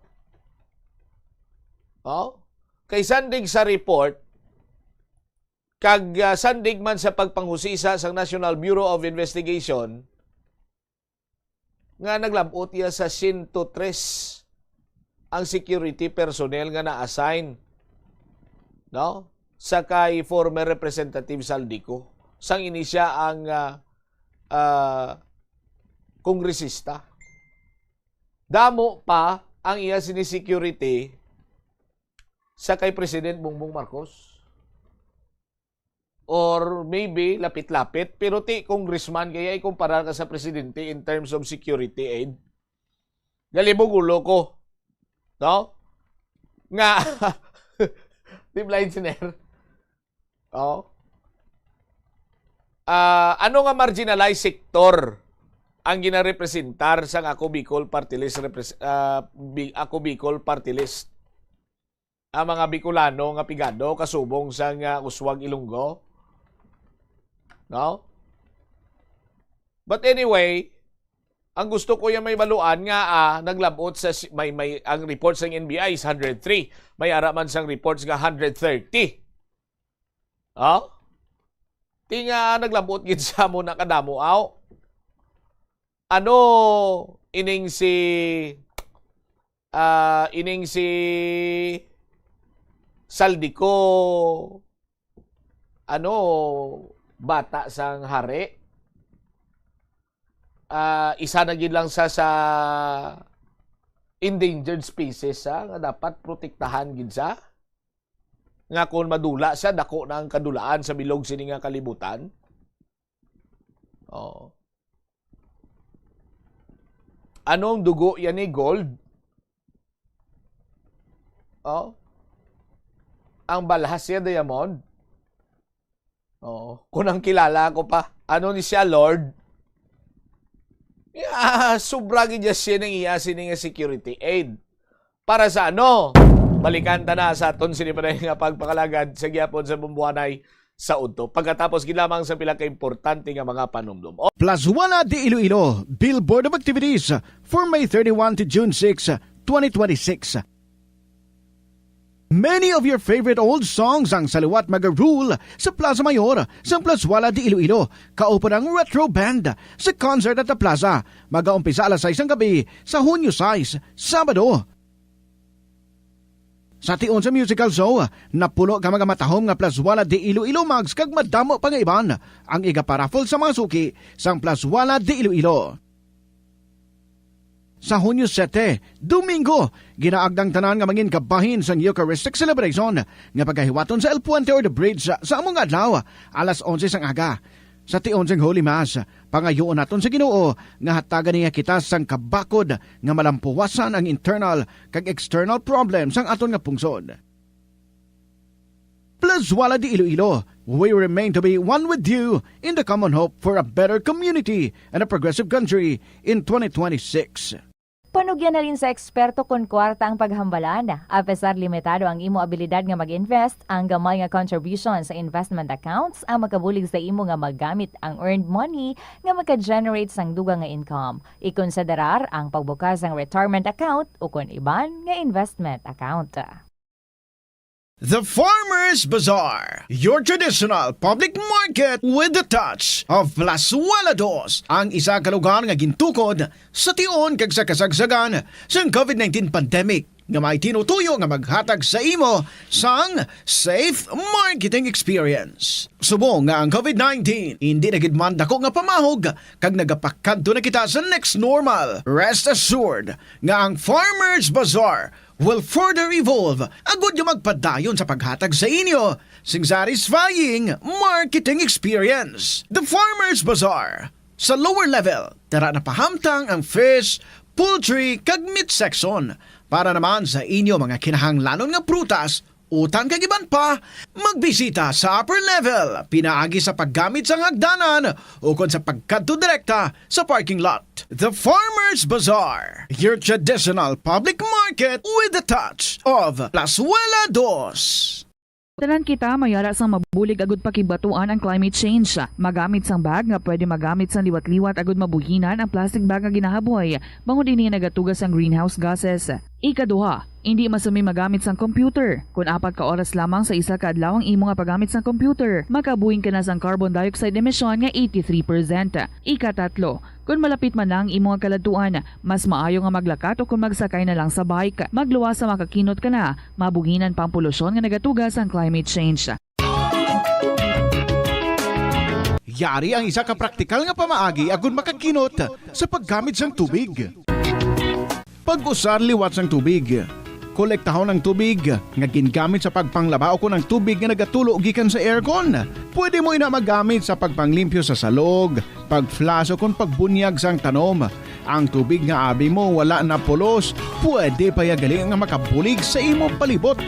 Kay sandig sa report, kag sandig man sa pagpanghusisa sa National Bureau of Investigation, nga naglabot iya sa 103 ang security personnel nga na-assign, no? Sa kay former representative Saldico. Sang ini siya ang kongresista. Damo pa ang iya sinisecurity sa kay President Bongbong Marcos. Or maybe lapit-lapit, pero ti congressman kaya ikumpara ka sa presidente in terms of security aid. Galibog ulo ko. No? Nga, di ba engineer? Ano nga marginalized sector ang ginarepresentar sa Ako Bicol Party List? Ako Bicol Party List. Ang mga Bicolano nga pigado, kasubong sa Uswag Ilonggo. No? But anyway, ang gusto ko yung may baluan nga naglabot sa may ang reports ng NBI is 103. May araman sang reports nga 130. Ti nga naglabot gid sa mo na kadamo aw. Ano ining si Saldico bata sang hari. Isa na gid lang sa endangered species nga dapat protektahan gid sa nga kung madula siya dako na ang kadulaan sa bilog sini nga kalibutan. Anong dugo yan ni gold? Ang balhas siya diamond. Kung ang kilala ko pa, ano ni siya Lord? Sobra gid siya ng iya sini nga security aid. Para sa ano? Balikan ta na sa aton sini pa nga pagpakalagad sa gyapon sa bumbuanay sa udto. Pagkatapos gilamang sa pila ka importante nga mga panumdum. Plazuela de Iloilo, Billboard of Activities for May 31 to June 6, 2026. Many of your favorite old songs ang saliwat magarule sa Plaza Mayor sa Plazuela de Iloilo. Kaupo ng Retro Band sa concert at the Plaza. Mag-aumpisa alas 6 ng gabi sa Hunyo 6, Sabado. Sa tion sa musical show, napulo ka mga matahom nga Plazuela de Iloilo mags kag madamo pa nga iban ang iga-paraffle sa mga suki sang Plazuela de Iloilo. Sa Hunyo 7, Domingo, ginaagdang tanan nga mangin kabahin sa Eucharistic celebration nga pagkahiwaton sa El Puente or the Bridge sa among adlaw, alas 11 sang aga. Sa tionseng Holy Mass, pangayoon naton sa Ginoo nga hatagan niya kita sang kabakod nga malampuwasan ang internal kag external problems sang aton nga pungsod. Plus wala di Iloilo, we remain to be one with you in the common hope for a better community and a progressive country in 2026. Panugyan na rin sa eksperto kung kwarta ang paghambalan. A pesar limitado ang imo abilidad nga mag-invest, ang gamay nga contribution sa investment accounts ang makabulig sa imo nga maggamit ang earned money nga maka-generate sang dugang nga income. Ikonsiderar ang pagbukas ng retirement account o kung iban nga investment account. The Farmers Bazaar, your traditional public market with the touch of Plazuela Dos, ang isa ka lugar nga gintukod sa tion kag sa kasagsagan sa COVID-19 pandemic nga may tinutuyo nga maghatag sa imo sang safe marketing experience. Subong nga ang COVID-19 hindi na gid man dako nga pamahog kag nagapakadto na kita sa next normal. Rest assured nga ang Farmers Bazaar will further evolve agud yung magpadayon sa paghatag sa inyo sing satisfying marketing experience. The Farmers Bazaar. Sa lower level, tara na pahamtang ang fish, poultry, kag meat section. Para naman sa inyo mga kinahanglanon nga prutas, utang kag iban pa, magbisita sa upper level, pinaagi sa paggamit sa hagdanan o kon sa pagkadto direkta sa parking lot. The Farmers Bazaar, your traditional public market with the touch of Plazuela Dos. Tanan kita mayara sang mabulig agud pakibatuan ang climate change. Magamit sang bag nga pwede magamit sang liwat-liwat agud mabuhinan ang plastic bag nga ginahaboy. Bangod ini nagatugas ang greenhouse gases. Ikaduha, hindi masumi magamit sang computer. Kung 4 ka oras lamang sa isa ka adlaw ang imo nga paggamit sang computer, makabuhin ka na sang carbon dioxide emission nga 83%. Ikatatlo, kung malapit man lang imo nga kaladuan, mas maayo nga maglakat o kung magsakay na lang sa bike. Magluwas sa makakinot ka na, mabuhinan pang polusyon nga nagatugas ang climate change. Yari ang isa ka praktikal nga pamaagi agud makakinot sa paggamit sang tubig. Pag-usar liwat sang tubig. Kolektahon ng tubig nga gingamit sa pagpanglaba o kung ang tubig nga nagatulo gikan sa aircon. Pwede mo ina magamit sa pagpanglimpyo sa salog, pagflash o kung pagbunyag sang tanom. Ang tubig nga abi mo wala na pulos, pwede pa yagali nga makabulig sa imong palibot.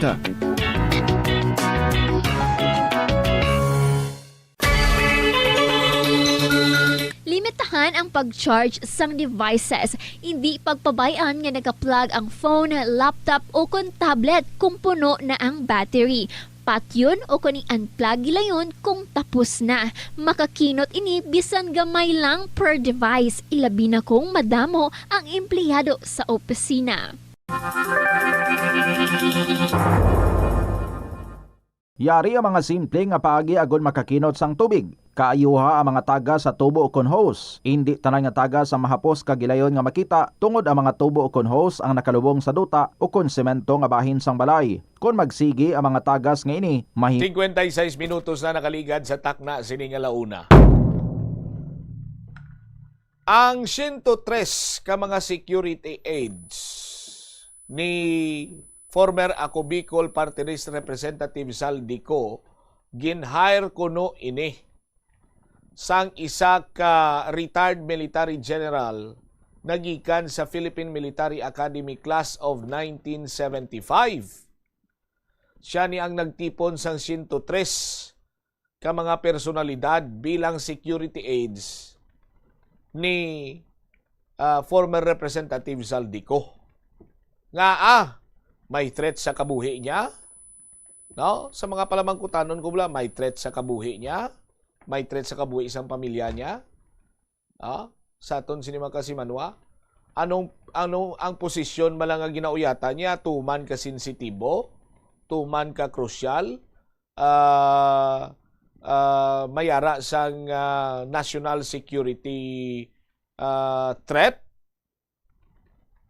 Limitahan ang pag-charge sang devices. Hindi pagpabayaan nga naka-plug ang phone, laptop o kung tablet kung puno na ang battery. Patyon o kung i-unplug gilayon kung tapos na. Makakinot ini bisan gamay lang per device. Ilabi na kung madamo ang empleyado sa opisina. Yari ang mga simple nga paagi agon makakinot sang tubig. Kaayuha ang mga taga sa tubo o kon hose. Hindi tanan nga taga sa mahapos kagilayon nga makita tungod ang mga tubo o kon hose ang nakalubong sa duta o kon semento nga bahin sang balay. Kung magsigi ang mga tagas nga ini, 56 minutos na nakaligad sa takna sini nga launa. Ang 103 ka mga security aids ni former Ako Bicol Party List Representative Saldico gin-hire kuno ini sang isa ka retired military general nagikan sa Philippine Military Academy Class of 1975. Siya ni ang nagtipon sang 103 ka mga personalidad bilang security aids ni former Representative Saldico. Nga may threat sa kabuhi niya. No? Sa mga palamangkutanon ko bala, may threat sa kabuhi niya. May threat sa kabuhi isang pamilya niya. Sa aton sinima kasi manwa. Anong ang posisyon malang ang ginauyata niya? Tuman ka sensitibo, tuman ka krusyal, mayara sang national security threat.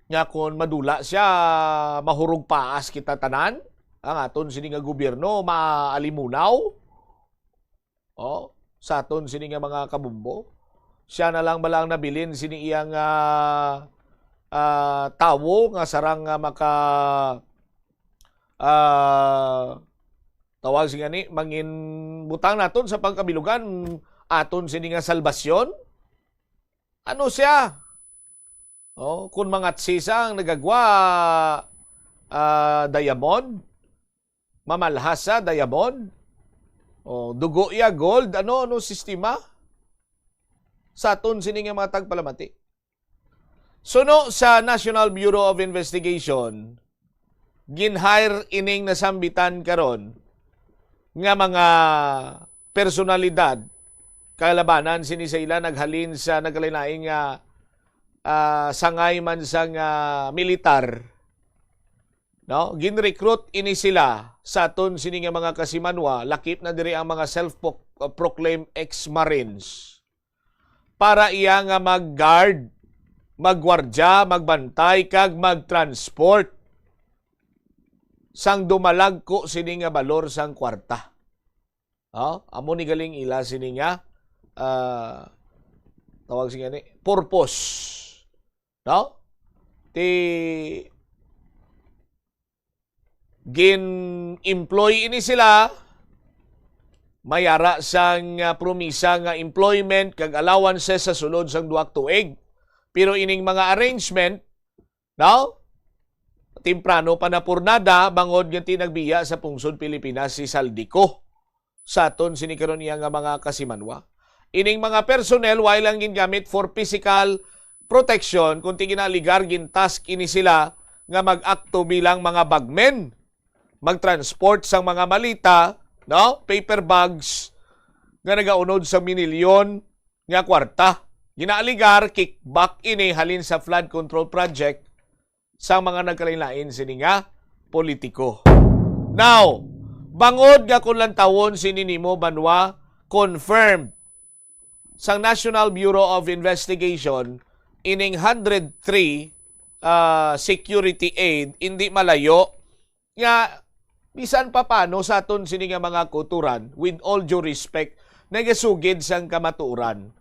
Nga kung madula siya, mahurog paas kita tanan. Ang aton sini nga gobyerno, maalimunaw. Sa aton sini nga mga kabumbo. Siya na lang balang nabilin sini iyang tawo nga sarang nga maka tawag siya ni mangin butang naton sa pagkabilugan aton sini nga salbasyon. Ano siya? Kung mga tsisang nagagwa diamond, mamalhasa diamond, dugo ya gold, ano sistema? Sa aton sini nga mga tagpalamati. Suno sa National Bureau of Investigation, ginhire ining nasambitan karon nga mga personalidad kalabanan sini sa ila naghalin sa nagkalain-laing nga sangay man sang militar, no? Ginrecruit ini sila sa aton sini nga mga kasimanwa, lakip na diri ang mga self-proclaimed ex-marines para iya nga mag-guard, magwardya, magbantay kag magtransport sang dumalag ko sini nga balor sang kwarta. Amo ni galing ila sini nga tawag siya ni purpose. No? Gin-employ ini sila mayara sang promisa nga employment kag allowances sa sulod sang duwak tuig. Pero ining mga arrangement, no? Temprano pa na purnada bangod nga tinagbiya sa pungsod Pilipinas si Saldico. Sa aton sinikaron niya nga mga kasimanwa. Ining mga personnel while lang gingamit for physical protection kung ginaligar gintask ini sila nga mag-akto bilang mga bagmen, magtransport sang mga malita, no? Paper bags nga nagaunod sa minilyon nga kwarta. Ginaaligar kickback ini halin sa flood control project sa mga nagkalain-lain sini nga politiko. Now, bangod nga kung lantawon sini nimo banwa confirmed sang National Bureau of Investigation ining 103 security aid hindi malayo nga bisan pa paano sa aton sini nga mga kuturan, with all due respect, nagasugid sang kamaturan.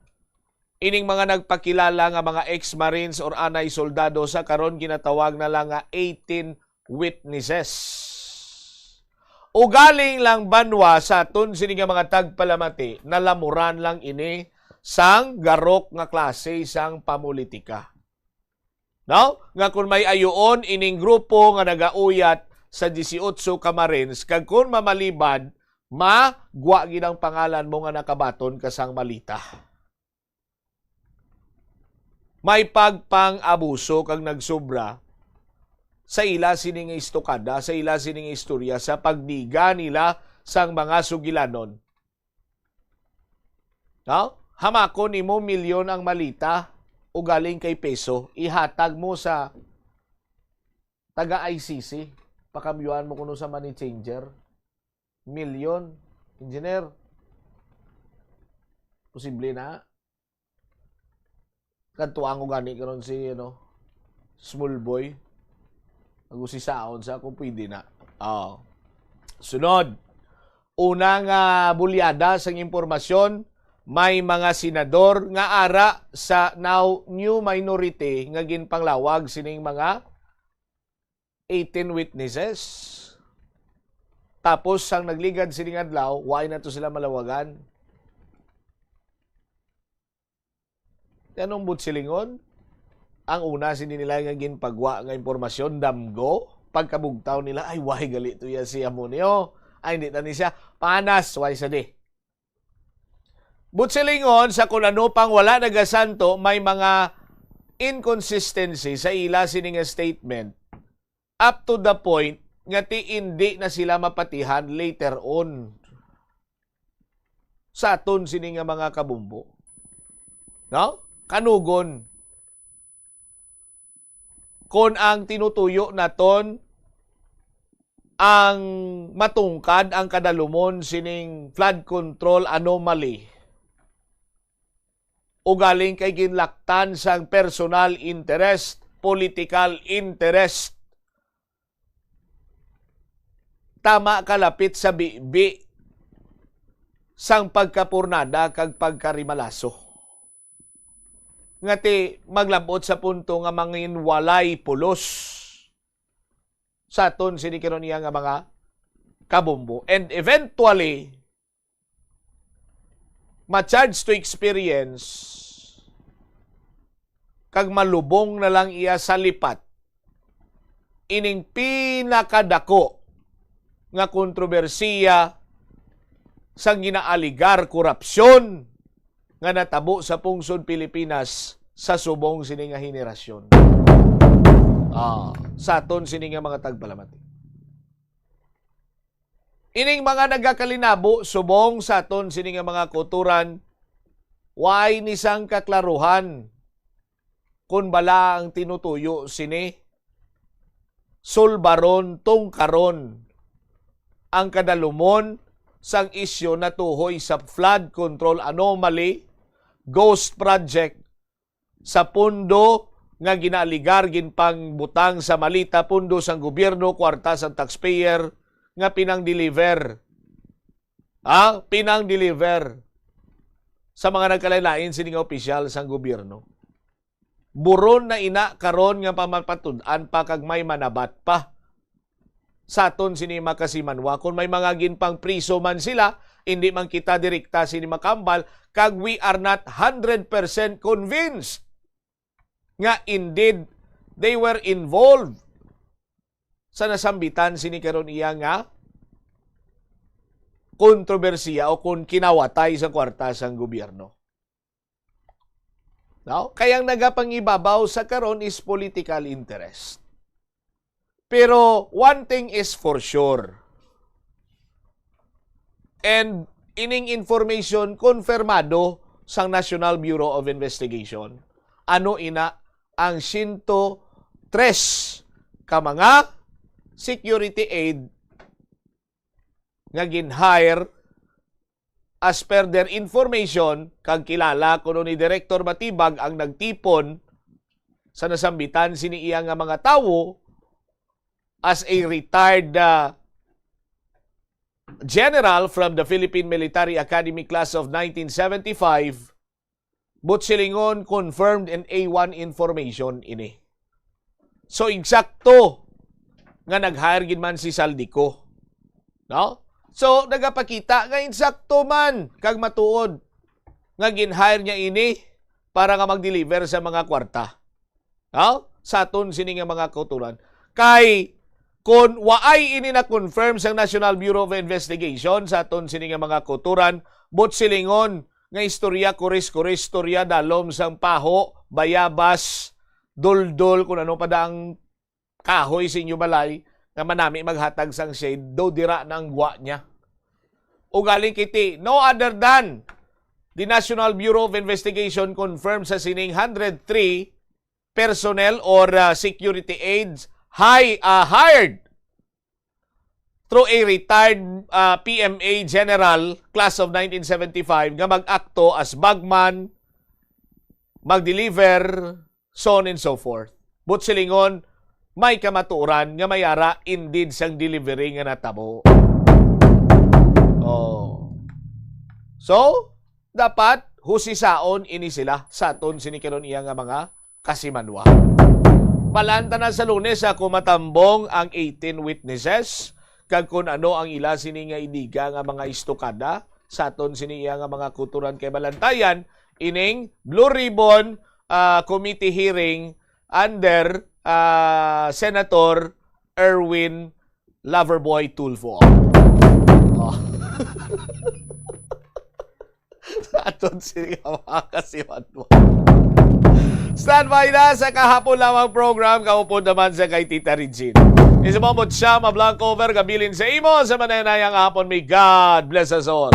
Ining mga nagpakilala nga mga ex-marines or anay soldado sa karon ginatawag na lang nga 18 witnesses. O galing lang banwa sa aton sini nga mga tagpalamati, nalamuran lang ini sang garok nga klase sang pamulitika. No? Nga kung may ayuon ining grupo nga nagauyat sa 18 ka Marines, kag kung mamalibad, magwa ginang pangalan mo nga nakabaton kasang malita. May pagpang-abuso kag nagsobra sa ila sining istokada, sa ila sining istorya, sa pagdiga nila sang mga sugilanon. No? Hamakon nimo milyon ang malita o galing kay peso, ihatag mo sa taga-ICC, pakamyuan mo kuno sa money changer, milyon, engineer, posible na. Kantuang ko gani karon si small boy, nagusisaon sa kung pwede na. Sunod, unang bulyada sang impormasyon, may mga senador nga ara sa now new minority nga ginpanglawag sining mga 18 witnesses. Tapos sang nagligad sining adlaw, why na to sila malawagan? Anong butsilingon? Ang una sini nila nga ginpagwa nga impormasyon damgo, pagkabugtaw nila ay why gali to ya si Amonio. Ay hindi na ni siya panas why sa di. Butsilingon sa kung ano pang wala nagasanto, may mga inconsistency sa ila sini nga statement up to the point nga ti hindi na sila mapatihan later on sa aton sini nga mga kabumbo. No? Kanugon. Kung ang tinutuyo naton ang matungkad ang kadalumon sining flood control anomaly o galing kay ginlaktan sang personal interest, political interest, tama kalapit sa bibi sang pagkapurnada kag pagkarimalaso. nga ti maglabot sa punto nga mangin walay pulos sa aton sinikaron niya nga mga kabombo. And eventually, ma-charge to experience kag malubong na lang iya sa lipat ining pinakadako nga kontrobersiya sa ginaaligar korupsyon nga natabo sa pungsod Pilipinas sa subong sini nga henerasyon. Sa aton sini nga mga tagpalamati. Ining mga nagakalinabo subong sa aton sini nga mga kuturan, way nisang kaklaruhan kung bala ang tinutuyo sini sulbaron tungkaron ang kadalumon sang isyo na tuhoy sa flood control anomaly, ghost project sa pundo nga ginaligar ginpang butang sa malita pundo sang gobyerno, kwarta sang taxpayer nga pinang-deliver. Pinang-deliver sa mga nagkalain sini nga opisyal sang gobyerno. Buron na ina karon nga pamapatud-an pa kag may manabat pa. Sa aton sini makasimanwa kung may mga ginpang priso man sila, hindi man kita direkta sini makambal kag we are not 100% convinced nga indeed they were involved sa nasambitan sini karon iya nga kontrobersiya o kung kinawatay sa kwarta sang gobyerno. Now, kayang nagapangibabaw sa karon is political interest. Pero one thing is for sure. And ining information konfirmado sang National Bureau of Investigation. Ano ina ang 103 ka mga security aid nga gin-hire as per their information kag kilala kuno ni Director Matibag ang nagtipon sa nasambitan sini iya nga mga tawo as a retired general from the Philippine Military Academy class of 1975, but silingon confirmed and A1 information ini. So eksakto nga nag-hire gid man si Saldico. No? So nagapakita nga insakto man kag matuod nga gin-hire niya ini para nga mag-deliver sa mga kwarta. No? Sa aton sini nga mga kautulan. Kay kung waay ini na confirm sa National Bureau of Investigation sa aton sini nga mga kuturan, but silingon nga istorya kuris-kuris, istorya dalom sang paho, bayabas, duldol, kung ano pa ang kahoy sa inyo balay, na manami maghatag sang shade, do dira ng gwa niya. O galing kiti, no other than the National Bureau of Investigation confirmed sa sining 103 personnel or security aides hired through a retired PMA General class of 1975 nga mag-akto as bagman, mag-deliver, so on and so forth. But silingon, may kamaturan nga mayara indeed sang delivery nga natabo. So, dapat husisaon ini sila sa aton sinikaron iya nga mga kasimanwa. Palanta na sa Lunes ako matambong ang 18 witnesses kag kung ano ang ila sini nga idiga nga mga istokada sa aton sini iya nga mga kuturan kay Balantayan ining Blue Ribbon Committee hearing under Senator Erwin Loverboy Tulfo. Sa aton sini nga mga kasimanwa. Standby na sa kahapon lamang program, kaupon naman sa kay Tita Regine. Isumamot siya, ma-blank over, kabilin sa imo sa mananayang hapon. May God bless us all.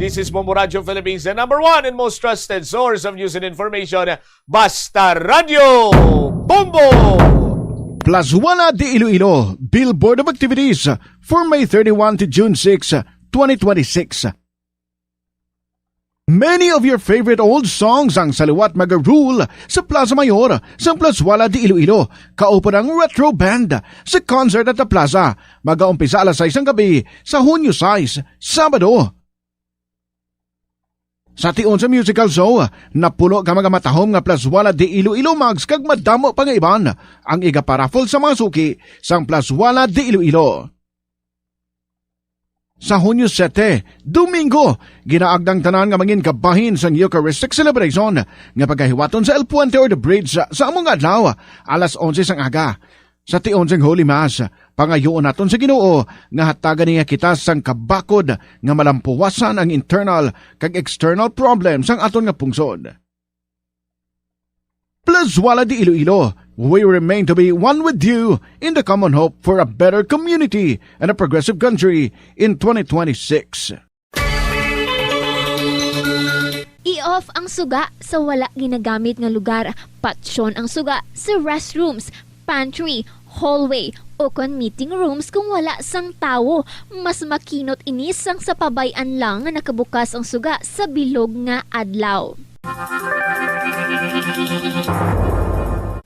This is Momo Radio Philippines, the number one and most trusted source of news and information. Basta Radio! Bumbo! Plazuela de Iloilo, Billboard of Activities for May 31 to June 6, 2026. Many of your favorite old songs ang saliwat magarule sa Plaza Mayor sa Plazuela de Iloilo. Kaupo ng Retro Band sa concert at the Plaza. Mag-aumpisa alas 6 ng gabi sa Hunyo 6, Sabado. Sa tion sa musical show, napulo ka mga matahom nga plaswala di Iloilo Mags kag madamo pa nga iban ang iga-paraffle sa mga suki sang plaswala di Iloilo. Sa Hunyo 7, Domingo, ginaagdang tanan nga mangin kabahin sang Eucharistic celebration nga pagkahiwaton sa El Puente or the Bridge sa among adlaw, alas 11 sang aga. Sa tion sang Holy Mass, pangayoon naton sa Ginoo nga hatagan niya kita sang kabakod nga malampuwasan ang internal kag external problems sang aton nga pungsod. Plaswala di Iloilo, we remain to be one with you in the common hope for a better community and a progressive country in 2026. I-off ang suga sa wala ginagamit nga lugar. Patsyon ang suga sa restrooms, pantry, hallway o kon meeting rooms kung wala sang tawo. Mas makinot inis sang sa pabayan lang nga nakabukas ang suga sa bilog nga adlaw.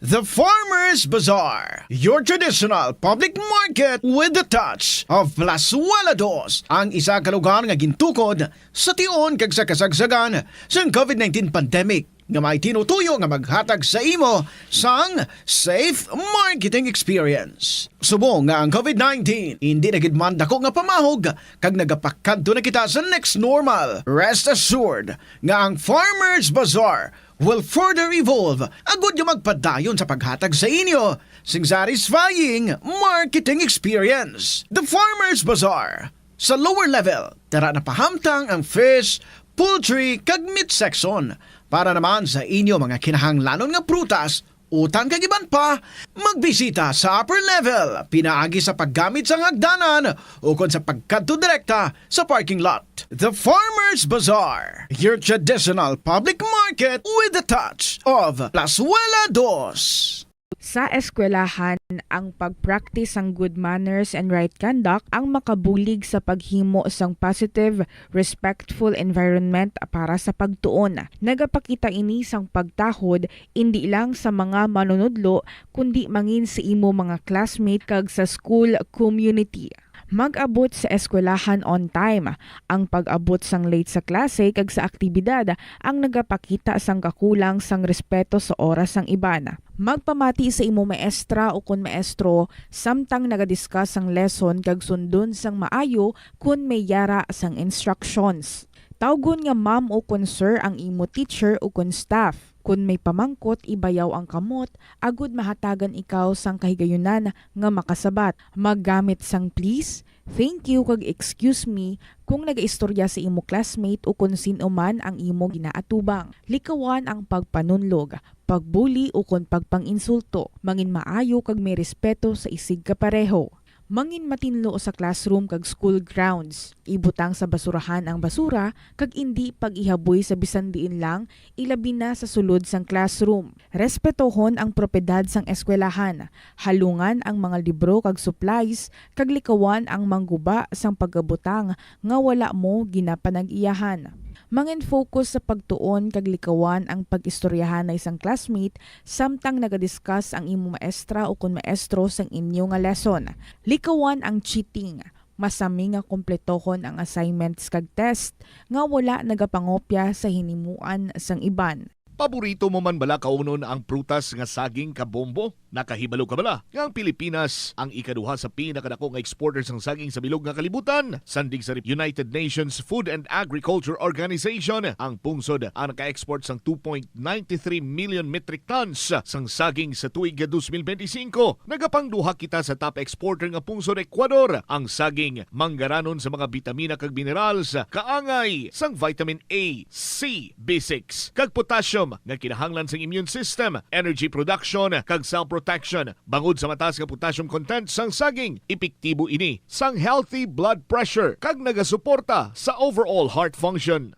The Farmers Bazaar, your traditional public market with the touch of Plaswala Dos, ang isa ka lugar nga gintukod sa tion kag sa kasagsagan sa COVID-19 pandemic nga may tinutuyo nga maghatag sa imo sang safe marketing experience. Subong nga ang COVID-19 hindi na gid man dako nga pamahog kag nagapakadto na kita sa next normal. Rest assured nga ang Farmers Bazaar will further evolve agud yung magpadayon sa paghatag sa inyo sing satisfying marketing experience. The Farmers Bazaar. Sa lower level, tara na pahamtang ang fish, poultry, kag meat section. Para naman sa inyo mga kinahanglanon nga prutas, utang kag iban pa, magbisita sa upper level, pinaagi sa paggamit sa hagdanan o kon sa pagkadto direkta sa parking lot. The Farmers Bazaar, your traditional public market with a touch of Plaswala Dos. Sa eskwelahan, ang pag-practice ang good manners and right conduct ang makabulig sa paghimo sang positive, respectful environment para sa pagtuon. Nagapakita ini sang pagtahod hindi lang sa mga manunudlo kundi mangin sa imo mga classmate kag sa school community. Mag-abot sa eskwelahan on time. Ang pag-abot sang late sa klase kag sa aktibidad ang nagapakita sang kakulang sang respeto sa oras sang iban. Magpamati sa imo maestra o kun maestro samtang nagadiscuss sang lesson kag sundon sang maayo kun may yara sang instructions. Tawgon nga ma'am o kun sir ang imo teacher o kun staff. Kun may pamangkot, ibayaw ang kamot, agud mahatagan ikaw sang kahigayunan nga makasabat. Maggamit sang please, thank you kag excuse me kung nagaistorya sa imo classmate o kung sino man ang imo ginaatubang. Likawan ang pagpanunlog, pagbuli o kung pagpanginsulto. Mangin maayo kag may respeto sa isig kapareho. Mangin matinlo sa classroom kag school grounds. Ibutang sa basurahan ang basura kag indi pag-ihaboy sa bisan diin lang, ilabi na sa sulod sang classroom. Respetohon ang propiedad sang eskwelahan. Halungan ang mga libro kag supplies kag likawan ang mangguba sang pagabutang nga wala mo ginapanag-iyahan. Mangin focus sa pagtuon kag likawan ang pag-istoryahan na isang classmate samtang nagadiscuss ang imo maestra o kun maestro sang inyo nga lesson. Likawan ang cheating. Masami nga kompletohon ang assignments kag test nga wala nagapangopya sa hinimuan sang iban. Paborito mo man bala kaunon ang prutas nga saging kabombo? Nakahibalo ka bala? Nga ang Pilipinas ang ikaduha sa pinakadako nga exporters ng saging sa bilog nga kalibutan. Sandig sa United Nations Food and Agriculture Organization, ang pungsod ang naka-export sang 2.93 million metric tons sang saging sa tuig 2025. Nagapangduha kita sa top exporter nga pungsod Ecuador. Ang saging manggaranon sa mga bitamina kag minerals, kaangay sang vitamin A, C, B6 kag potassium nga kinahanglan sa immune system, energy production kag cell protection. Bangod sa mataas nga potassium content sang saging, epektibo ini sang healthy blood pressure kag nagasuporta sa overall heart function.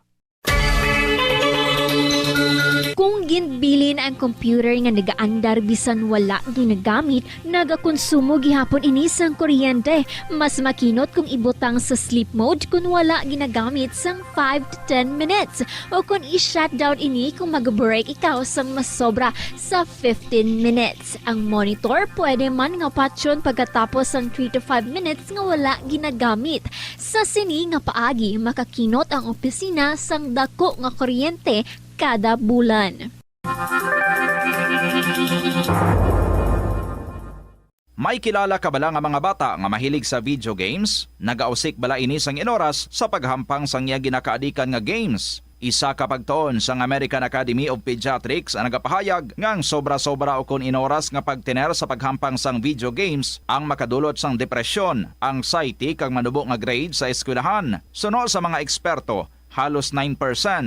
Kung Kung ginbilin ang computer nga nagaandar bisan wala ginagamit, nagakonsumo gihapon ini sang kuryente. Mas makinot kung ibutang sa sleep mode kung wala ginagamit sang 5 to 10 minutes o kung i-shutdown ini kung mag-break ikaw sang mas sobra sa 15 minutes. Ang monitor pwede man nga patyon pagkatapos sang 3 to 5 minutes nga wala ginagamit. Sa sini nga paagi makakinot ang opisina sang dako nga kuryente kada bulan. May kilala ka bala nga mga bata nga mahilig sa video games? Nagausik bala ini sang inoras sa paghampang sang iya ginakaadikan nga games. Isa ka pagtuon sang American Academy of Pediatrics ang nagapahayag ngang sobra-sobra o kun inoras nga pagtiner sa paghampang sang video games ang makadulot sang depresyon, anxiety kag manubo nga grade sa eskwelahan. Suno sa mga eksperto, halos 9%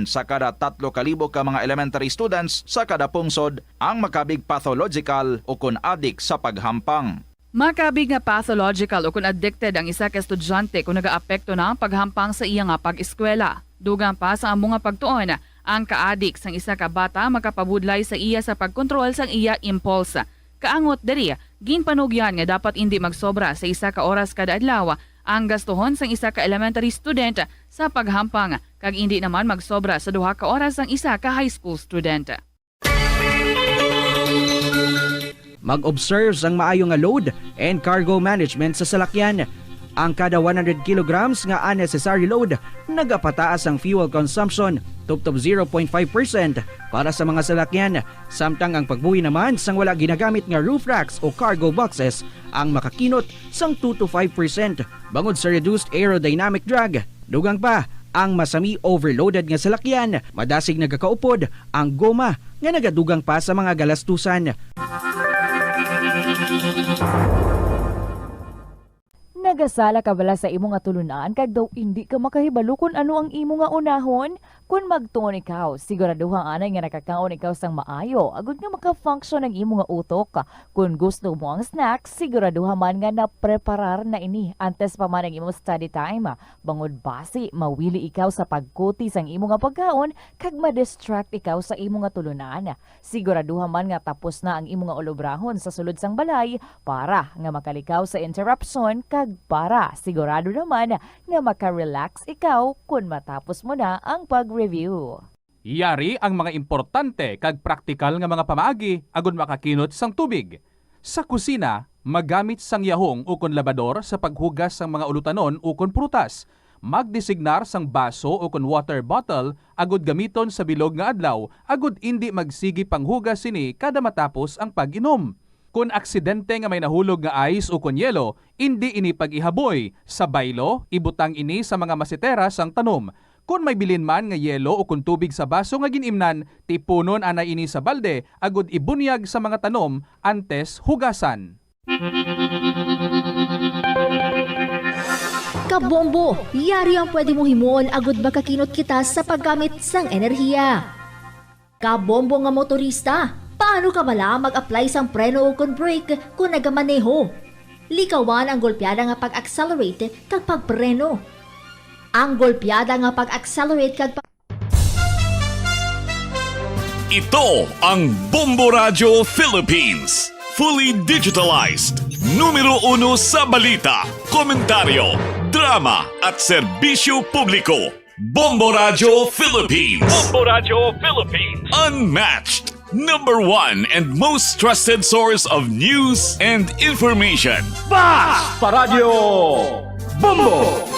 sa kada 3,000 ka mga elementary students sa kada pungsod ang makabig pathological o kun addict sa paghampang. Makabig nga pathological o kun addicted ang isa ka estudyante kung nagaapekto na ang paghampang sa iya nga pag-eskwela. Dugang pa sa among nga pagtuon, ang ka-addict sang isa ka bata makapabudlay sa iya sa pagkontrol sang iya impulse. Kaangot diri, ginpanugyan nga dapat hindi magsobra sa isa ka oras kada adlaw ang gastuhon sang isa ka elementary student sa paghampang kag hindi naman magsobra sa 2 ka oras ang isa ka high school student. Mag-observe ang maayo nga load and cargo management sa salakyan. Ang kada 100 kilograms nga unnecessary load, nagapataas ang fuel consumption tubtob 0.5% para sa mga salakyan. Samtang ang pagbuhi naman sang wala ginagamit nga roof racks o cargo boxes ang makakinot sang 2 to 5% bangod sa reduced aerodynamic drag. Dugang pa, ang masami overloaded nga salakyan, madasig nagakaupod ang goma nga nagadugang pa sa mga galastusan. Nagasala ka bala sa imo nga tulunan kag daw hindi ka makahibalo kung ano ang imo nga unahon? Kung magtuon ikaw, siguraduhang anay nga nakakaon ikaw sang maayo, agud nga maka-function ang imo nga utok. Kung gusto mo ang snacks, siguraduhan man nga na-preparar na ini antes pa man ang imo study time. Bangod basi, mawili ikaw sa pagkuti sang imo nga pagkaon kag ma-distract ikaw sa imo nga tulunan. Siguraduhan man nga tapos na ang imo nga olobrahon sa sulod sang balay para nga makalikaw sa interruption kag para sigurado naman nga maka-relax ikaw kung matapos mo na ang pag-review. Yari ang mga importante kag praktikal nga mga pamaagi agud makakinot sang tubig. Sa kusina, magamit sang yahong o kon labador sa paghugas sang mga ulutanon o kon prutas. Magdesignar sang baso o kon water bottle agud gamiton sa bilog nga adlaw agud indi magsigi panghugas sini kada matapos ang pag-inom. Kung aksidente nga may nahulog nga ice o kunyelo, hindi ini pag-ihaboy. Sa baylo, ibutang ini sa mga masitera sang tanom. Kung may bilin man nga yelo o kung tubig sa baso nga ginimnan, tipunon anay ini sa balde, agud ibunyag sa mga tanom antes hugasan. Kabombo, yari ang pwede mong himuon agud makakinot kita sa paggamit sang enerhiya. Kabombo nga motorista, paano ka bala mag-apply sang preno o kung brake kung nagamaneho? Likawan ang golpeada nga pag-accelerate kag pag-preno. Ang golpeada nga pag-accelerate kag Ito ang Bombo Radio Philippines. Fully digitalized. Numero 1 sa balita, komentaryo, drama at serbisyo publiko. Bombo Radio Philippines. Bombo Radio Philippines. Unmatched. Number 1 and most trusted source of news and information. Basta Radio Bombo!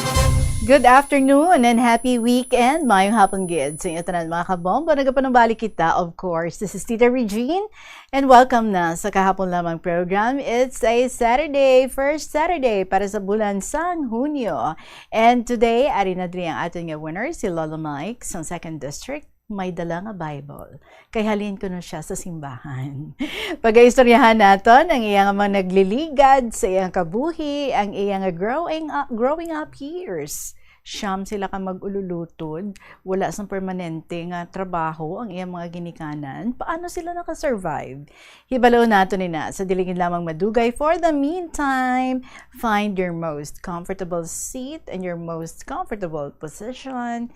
Good afternoon and happy weekend. Mayong hapon gid sa inyo tanan mga kabombo. Nagapanambalik kita, of course. This is Tita Regine and welcome na sa kahapon lamang program. It's a Saturday, first Saturday para sa bulan sang Hunyo. And today, ari na diri ang ating winner, si Lolo Mike sa 2nd District. May dala nga Bible. Kay halin ko na siya sa simbahan. Pag-aistoryahan naton ang iyang mga nagliligad sa iyang kabuhi, ang iyang growing up years. siyam sila ka mag-ululutod, wala sang permanente nga trabaho ang iyang mga ginikanan, paano sila nakasurvive? Hibalaw nato nina sa diligid lamang madugay. For the meantime, find your most comfortable seat and your most comfortable position.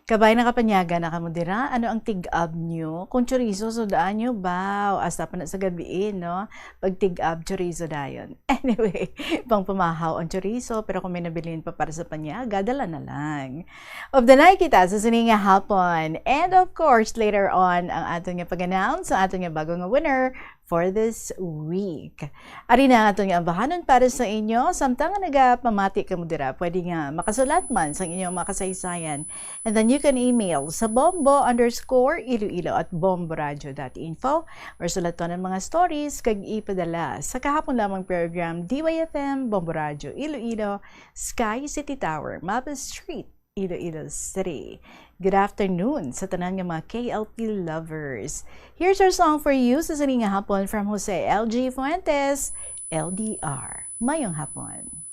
Kabay na kapanyaga na kamudira, ano ang tig-ab nyo? Kung chorizo, so daan nyo, baw, asa pa na sa gabiin, no? Pag tig-ab, chorizo dayon. Anyway, pang pamahaw ang chorizo, pero kung may nabilin pa para sa panyaga, dala na lang. Of the night kita, sa sininga hapon. And of course, later on, ang atong nga pag-announce, ang atong nga bagong winner for this week. Ari na atong nga ambahanon para sa inyo, samtang nga nagapamati ka mo dira, pwede nga makasulat man sa inyong makasaysayan. And then you can email sa bombo_iloilo@bomboradio.info or sulat to ng mga stories kag ipadala sa kahapon lamang program DYFM Bombo Radio Iloilo, Sky City Tower, Mapa Street, Iloilo City. Good afternoon sa tanan nga mga KLP lovers. Here's our song for you sa sininga hapon from Jose LG Fuentes, LDR. Mayong hapon.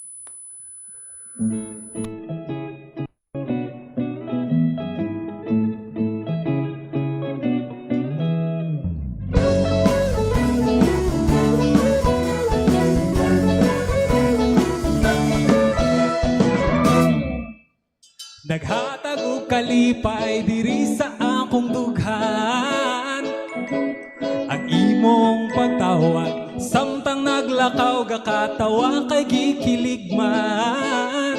Naghatag og kalipay diri sa akong dughan, ang imong pagtawag samtang naglakaw gakatawa kay gikilig man.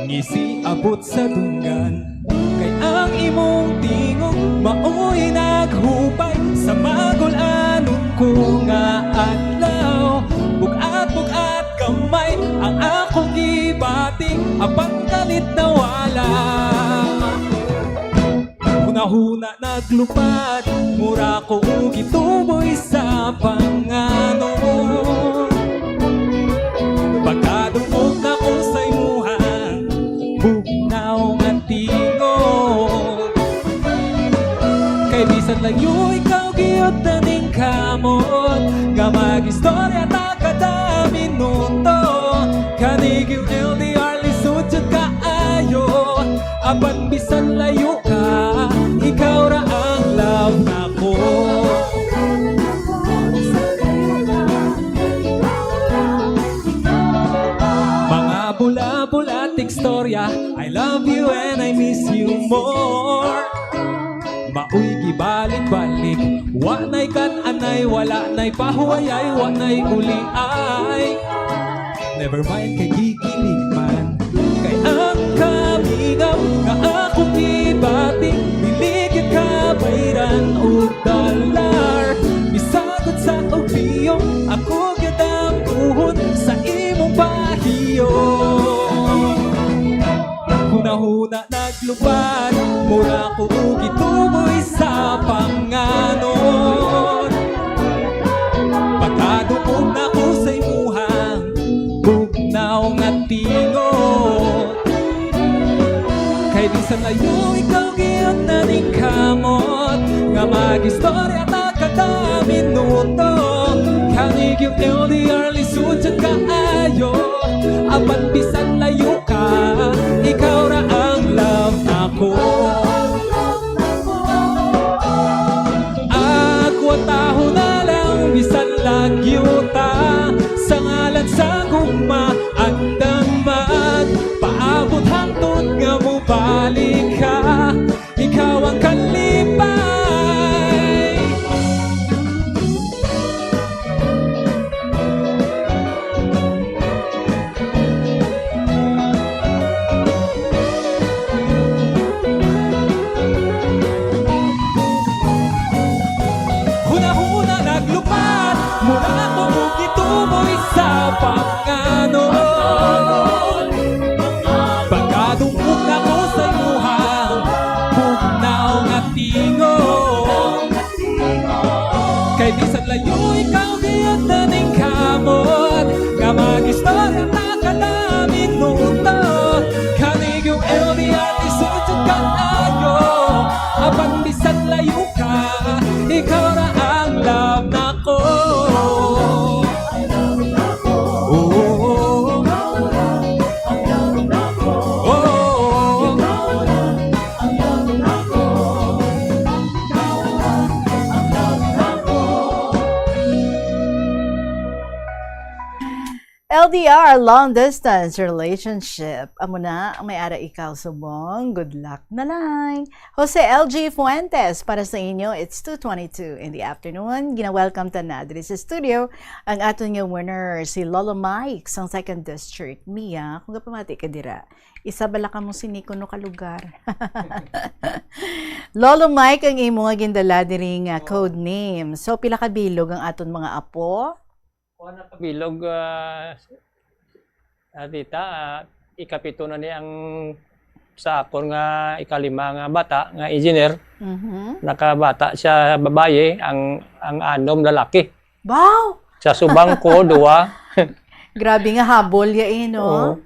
Ngisi abot sa dunggan kay ang imong tingog maoy naghupay sa magul-anon ko nga adlaw. Bugat-bugat kamay ang akong gibating apan galit na wala. Huna-huna naglupad mura ko gituboy sa pangano. Pagkadungog na ko sa imuhang bugnaw nga tingog. Kay bisan layo ikaw giyot na ning kamot nga mag-istorya ta kada minuto. Kanig yung LDR lisod jud kaayo, apan bisan layo ka, ikaw ra ang love nako. Mga bula-bulatik storya, I love you and I miss you more. Maoy gibalik-balik, wa nay kan-anay, wala nay pahuwayay, wa nay uliay. Never mind kay gikilig man, kay ang kabingam nga akong ibating, biligid ka bayran o dolar. Bisagod sa ubiyong, ako gyudang tuhod sa imong bahiyo. Huna-huna naglupad, mura ko gituboy sa panganon. Pagkadungog na ko sa imuhang bugnaw nga tingot. Kay bisan layo ikaw giyon na ning kamot, nga mag-istorya ta kada minuto. Kanig yung LDR lisod jud kaayo, apan bisan layo ka, ikaw ra ang love nako. Ako taho na lang bisan lagyo ta, sa ngalan sa gugma at damag, paabot hangtod nga mo balik ka, ikaw ang kalipay. Huna-huna naglupad, mura ko gituboy sa panganon. Pagkadungog na ko sa imuhang bugnaw nga tingog. Kay bisan layo ikaw giyot na ning kamot, nga mag-istorya ta kada minuto. Kanig yung LDR lisod jud kaayo, apan bisan layo ka, ikaw ra ang love nako. LDR, long distance relationship. Amo na, may ara ikaw subong. Good luck na lang. Jose LG Fuentes, para sa inyo, it's 2:22 in the afternoon. Gina-welcome ta na dito sa studio ang aton nga winner, si Lolo Mike, sa 2nd District. Mia, kung kapamati ka dira, isa bala ka mo siniko no kalugar. Lolo Mike, ang imo nga gindala diri nga code name. So, pila ka bilog ang aton mga apo? Wala ka bilog, tita, ikapito na niya ang sa akon nga ikalima nga bata, nga engineer. Nakabata siya babae, ang anom lalaki. Wow! Sa subang ko, 2. Grabe nga habol ya no?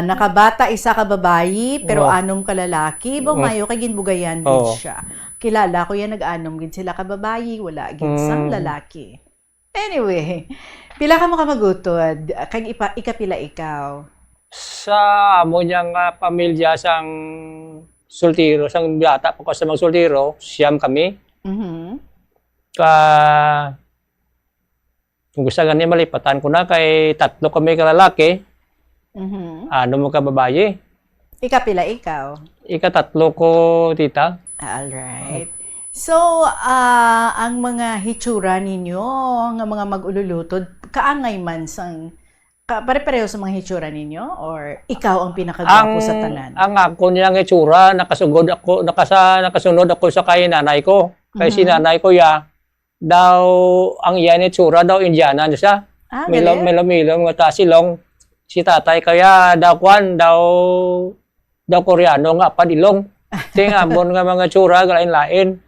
Nakabata isa ka babae, pero anom ka lalaki. Mayo kay ginbugayan gid siya. Kilala ko yan, nag-anom gid sila ka babae, wala gid sang lalaki. Anyway, pila ka mo ka magutod? Kag ikapila ikaw? Sa amo niyang pamilya sang sultiro, sang bata po ko sa mga sultiro, siyam kami. Kung gusto ganyan malipatan ko na, kay 3 kami ka lalaki, ano mo ka babae. Ikapila ikaw? Ika-3 ko, tita. Alright. So, ang mga hitsura ninyo, ang mga mag-ululutod, kaangay man sang, pare-pareho sa mga hitsura ninyo? Or ikaw ang pinakagwapo sa tanan? Ang ako niyang hitsura, nakasunod ako sa kay nanay ko. Kay si nanay ko daw, ang iyan hitsura daw, Indiana siya. Milom-milom, nga tasilong. Si tatay kaya daw Koreano nga padilong. Tingabon nga mga hitsura, galain-lain.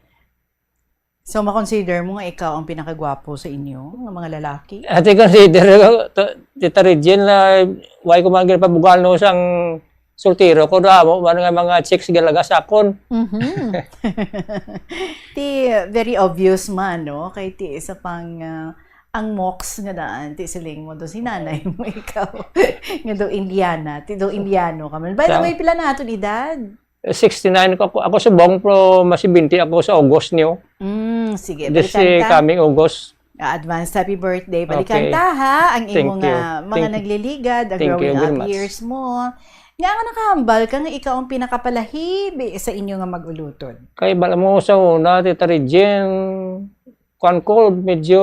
So, makonsider mo nga ikaw ang pinakagwapo sa inyo, ng mga lalaki? Ati consider ko, Tita Regine, na why ko man pabugal no sang sultiro ko na mo, mga chicks galaga sa akon. Ti, very obvious man, no? Kay ti, isa pang, ang mox nga daan, ti siling mo do, si nanay mo ikaw. Nga do Indiana, ti do Indiano ka man. By the way, pila na ito edad? 69 ko ako subong, pero mas 20 ako sa August niyo. Sige, this balikan ta. Coming August. Advance happy birthday. Balikan Okay. ta ha, ang imo Thank you. nga mga Thank you. nagliligad, ang Thank you growing very up much. years mo. Nga nga nakahambal ka nga ikaw ang pinakapalahibi sa inyo nga mag-ulutod. Kay bala mo sa una, Tita Regine, kuan ko, medyo,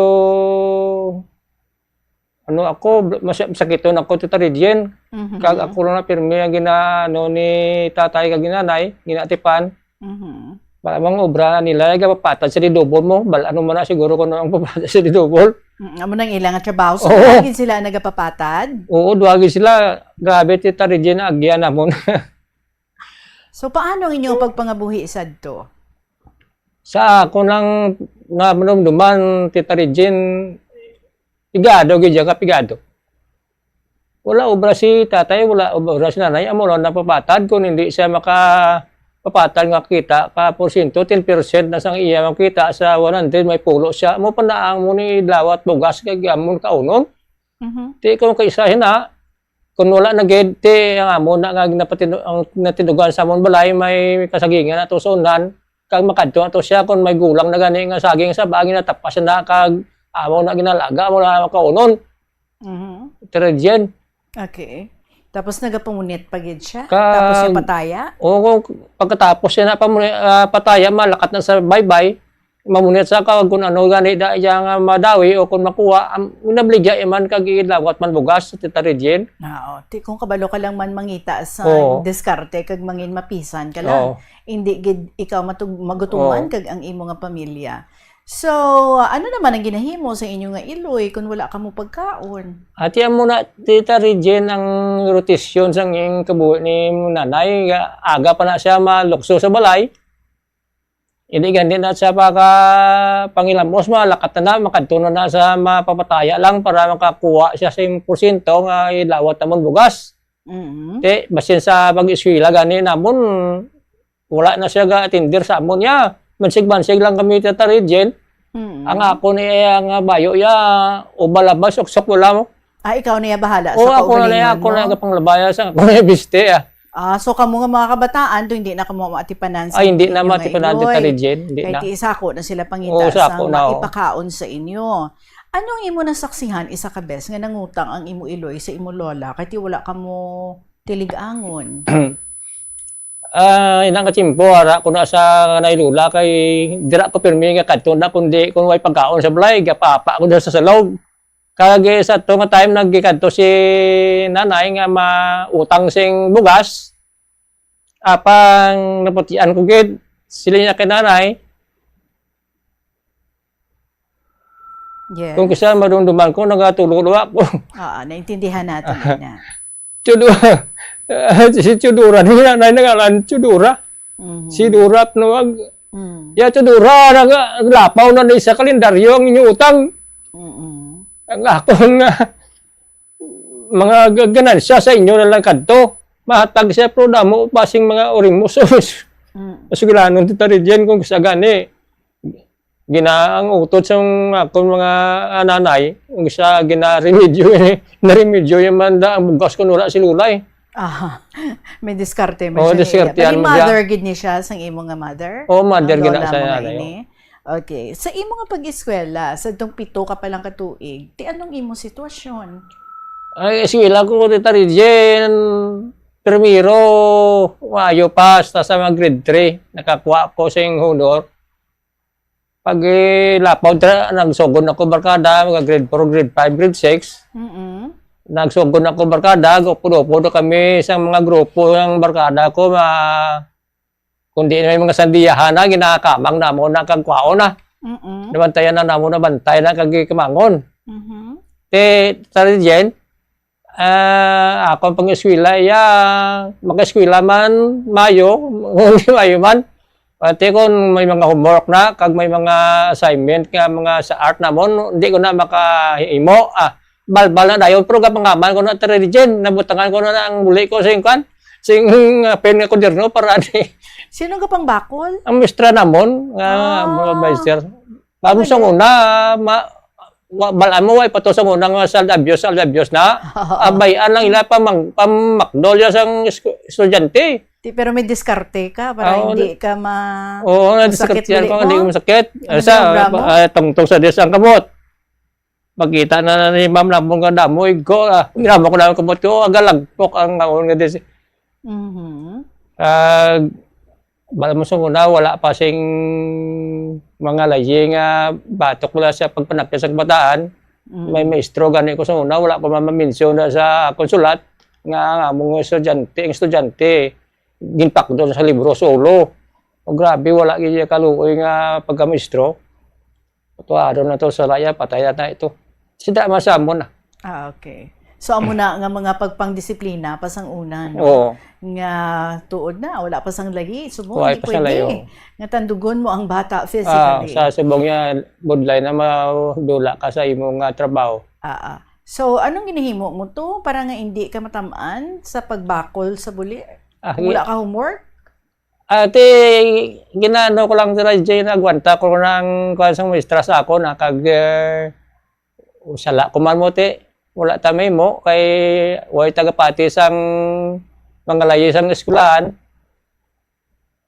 masakiton ako, Tita Regine. Kag ako lang na pirmi ang ginaano ni tatay kag ginanay, ginatipan. Bala mga obra nila, papatad sa didobol mo. Bala ano man na siguro ko ang papatad sa didobol. Amo nang ilang nga trabaho. So, Oo. lagi sila nagapapatad? Oo, duwagi sila. Grabe, Tita Regine, agyan na mo. So, paano ang inyong pagpangabuhi isad to? Sa ako nang namanumduman, Tita Regine, pigado, gidya ka pigado. Wala obra si tatay, wala obra si nanay, amo lang napapatad kung hindi siya makapapatad nga kita, ka porsyento, 10% na sang iya makita sa 100, may pulo siya. Amo panaang mo ni lawat bugas, kay amon kaunon. Ti kung kaisahin na, kung wala na gid, ti ang amon na nga ang natinugan sa amon balay, may kasagingan ato sa unan, kag makadto ato siya, kung may gulang na gani nga saging sa bagay na tapas na kag amo na ginalaga, amo na makaunon. Terjen. Okay. Tapos nagapamunit pagid siya? Kag- Tapos yung pataya? Oo, pagkatapos siya na pataya, malakat na sa baybay, mamunit sa kag kung ano gani da yang madawi o kung makuha, minabligya iman kag ilawat man bugas, Tita Regine. Ti kung kabalo ka lang man mangita sa Oo. diskarte kag mangin mapisan ka lang. Oo. Hindi gid ikaw magutuman Oo. kag ang imo nga pamilya. So, ano naman ang ginahimo sa inyo nga iloy kung wala ka mo pagkaon? At yan muna, Tita Regine, ang rotasyon sa nging kabuhi ni nanay, aga pa na siya malukso sa balay. Hindi ganyan na siya pangilamos, malakat na makadto na sa mapapataya lang para makakuha siya sa 1% nga ilawat namon bugas. Te, basin sa pag-eskwela gani namon, wala na siya ga-attender sa amon niya. Mansig-mansig lang kami, Tita Regine. Ang ako ni ang bayo o balabas, oksok wala mo. Ikaw niya bahala O sa ako na kaugalingon mo? panglabaya sa ako na biste. So kamo nga mga kabataan, to hindi na kamo maatipanan sa Ay, hindi na inyo nga matipanan, iloy. Tita Regine. Hindi Kahit na. isako na sila pangita Oo, sa sako na, oo. maipakaon sa inyo. Anong imo nasaksihan isa ka bes nga nangutang ang imo iloy sa imo lola kay wala ka mo tiligangon? Inang kachimpo, ara ko na sa nailula kay dira ko pirmi nga kadto na kundi kung way pagkaon sa balay, gapapa ko sa salog. Kage sa to nga time nagkadto si nanay nga mautang sing bugas. Apang naputian ko gid sila niya kay nanay. Yes. Kung kisa marunduman ko nagatulog ako. Naintindihan natin na. Chudura. Si Chudura ni nanay nangalan Chudura. Si Durap no wag. Ya Chudura naglapaw na sa kalendaryo ang inyong utang. Ang akong mga ganansya sa inyo na lang kadto. Mahatag siya pero damo pasing mga orimusos. Masugilanon ti taridyan kung sa gani. Ginaang utot sa akong mga nanay kung sa na-remedyo yung manda ang bugas ko nula si Lulay. May diskarte mo siya. Diskarte. Pero mother gid ni siya sang imo nga mother? Mother gina sa nanay. Okay. Sa imo nga pag-eskwela, sa itong 7 ka palang katuig, ti anong imo sitwasyon? Ay, eskwela ko ti taridyan. Primero, mayo pa sa mga grade 3. Nakakuha ko sa honor. Pag lapaw, nagsugod ako barkada, mga grade 4, grade 5, grade 6. Nagsugod ako barkada, puno kami sa mga grupo ng barkada ko. Kundi may mga sandiyahan na, ginakamang na mo na kagkwao na. Nabantayan na mo na bantay na kagikamangon. Taridyan, ako ang pang-eskwila, mag-eskwila man, mayo, hindi mayo man. Pati kung may mga homework na, kag may mga assignment, kaya mga sa art na mo, hindi ko na makaimo. Balbal na dayon, pero kapangaman ko na taridyan, nabutangan ko na ang muli ko sa ingkan. Sing pen nga kuderno para ni. Sino ka pang bakol? Ang mistra namon, mga master. Bago sa una, balaan mo ay pato sa una nga saldabios na. Abayan lang ila pamakdolya sang estudyante. Pero may diskarte ka para hindi ka na-diskarte yan ko, hindi ko masakit. Tungtong sa desang kamot. Pagkita na ni ma'am na mong ganda mo, ginama ko na ang kamot ko, agalagpok ang kaon nga desi. Bala mo sa muna, wala pa sing mga layi nga batok mula sa pagpanakya sa kabataan. May maestro gani ko sa muna, wala pa mamaminsyon na sa konsulat nga mong estudyante. Ginpak doon sa libro solo. Grabe, wala kaya kaluoy nga pagkamistro. Tuwado na to sa laya, patay na ito. Sida masamo na. Okay. So, amo na nga mga pagpangdisiplina pasang una, no? Oo. Nga tuod na, wala pasang lagi. Subo, hindi pwede. Nga tandugon mo ang bata physically. Sa subong niya, budlay na madula ka sa imong trabaho. So, anong ginahimo mo to para nga hindi ka matamaan sa pagbakol sa buli? Wala ka homework? Ate, ginano ko lang dira Jay, nagwanta ko ng kasang maestra sa ako na sala ko man mo te. Wala tamay mo kay way tagapati sang mga layi sang eskwelahan.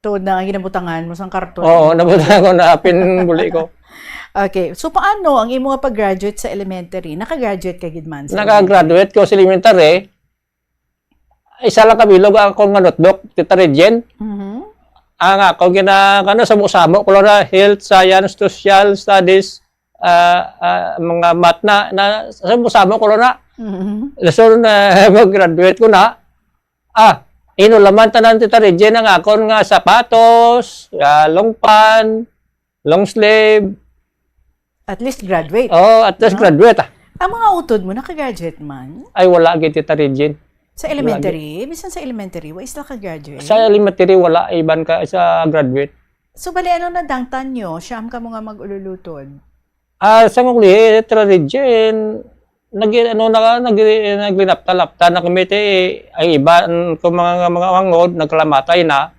Tuod na ginabutangan mo sang karton. Oo, nabutangan ko na pinbuli ko. Okay. So paano ang imo nga pag-graduate sa elementary? Naka-graduate ka gid man? Naka-graduate ko sa elementary. Isa lang kabilog ako nga notebook, titaridyen. Ang ako ginagano sa musamo ko na health, science, social studies, mga math na sa musamo ko na. So na mag-graduate ko na. Inulaman tanan titaridyen ang akon nga sapatos, long pant, long sleeve. At least graduate. At least graduate. Ang mga utod mo naka-graduate man? Ay wala gid titaridyen. Sa elementary? Bisan sa elementary, wa isla ka graduate? Sa elementary, wala. Iban ka sa graduate. So, bali, ano na dangtan nyo? Siyam ka mo nga mag-ululutod? Sa mga tradition, naglinapta-lapta na kumite, ay iba, kung mga wangod, nagkalamatay na.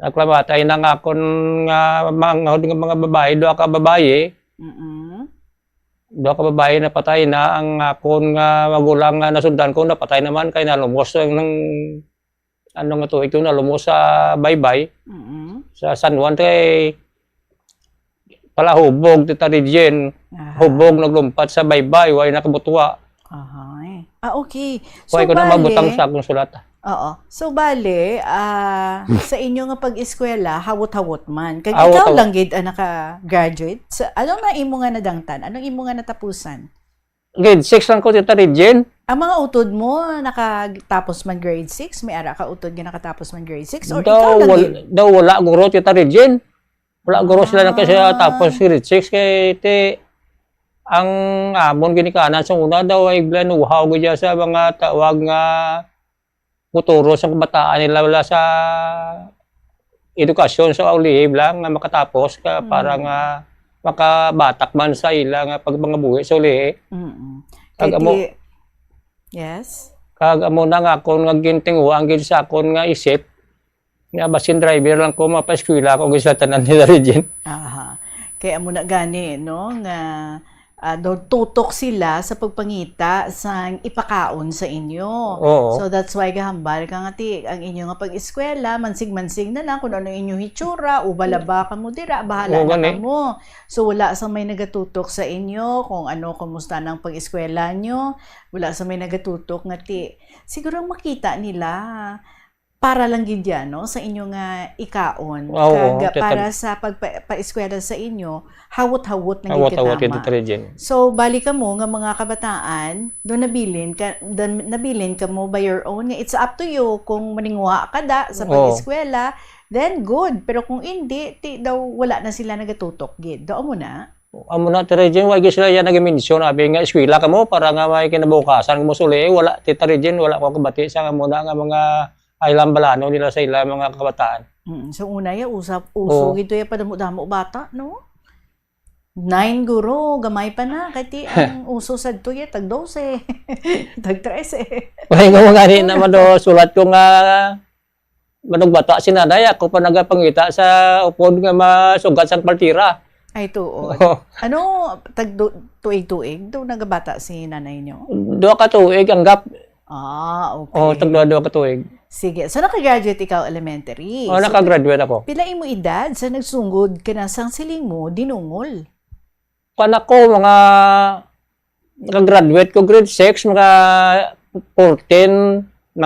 Nagkalamatay na nga kung mga babae, doon ka babae. Doon ka babae na patay na, ang akon nga magulang nga nasundan ko, napatay naman, kaya nalumos ng nga to, ito nalumos sa Baybay, sa San Juan, kay pala hubog, Tita Regine. Hubog, naglumpat sa baybay, way nakabutuwa. Ahay. Okay. Way ko na mabutang sa akong sulat. Oo. So, bale, sa inyo nga pag-eskwela, hawot-hawot man. Kaya ikaw Hawot-hawot. lang gid naka-graduate. So, anong na imo nga nadangtan? Anong imo nga natapusan? Grade 6 lang ko, Tita Regine. Ang mga utod mo, nakatapos man grade 6? May ara ka utod nga nakatapos man grade 6? Or ikaw lang gid? Daw wala guro, Tita Regine. Wala guro sila na kasi tapos grade 6 kay ang amon ginikanan sa una daw ay blanuhaw gudya sa mga tawag nga futuro sa kabataan nila wala sa edukasyon sa ulihib lang nga makatapos ka para nga makabatak man sa ila nga pag mga buhi sa ulihi. Kag amo Yes. kag amo na nga akon nga gintinguhan gid sa akon nga isip nga basin driver lang ko mapa-eskwela ko sa tanan nila Regine. Aha. Kaya mo na gani, no? Nga tutok sila sa pagpangita sa ipakaon sa inyo. Oo. So that's why gahambal ka nga ti ang inyo nga pag-eskwela, mansig-mansig na lang kung ano inyong hitsura, ubalaba ka mo dira, bahala Oo, na gani. ka mo. So wala sa may nagatutok sa inyo kung ano, kumusta ng pag-eskwela nyo. Wala sa may nagatutok nga ti. Siguro makita nila para lang gid yan, no? Sa inyo nga ikaon. Oo, Para sa pagpa-eskwela sa inyo, hawot-hawot na gid Hawat-hawat katama. Tita Regine. So, balik ka mo nga mga kabataan, doon nabilin ka mo by your own. It's up to you kung maningwa ka da sa pag-eskwela, then good. Pero kung hindi, daw wala na sila nagatutok gid. Doon mo na. Amo na Tita Regine, wag sila yan nag-mention abi nga eskwela ka mo para nga may kinabukasan mo suli. Wala Tita Regine, wala ko kabati sa mo na nga mga ilang balano nila sa ilang mga kabataan. So, una uso gito yung padamo-damo bata, no? 9 guro, gamay pa na. Kati ang uso sa ito yung tag 12, tag 13. Wala nga gani naman do sulat ko nga manong bata si nanay ako pa nagapangita sa upod nga masugat sa partira. Ay, tuod. Ano, tag tuig-tuig? Doon nagabata si nanay nyo? 2 ka tuig ang gap. Okay. Tag 2 ka tuig. Sige. So, nakagraduate ikaw elementary. So, nakagraduate ako. Pila mo edad sa nagsungod ka na sang siling mo, dinungol? Panak ko, mga nakagraduate ko grade 6, mga 14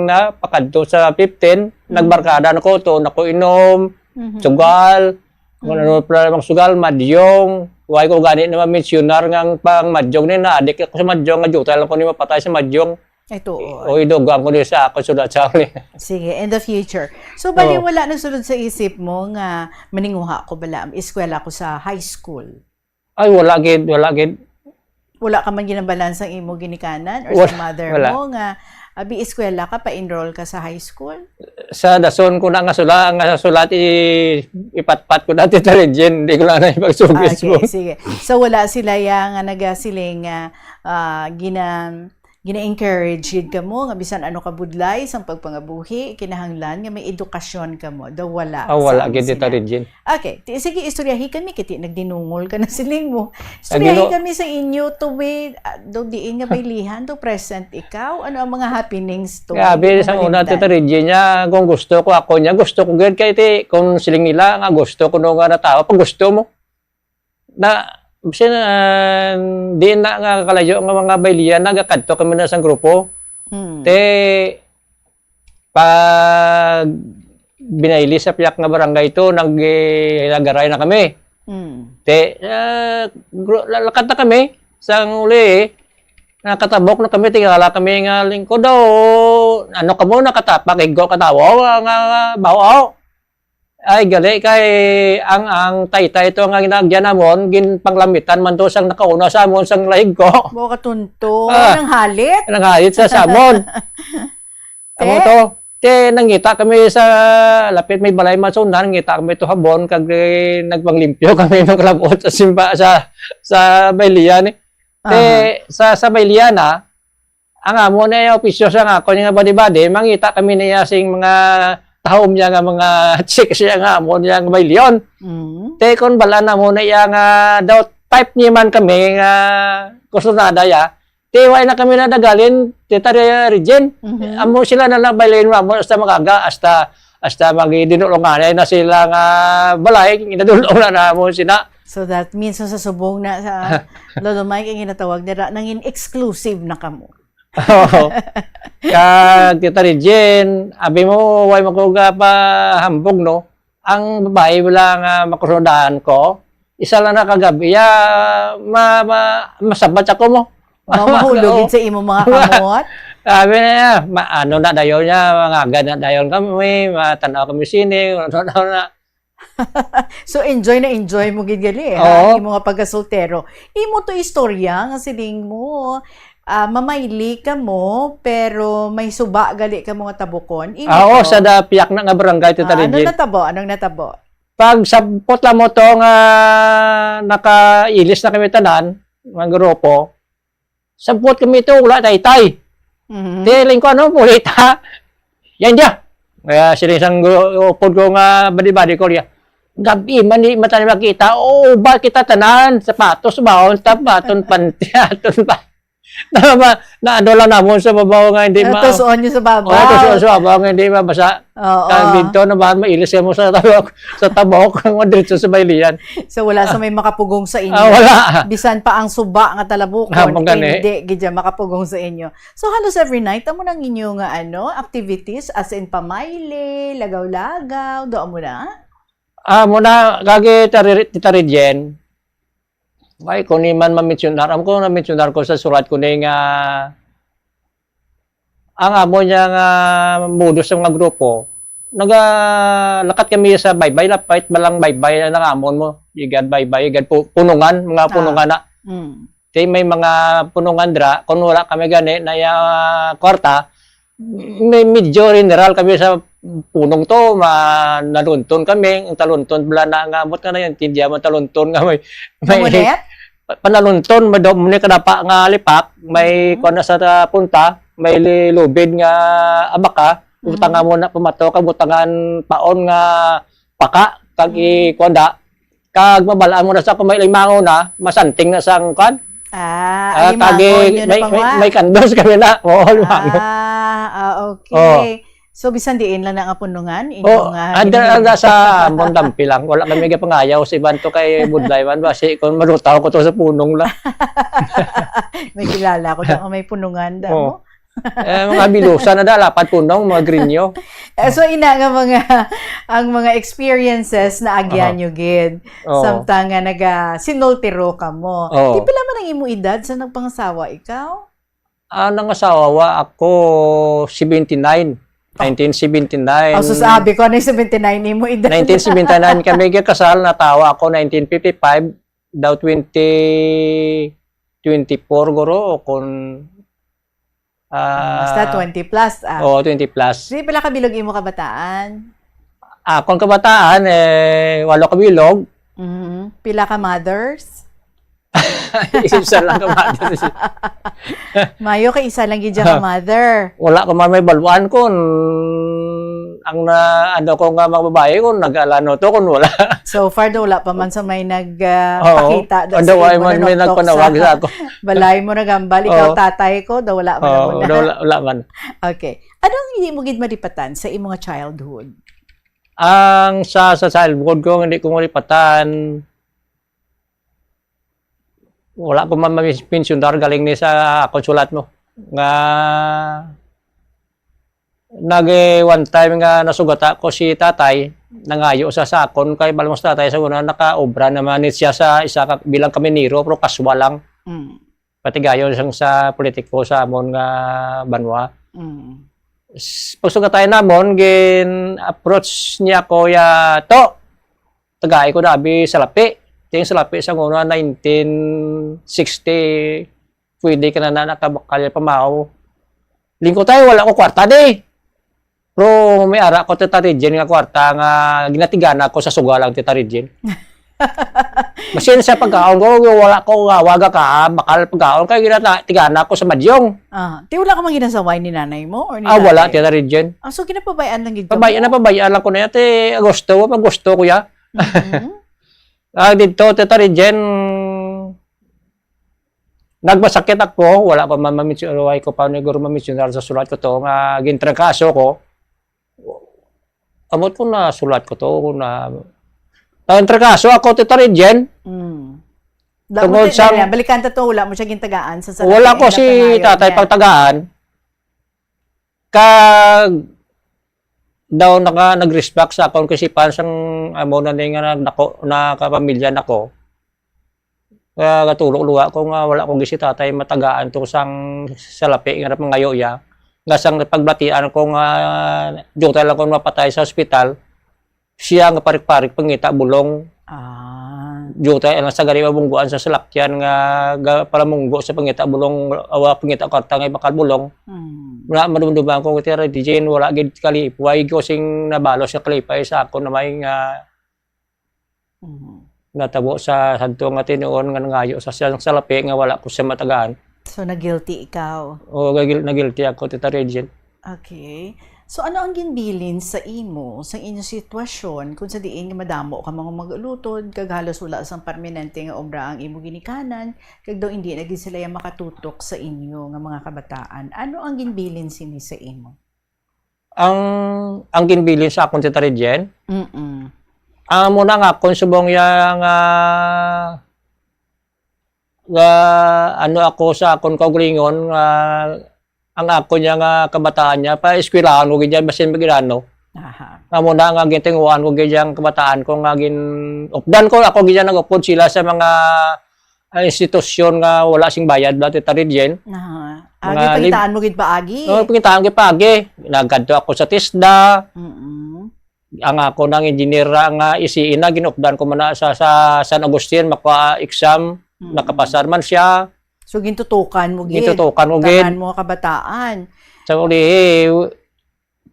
na pakadto sa 15, nagbarkada na ko to, nako inom, sugal, kung ano pala namang sugal, madyong, huwag ko gani naman missionar ng pang madyong ni na, adik ako sa madyong, nga juta lang ko ni mapatay sa madyong. Ito. O idogang ko din sa ako sulat sa uli. Sige, in the future. So, bali wala nagsulod sa isip mo nga maninguha ko bala, eskwela ko sa high school? Ay, wala gid. Wala ka man ginabalansang imo ginikanan or sa mother mo nga abi eskwela ka, pa-enroll ka sa high school? Sa dason ko na nga sulat ipatpat ko na Tita Regine, hindi ko lang na ipagsugis mo. Okay, sige. So, wala sila yang nagasiling gina-encourage ka mo, nga bisan ano ka budlay sa pagpangabuhi, kinahanglan nga may edukasyon ka mo. Daw wala. Wala, gid Tita Regine. Okay. Sige, istoryahi kami, kiti nagdinungol ka na siling mo. Istoryahi kami sa inyo to be, daw diin nga baylihan, to present ikaw. Ano ang mga happenings to? Grabe, sa una Tita Regine niya, kung gusto ko ako niya, gusto ko gid kay kung siling nila, nga gusto ko nung nga natawa, pag gusto mo, di na nga kalayo nga mga bayliyan nagakadto kami na sa grupo. Pag binayli sa piyak nga barangay ito, nag-lagaray na kami. Lakad na kami sa uli. Nakatabok na kami, tingala kami nga lingkod daw. Ano ka mo, nakatapak, igo katawa, nga bawaw. Ay gali kay ang taytay ito nga ginagyan namon ginpanglamitan man to sang nakauna sa amon sang lahig ko. Mo katunto nang halit. Nang halit sa samon. Amo to nangita kami sa lapit may balay masunan, ngita kami to habon kag nagpanglimpyo kami ng kalabot sa simba sa Baylian. Sa Baylian ang amon ay opisyo sa nga kon nga badi-badi mangita kami niya sing mga tahom niya nga mga chicks siya nga mo niya nga may leon. Kon bala na mo na iya nga daw type niya man kami nga kusunada ya. Way na kami na dagalin Tita Regine. Amo sila na lang bailin mo sa magaga hasta hasta magidinulungan na sila nga balay, inadulong na mo sina. So that means sa subong na sa Lolo Mike ang ginatawag nila nangin exclusive na kamo. Oo. Kag Tita Regine, abi mo way makuga pa hambog no. Ang babae wala nga makusundahan ko. Isa lang na kagabi masabat ako mo. Mahulogin sa imo mga kamot. Sabi niya, ano na dayon niya, mga ganyan dayon kami, matanaw kami sine, na. So enjoy mo gid gali Oo. imo nga pagkasoltero. Imo to istorya nga siling mo. Mamayli ka mo pero may suba gali ka mga tabukon. Oo, sa piyak na nga barangay Tita Regine. Anong natabo? Pag sabot lang mo to nga nakailis na kami tanan, mga grupo, sabot kami ito, wala tay-tay. Tiling ko mulit ha. Yan dia. Kaya sila isang upod ko nga badi-badi ko riya. Gabi man di mata makita. Ba kita tanan sapatos baon tapaton panty aton pa. Na ano lang namon sa babaw nga hindi tusuon niyo sa babaw. Tusuon sa babaw nga hindi mabasa. Kag dito na ba mailis mo sa tabok nga dito sa bayliyan. So wala sa may makapugong sa inyo. Wala. Bisan pa ang suba nga talabukon hindi gidya makapugong sa inyo. So halos every night amo nang inyo nga activities as in pamayle, lagaw-lagaw, do amo na. Muna kagi Tita Regine. Ay, kung man ma-mentionar, ko na-mentionar ko sa sulat ko na nga ang amo niya nga modus ng mga grupo, lakat kami sa baybay, lapait balang baybay ng amon mo, igad baybay, igad punungan, mga punungan na. May mga punungan dra, kung wala kami gani na kwarta, may medyo general kami sa punong to, nalunton kami, ang talunton, bala na nga, amot ka na yun, tindya mo talunton nga may panalunton, muna kadapa nga lipak, may kung sa punta, may lubid nga abaka, butang nga muna pumato, kabutangan paon nga paka, kag ikonda, kag mabalaan mo na sa kung may limango na, masanting na sa kan. May kandos kami na. Okay. So bisan diin lang nga punungan anda sa mondampi lang wala kami pangayaw si Banto kay Budlay man ba si kon marutaw ko to sa punong lang. May kilala ko daw may punungan daw. Mga bilusa na lapat punong mga grinyo. So ina nga ang mga experiences na agyan nyo gid. Samtang nga sinultiro ka mo. Di pala man ang imo edad sa nagpangasawa ikaw? Nangasawa ako 79. 1979. So sabi ko, 79 mo edad. 1979 kami kasal, natawa ako 1955, daw 2024 guro, kung... basta 20 plus. Oo, 20 plus. Hindi pala kabilog imo kabataan? Kung kabataan, 8 kabilog. Pila ka mothers? Isa lang ka mothers. Mayo kay isa lang gidya ka mother. Wala ko man may balwan ko. Ang ko nga mga babae ko, nag-alano to kung wala. So far, wala pa man sa may nagpakita. May nagpanawag sa ako. Balay mo nagambal, ikaw tatay ko, wala man. Wala man. Okay. Anong hindi mo gid maripatan sa imong childhood? Ang sa childhood ko, hindi ko maripatan. Wala ko man ma-mentionar galing ni sa konsulat mo. Nga one time nga nasugata ko si tatay nangayo sa sakon kay balmos tatay sa una naka-obra naman siya sa isa bilang kaminero pero kaswa lang. Patigayon siyang sa politiko sa amon nga banwa. Pagsugatay namon gin approach niya ko to tagay ko nabi sa lapi. Ting sa lapi sa una 1960 pwede ka na nakabakal pamaw. Lingko tayo wala ko kwarta di. Pero may ara ko Tita Regine nga kwarta nga ginatigana ko sa sugalang Tita Regine. Masin sa pagkaon ko wala ko waga ka bakal pagkaon kay ginatigana ko sa madyong. Ti wala ka man ginasaway ni nanay mo or ni tatay? Wala Tita Regine. So ginapabayaan lang gid. Pabayaan lang ko na yate Agosto ko ya. Dito, Tita Regine, nagmasakit ako, wala pa man mamisyonar ko pa siguro mamisyonar sa sulat ko to, nga gintrangkaso ko. Kamot ko na sulat ko to na trakaso ako Tita Regine. Tungkol sa balikan ta to, wala mo siya gintagaan sa salapi. wala ko si tatay pagtagaan. Kag daw nag-respect sa akong kasipan sang amo na nga na kapamilya nako. Kaya katulog luwa ko nga wala kong gisi tatay matagaan to sang salapi nga pangayo ya. Nga sang pagbatian ko nga joke lang ko mapatay sa ospital. Siya nga parik-parik pangita bulong. Joke lang sa gari mabungguan sa salakyan nga para munggo sa pangita bulong awa pangita karta nga bakal bulong. Wala madumduman ko Tita Regine wala gid kalipay ko sing nabalo sa kalipay sa ako na may nga natabo sa sadto nga tinuon nga nangayo sa salapi nga wala ko siya matagaan. So na-guilty ikaw? Oo, na-guilty ako Tita Regine. Okay. So ano ang ginbilin sa imo sa inyong sitwasyon kung sa diin nga madamo ka mga mag-ulutod kag halos wala sang permanente nga obra ang imo ginikanan kag daw hindi na gid sila makatutok sa inyo nga mga kabataan. Ano ang ginbilin sini sa imo? Ang ginbilin sa akong Tita Regine? Muna nga kung subong yang ano ako sa akong kaugalingon ang ako niya nga kabataan niya pa eskwelahan ko gid basin magirano. Muna nga gintinguan ko gid yang kabataan ko nga gin updan ko ako gid nag-upod sila sa mga institusyon nga wala sing bayad ba Tita Regine. Pangitaan mo gid paagi? Oo, pangitaan gid paagi. Nagkadto ako sa TISDA. Ang ako nang engineer nga isiin na ginupdan ko man sa San Agustin maka-exam nakapasar man siya. So gintutukan mo gid. Tanan mo kabataan. Sa uli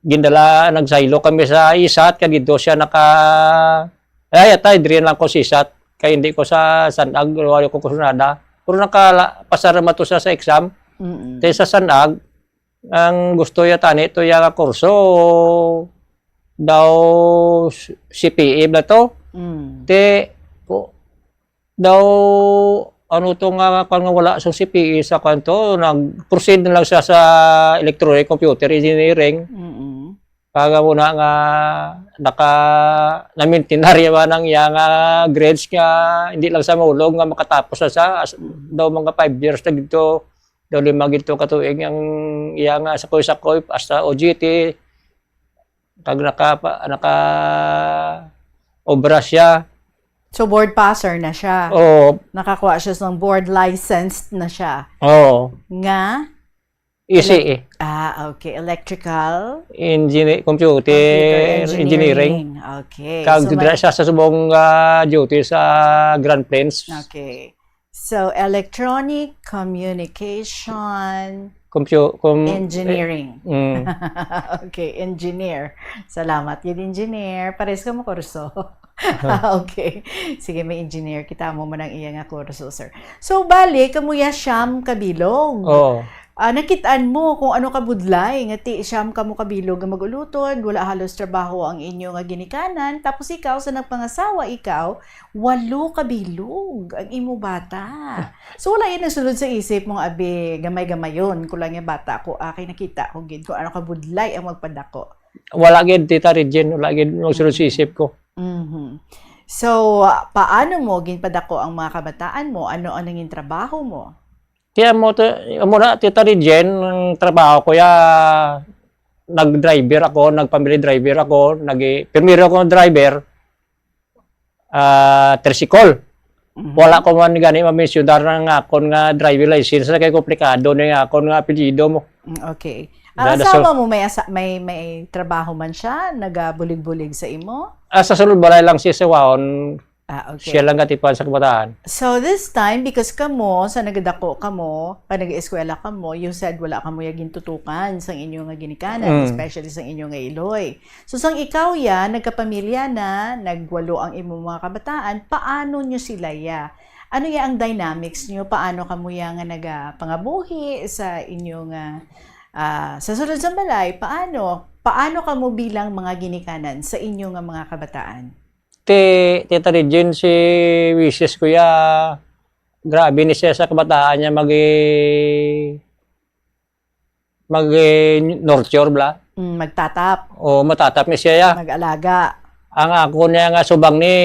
gindala nagsaylo kami sa ISAT kay dito siya atay dire lang ko si ISAT kay hindi ko sa Sanag wala ko kusunada. Pero nakapasar man to sa exam. Tay sa Sanag ang gusto yata nito ya kurso daw CPE na to. Daw ano to nga kung wala sa CPE sa kanto nag-proceed na lang siya sa electronic computer engineering. Kaga muna nga na-maintain ba nang nga grades nga hindi lang sa maulog nga makatapos na sa daw mga 5 years na dito daw 5 gito katuig ang iya nga sa koy hasta OJT kag naka obra siya. So board passer na siya. Oo. Nakakuha siya ng board licensed na siya. Oo. Nga? ECE. Okay. Electrical? Computer engineering. Okay. Kag dira siya sa subong duty sa Grand Plains. Okay. So electronic communication engineering. Okay, engineer. Salamat. Yung engineer, pares ka mo kurso. Okay. Sige, may engineer. Kita mo man ang iya nga kurso, sir. So, bali, kamuya siyam kabilog. Oo. Nakitaan mo kung ano kabudlay. Ngati siyam kamo kabilog nga magulutod, wala halos trabaho ang inyo nga ginikanan. Tapos ikaw, sa nagpangasawa, 8 kabilog ang imo bata. So, wala yan nasulod sa isip mong abi, gamay-gamayon. Kulang yung bata ko, nakita ko gid kung ano kabudlay ang magpadako. Wala gid Tita Regine, wala gid nasulod sa isip ko. So, paano mo ginpadako ang mga kabataan mo? Ano ang nanging trabaho mo? Kaya muna Tita Regine, ang trabaho ko nag-driver ako, nag-family driver ako, primero ako driver, tricycle. Wala ko man gani ma-mentionar nga akon nga driver license kay komplikado na nga akon nga apelyido mo. Okay. Ang asawa mo may trabaho man siya, nagabulig-bulig sa imo? Sa sulod balay lang siya sa waon. Okay. Siya lang katipan sa kabataan. So this time, because kamo, sa nagadako kamo, pag nag-eskwela kamo, you said wala kamo yaging tutukan sa inyo nga ginikanan, especially sa inyo nga iloy. So sang ikaw nagkapamilya na, nagwalo ang imo mga kabataan, paano nyo sila Ano ang dynamics nyo? Paano kamo nga nagapangabuhi sa inyo nga sa sulod sa balay? Paano kamo bilang mga ginikanan sa inyo nga mga kabataan? Tita Regine, si wishes ko grabe ni siya sa kabataan niya mag-nurture bla. Magtatap. O matatap ni siya ya. Mag-alaga. Ang ako niya nga subang ni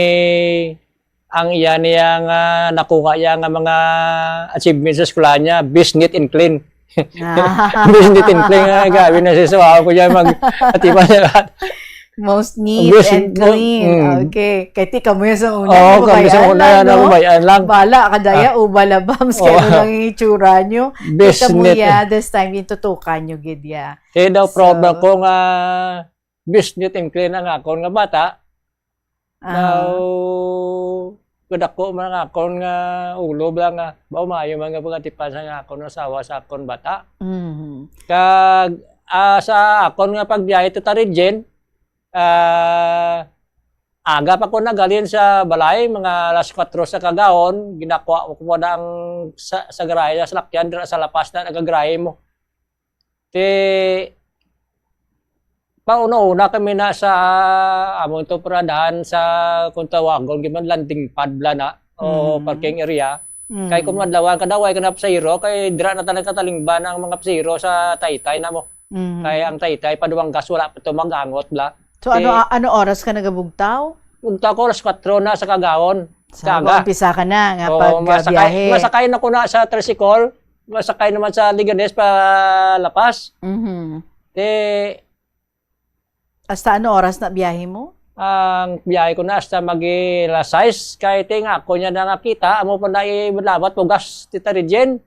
ang iya niya nga nakuha niya nga mga achievements sa eskwela niya, business and clean. Business and clean nga gawin na siya. So ako niya mag-atipan niya lahat. Most neat and clean. Okay. Kaya ti kamo yung sa una. Oo, kami sa una na bubayan lang. Bala, kadaya, ubalabams. Kaya lang yung itsura nyo. Kita mo ya, this time yung tutukan nyo, Gidya. Kaya daw problem ko nga business and clean ang akon nga bata. Daw, kadako man ang akon nga ulob lang nga. Baumayo mga pagatipan sa akon nga asawa sa akon bata. Kag sa akon nga pagbiyahe to Taridjen, aga pa ko nagalin sa balay, mga alas 4 sa kagaon, ginakuha ko na ang sa garahe sa lakyan, sa lapas na nagagrahe mo. Pauna-una kami na sa amon to paradahan sa kung tawagon, giman landing pad bla na, o parking area. Kay kung madlawan kadaway ka na pasahero, kay dira na talaga talingban ang mga pasahero sa Taytay na mo. Kay ang Taytay, paduang gas, wala pa ito mag-angot bla. So ano oras ka nagabugtaw? Bugtaw ko alas 4 na sa kagaon. Sa umpisa ka na nga pagbiyahe. Masakay na ko na sa tricycle, masakay naman sa Liganes pa Lapas. Hasta ano oras na biyahe mo? Ang biyahe ko na hasta alas 6, kahit nga ako niya na nakita, amo pa na ibalabat po gas ti Taridjen.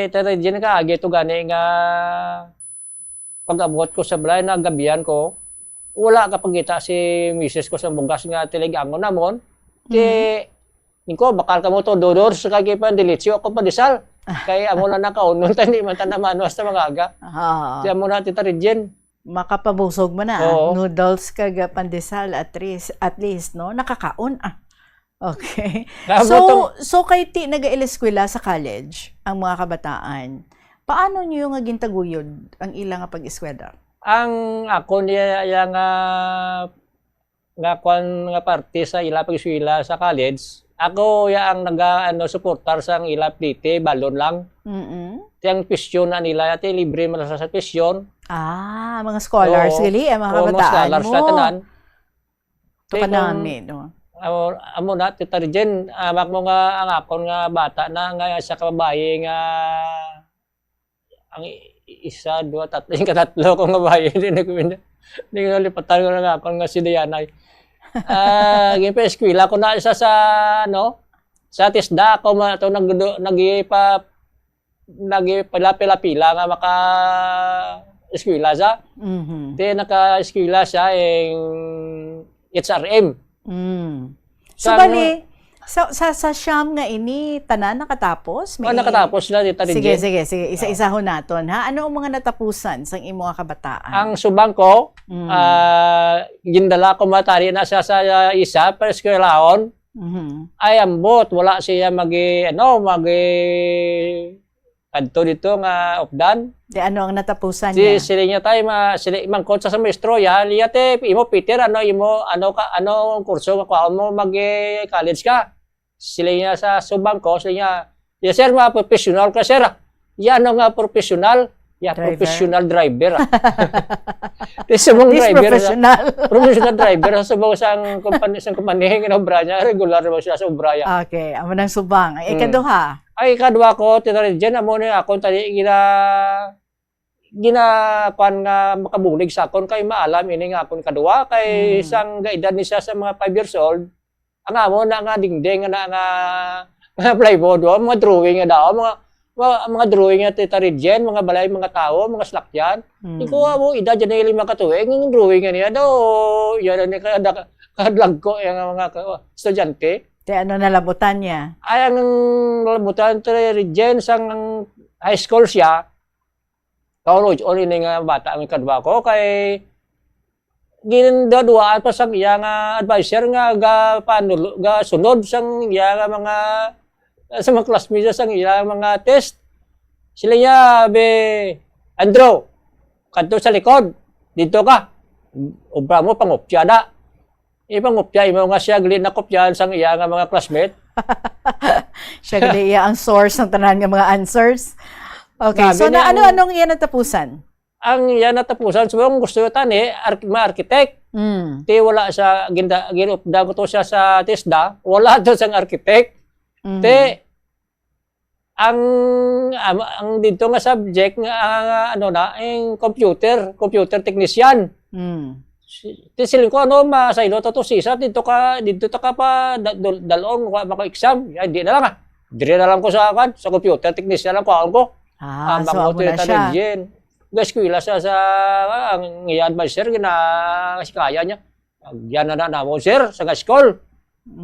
Taridjen ka, agito gani nga pag-abot ko sa balay na gabihan ko, wala kapag kita si misis ko sa bugas nga tiligangon namon. Niko bakal kamo to dodor sa kay pandilitsyo ako padisal. Kay amo na nakaunon tani man tanamano hasta magaga. Di amo na ti Taridjen. Makapabusog mo na. Noodles kag pandesal at least no nakakaon Okay. So kay ti naga-eskwela sa college ang mga kabataan. Paano niyo nga gintaguyod ang ilang pag-eskwela? Ang ako niya nga kwan nga parte sa ila pag-eskwela sa college, ako ya ang suportar sa ila plite balon lang. Tiyang pisyon na nila ati libre man sa pisyon. Mga scholars gali mga kabataan mga scholars mo. Sa tanan. To kanami no. Amo na ti Taridjen, amak mo nga ang akon nga bata na nga sa kababaye nga ang isa, dua, tatlo, yung katatlo kong babae, hindi ko nalipatan ko na akong nga si Dianay. Gimpa eskwela ko na isa sa, sa TISDA ako nagipila-pila nga maka-eskwela siya. Naka-eskwela siya yung HRM. So, bali, sa Siyam nga ini, tanan nakatapos? Nakatapos na dito rin. Sige. Isa-isa ho naton. Ano ang mga natapusan sa imong kabataan? Ang subang ko, gindala ko matari na siya sa isa, pero eskwelaon, ay ambot, wala siya kadto dito nga opdan. Di ano ang natapusan niya? Sila niya tayo, mangkot sa maestro, liyate, imo Peter, ano kurso, makuha mo mag-college ka. Sila niya sa subang ko, sila niya, yes sir, mga professional ka sir. Yan nga professional. Professional driver. Professional driver sa subang sang kumpanya, kinobra niya, regular naman siya sa obra. Okay, amo nang subang. Ikaduha? Ay, kadwa ko, tinaridyan, amo na ako, ginakuan nga makabulig sa akon, kay maalam, ini nga akon kadwa, kay isang gaedad ni siya sa mga 5 years old, ang amo na nga dingding, nga plywood, mga drawing nga daw, mga drawing nga titaridyan, mga balay, mga tao, mga slakyan. Ikuha mo, edad dyan na 5 katuwing, yung drawing nga niya daw, yan na kadlag ko, yung mga estudyante. Ano nalabutan niya? Ay, ang nalabutan titaridyan, sang high school siya, kaulog, o rin nga bata ang kadwa ko, kay gindaduaan pa sang iya nga advisor nga sunod sang iya nga mga sa mga classmates sang iya mga test. Sila niya, Andrew, kanto sa likod, dito ka. Obra mo, pangopya na. Pangopya, imo nga siya gali na kopyahan sang iya nga mga classmate. Siya gali iya ang source ng tanan nga mga answers. Okay, so anong iya natapusan? ang yan natapusan so gusto tani ma-architect. Ti wala sa ginupda ko to siya sa TESDA, wala to sang architect. Ti ang dito nga subject nga ano na ang computer technician. Ti siling ko ano masaylo to sisa dito ka pa dalong mako exam. Ya di na lang Dire na lang ko sa computer technician lang ko. So amo na siya. Gaskwila sa ang i-advisor gina kaya niya. Yan na mo sir sa school.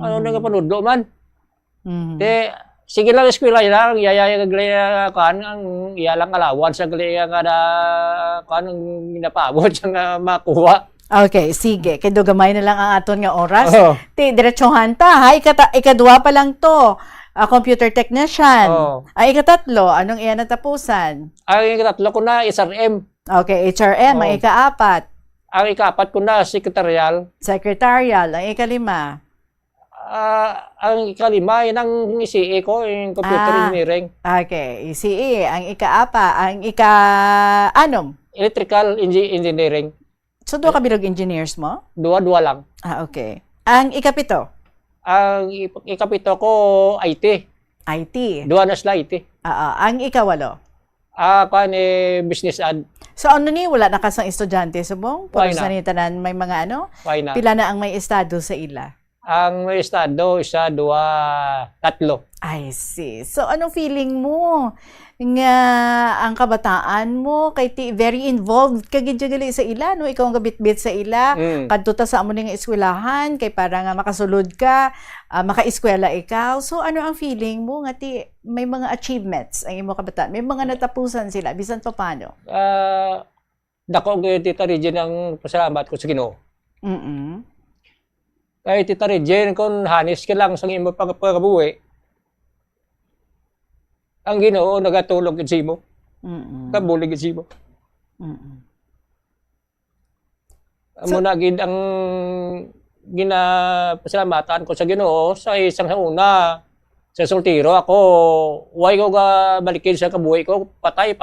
Ano nga panudlo man. Te sige lang eskwela lang yaya kan ang iyalang alawan sa gali kada kan ginapabot nga makuha. Okay, sige. Kaya gamay na lang ang aton nga oras. Ti diretsohan ta ha. Ikadua pa lang to. Computer technician. Ang ikatatlo, anong iyan natapusan? Ang ikatatlo ko na SRM. Okay, HRM. Ang ikaapat? Ang ikaapat ko na secretarial. Secretarial. Ang ikalima? Ang ikalima, yun ang CE ko, yung computer engineering. Okay, CE. Ang ikaapa, ang anom? Electrical engineering. So, doon ka bilog engineers mo? Dua lang. Okay. Ang ikapito? Ang ikapito ko, IT. IT? Dua na sila IT. Ang ikawalo? Business ad. So, ano ni? Wala na kasang estudyante subong? Puro sa tanan may mga ano? Pila na ang may estado sa ila? Ang may estado, isa, dua, tatlo. I see. So, anong feeling mo? Nga ang kabataan mo kay very involved kagidyagali sa ila, no? Ikaw ang gabit-bit sa ila, kadto ta sa amo ning eskwelahan kay para nga makasulod ka, makaeskwela ikaw. So ano ang feeling mo nga ti may mga achievements ang imo kabataan, may mga natapusan sila bisan pa paano? Dako gyud Tita Regine ang pasalamat ko sa Ginoo. Kay Tita Regine kon hanis ka lang sa imo pagkabuhi. Ang Ginoo nagatulog gid simo. Kabulig gid simo. Amo na gid ang ginapasalamatan ko sa Ginoo sa isang una sa soltero ako, way ko ga balikin sa kabuhi ko, patay.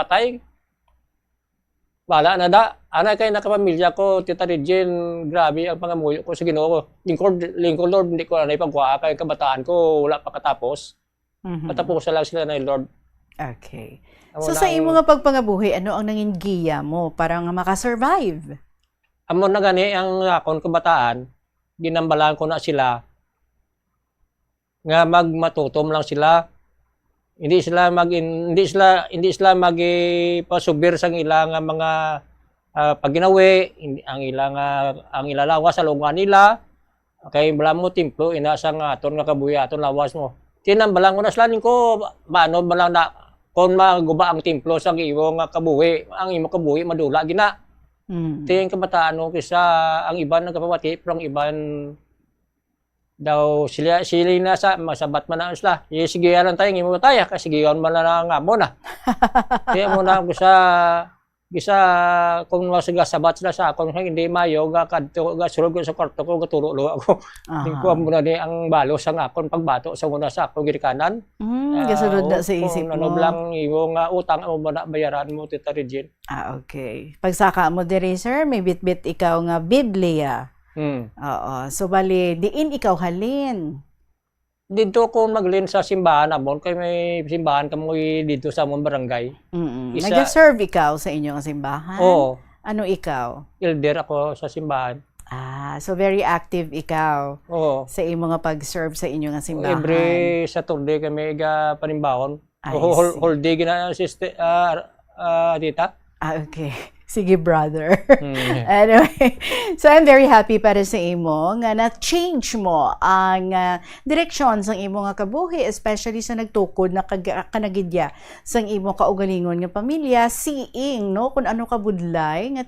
Wala na da. Ana kay nakapamilya ko, Tita Regine, grabe ang pangamuyo ko sa Ginoo. Lingkod Lord, hindi ko na ipagkuha kay kabataan ko, wala pa katapos. Patapusan lang sila ng Lord. Okay. So sa imo nga pagpangabuhi, ano ang nanging giya mo para nga makasurvive? Amo na gani ang akon kabataan, ginambalan ko na sila nga magmatutom lang sila. Hindi sila magipasubir sa ilang mga pagginawi, ang ilalawas sa lungan nila. Kay bala mo templo ina sa nga aton nga kabuhi aton lawas mo. Tinambalan ko na sila ko paano balang na kung maguba ang templo sa imo nga kabuhi, ang imo kabuhi madula gina. Ting kabataan no kisa ang iban nagapamati pero ang iban daw sila na sa masabat man na sila. Sige yan tayo imo tayo kasi giyon man na nga mo na. Kaya mo na ko bisa kung masabat sila sa akon hindi mayo ga kadto ga sulod ko sa kwarto ko gaturo lo ako. Tingko mo na ni ang balos ang akon pagbato sa una sa akong girikanan. Gasulod na sa isip mo. Ano lang imo nga utang mo na bayaran mo Tita Regine. Okay. Pagsaka mo diri sir, may bit-bit ikaw nga Biblia. Oo. So bali diin ikaw halin. Dito ko maglin sa simbahan amon kay may simbahan kamo dito sa amon barangay. Nag-serve ikaw sa inyong simbahan? Oo. Ano ikaw? Elder ako sa simbahan. So very active ikaw. Oo. Sa imo nga pag-serve sa inyong simbahan. Every Saturday kami ga panimbawon. Whole day gina sister tita. Okay. Sige, brother. Anyway, so I'm very happy para sa imo nga na-change mo ang direksyon sa imo nga kabuhi, especially sa nagtukod na kanagidya sa imo kaugalingon nga pamilya, seeing no kung ano ka budlay nga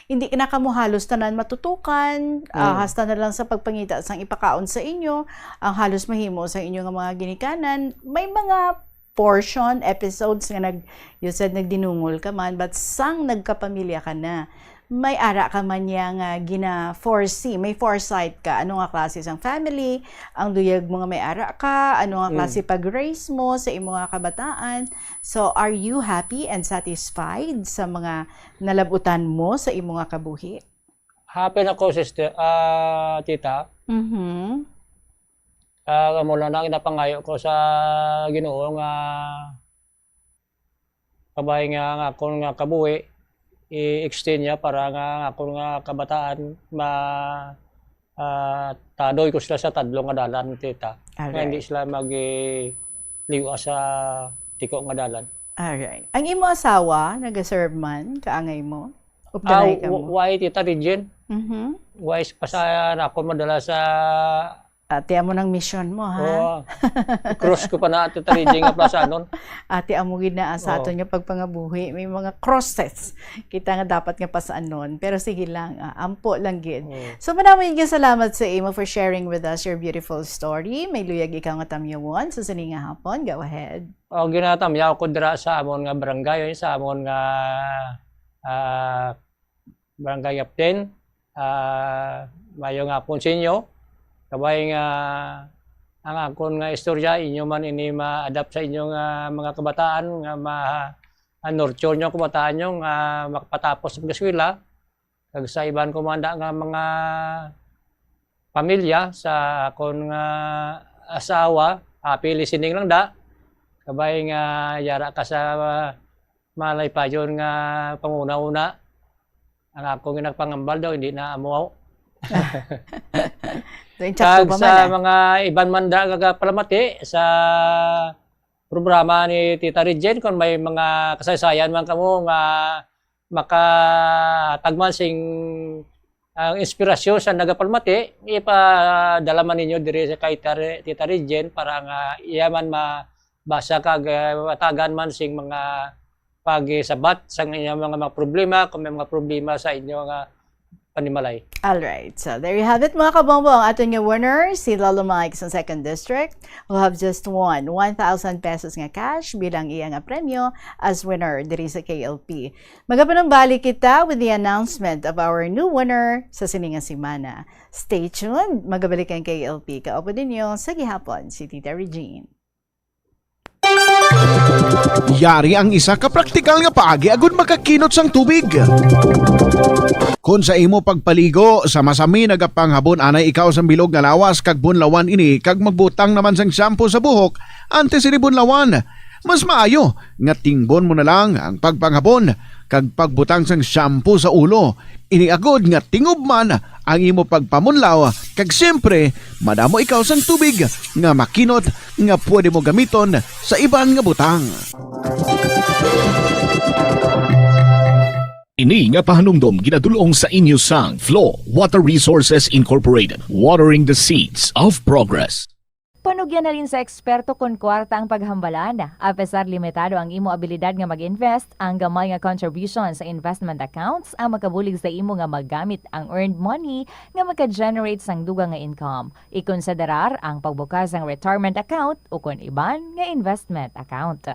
hindi na kamo halos tanan matutukan, hasta na lang sa pagpangita sang ipakaon sa inyo, ang halos mahimo sa inyo nga mga ginikanan, may mga episodes nga you said nagdinungol ka man, but sang nagkapamilya ka na, may ara ka man nga gina-foresee, may foresight ka, ano nga klase sang family, ang duyag mo nga may ara ka, ano nga klase pag-raise mo sa imo nga kabataan. So, are you happy and satisfied sa mga nalabutan mo sa imo nga kabuhi? Happy na ko, sister, tita. Mula na kinapangayo ko sa Ginoo nga kabay nga ako nga kabuhi i-extend niya para nga ako nga kabataan tadoy ko sila sa tadlo nga dalan, tita. Nga hindi sila liwa sa tiko nga dalan. Alright. Ang imo asawa nag-serve man kaangay mo? Updanay ka mo? Why, tita Regine? Why pasaya na ako madala sa ate amo ng mission mo, ha? Cross ko pa na Tita Regine nga plaza nun. Ate amo ginaa sa aton nga pagpangabuhi. May mga crosses kita nga dapat nga pasaan nun. Pero sige lang, ampo lang gid. So maraming salamat sa imo for sharing with us your beautiful story. May luyag ikaw nga tamyawon sa sininga hapon. Go ahead. Ginatamyaw ko dira sa amon nga barangay, sa amon nga barangay captain. Mayo nga hapon sa inyo. Kabay nga ang akon nga istorya inyo man ini ma-adapt sa inyong mga kabataan nga ma-nurture nyo kabataan nyo nga makapatapos sa eskwela kag sa iban kumanda nga mga pamilya sa akon nga asawa happy listening lang da kabay nga yara ka sa malay pa yun nga panguna-una ang akong nagpangambal daw hindi na amuaw. Kag sa mga ibang manda palamati sa programa ni Tita Regine kung may mga kasaysayan man kamo nga makatagman sing ang inspirasyon sa nagapalamati ipadala man ninyo diri sa kay Tita Regine para nga iyaman mabasa kag matagan man sing mga pagsabat sa inyong mga problema kung may mga problema sa inyo nga panimalay. Alright, so there you have it mga kabongbong. Aton nga winner, si Lolo Mike sa 2nd District, who have just won 1,000 pesos nga cash bilang iya nga premyo as winner diri sa KLP. Magapanambalik kita with the announcement of our new winner sa sininga simana. Stay tuned, magabalik ang KLP. Kaupo din nyo sa gihapon, si Tita Regine. Yari ang isa ka praktikal nga paagi agud makakinot sang tubig. Kung sa imo pagpaligo sa masami nagapanghabon anay ikaw sa bilog nga lawas kag bunlawan ini kag magbutang naman sang shampoo sa buhok antes ini bunlawan, mas maayo nga tingbon mo na lang ang pagpanghabon kag pagbutang sang shampoo sa ulo. Ini agod nga tingob man ang imo pagpamunlaw kag siyempre madamo ikaw sang tubig nga makinot nga pwede mo gamiton sa iban nga butang. Ini nga pahanumdom ginadulong sa inyo sang Flow Water Resources Incorporated, watering the seeds of progress. Panugyan na rin sa eksperto kon kwarta ang paghambalan. Apesar limitado ang imo abilidad nga mag-invest, ang gamay nga contribution sa investment accounts ang makabulig sa imo nga maggamit ang earned money nga maka-generate sang dugang nga income. Ikonsiderar ang pagbukas ng retirement account o kon iban nga investment account.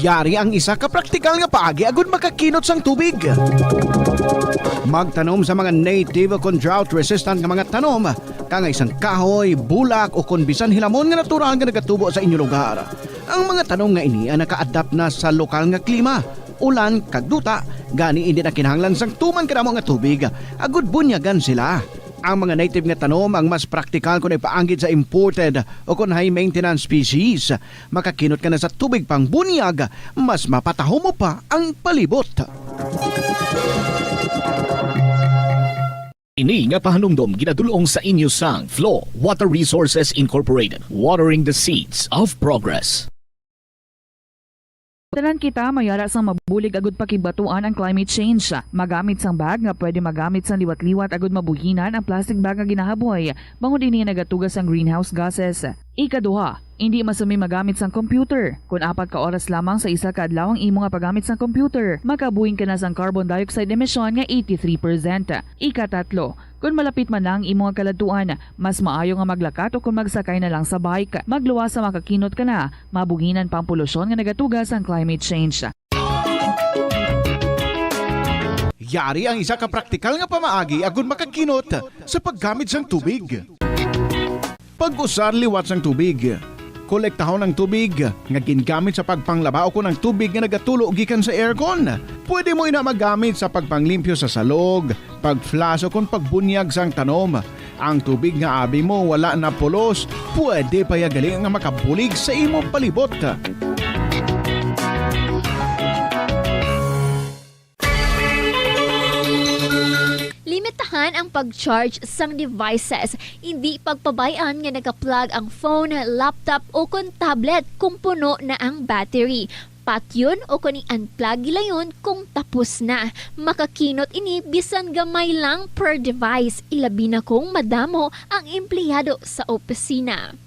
Yari ang isa ka praktikal nga paagi agud makakinot sang tubig. Magtanom sa mga native kon drought resistant nga mga tanom, kang isang kahoy, bulak o kon bisan hilamon nga natural nga nagatubo sa inyong lugar. Ang mga tanom nga ini ay naka-adapt na sa lokal nga klima, ulan kag duta, gani hindi na kinahanglan sang tuman kadamo nga tubig, agud bunyagan sila. Ang mga native nga tanom ang mas praktikal kung ipaanggit sa imported o kung high maintenance species. Makakinot ka na sa tubig pang bunyag, mas mapataho mo pa ang palibot. Ini nga pahanumdom ginadulong sa inyo sang Flow Water Resources Incorporated, watering the seeds of progress. Tanan kita mayara sang mabulig agud pakibatuan ang climate change. Magamit sang bag nga pwede magamit sang liwat-liwat agud mabuhinan ang plastic bag nga ginahaboy. Bangod ini nagatugas ang greenhouse gases. Ikaduha, hindi masumi magamit sang computer. Kung 4 ka oras lamang sa isa ka adlaw ang imo nga paggamit sang computer, makabuhing ka na sang carbon dioxide emission nga 83%. Ikatatlo, kung malapit man lang imo nga kaladtuan, mas maayo nga maglakat o kung magsakay na lang sa bike. Magluwas sa makakinot ka na, mabuginan pang polusyon nga nagatugas ang climate change. Yari ang isa ka praktikal nga pamaagi agon makakinot sa paggamit sang tubig. Pag-usar liwat sang tubig. Kolektahon ng tubig nga gingamit sa pagpanglaba o kung ang tubig nga nagatulo gikan sa aircon. Pwede mo ina magamit sa pagpanglimpyo sa salog, pagflash o kung pagbunyag sang tanom. Ang tubig nga abi mo wala na pulos, pwede pa yagali nga makabulig sa imong palibot. Limitahan ang pag-charge sang devices. Hindi pagpabayaan nga naka-plug ang phone, laptop o kung tablet kung puno na ang battery. Patyon o kung i-unplug gilayon kung tapos na. Makakinot ini bisan gamay lang per device. Ilabi na kung madamo ang empleyado sa opisina.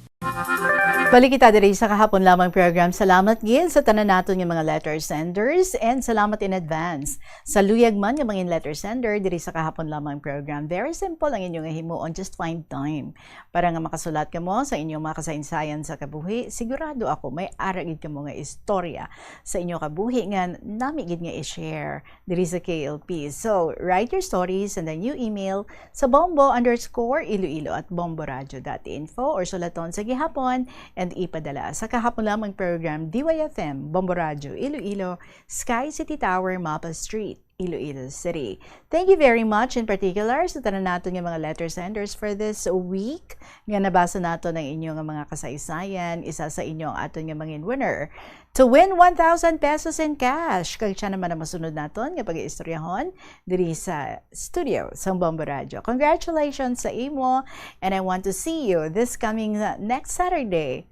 Balik kita diri sa kahapon lamang program. Salamat gid sa tanan naton nga mga letter senders and salamat in advance sa luyag man nga mga letter sender diri sa kahapon lamang program. Very simple ang inyong himuon, just find time para nga makasulat kamo sa inyong mga kasaysayan sa kabuhi. Sigurado ako may ara gid kamo nga istorya sa inyong kabuhi nga nami gid nga i-share diri sa KLP. So, write your stories and then you email sa bombo_iloilo@bomboradio.info or sulaton sa gihapon and ipadala sa kahapon lamang program DYFM, Bombo Radio, Iloilo, Sky City Tower, Mapa Street, Iloilo City. Thank you very much in particular sa tanan nato nga mga letter senders for this week nga nabasa nato ng inyong mga kasaysayan. Isa sa inyo ang aton nga mga winner to win 1,000 pesos in cash. Kag siya naman ang masunod naton nga pag-iistoryahon diri sa studio sa Bombo Radio. Congratulations sa imo and I want to see you this coming next Saturday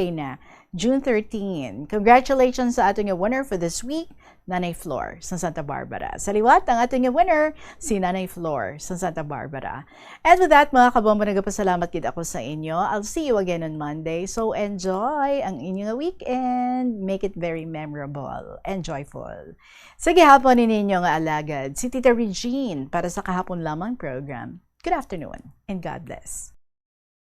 na, June 13. Congratulations sa ating winner for this week, Nanay Flor sa Santa Barbara. Sa liwat, ang ating winner, si Nanay Flor sa Santa Barbara. And with that, mga kabombo, nagpasalamat gid ako sa inyo. I'll see you again on Monday. So enjoy ang inyong weekend. Make it very memorable and joyful. Sa gihapon ninyo nga alagad, si Tita Regine para sa kahapon lamang program. Good afternoon and God bless.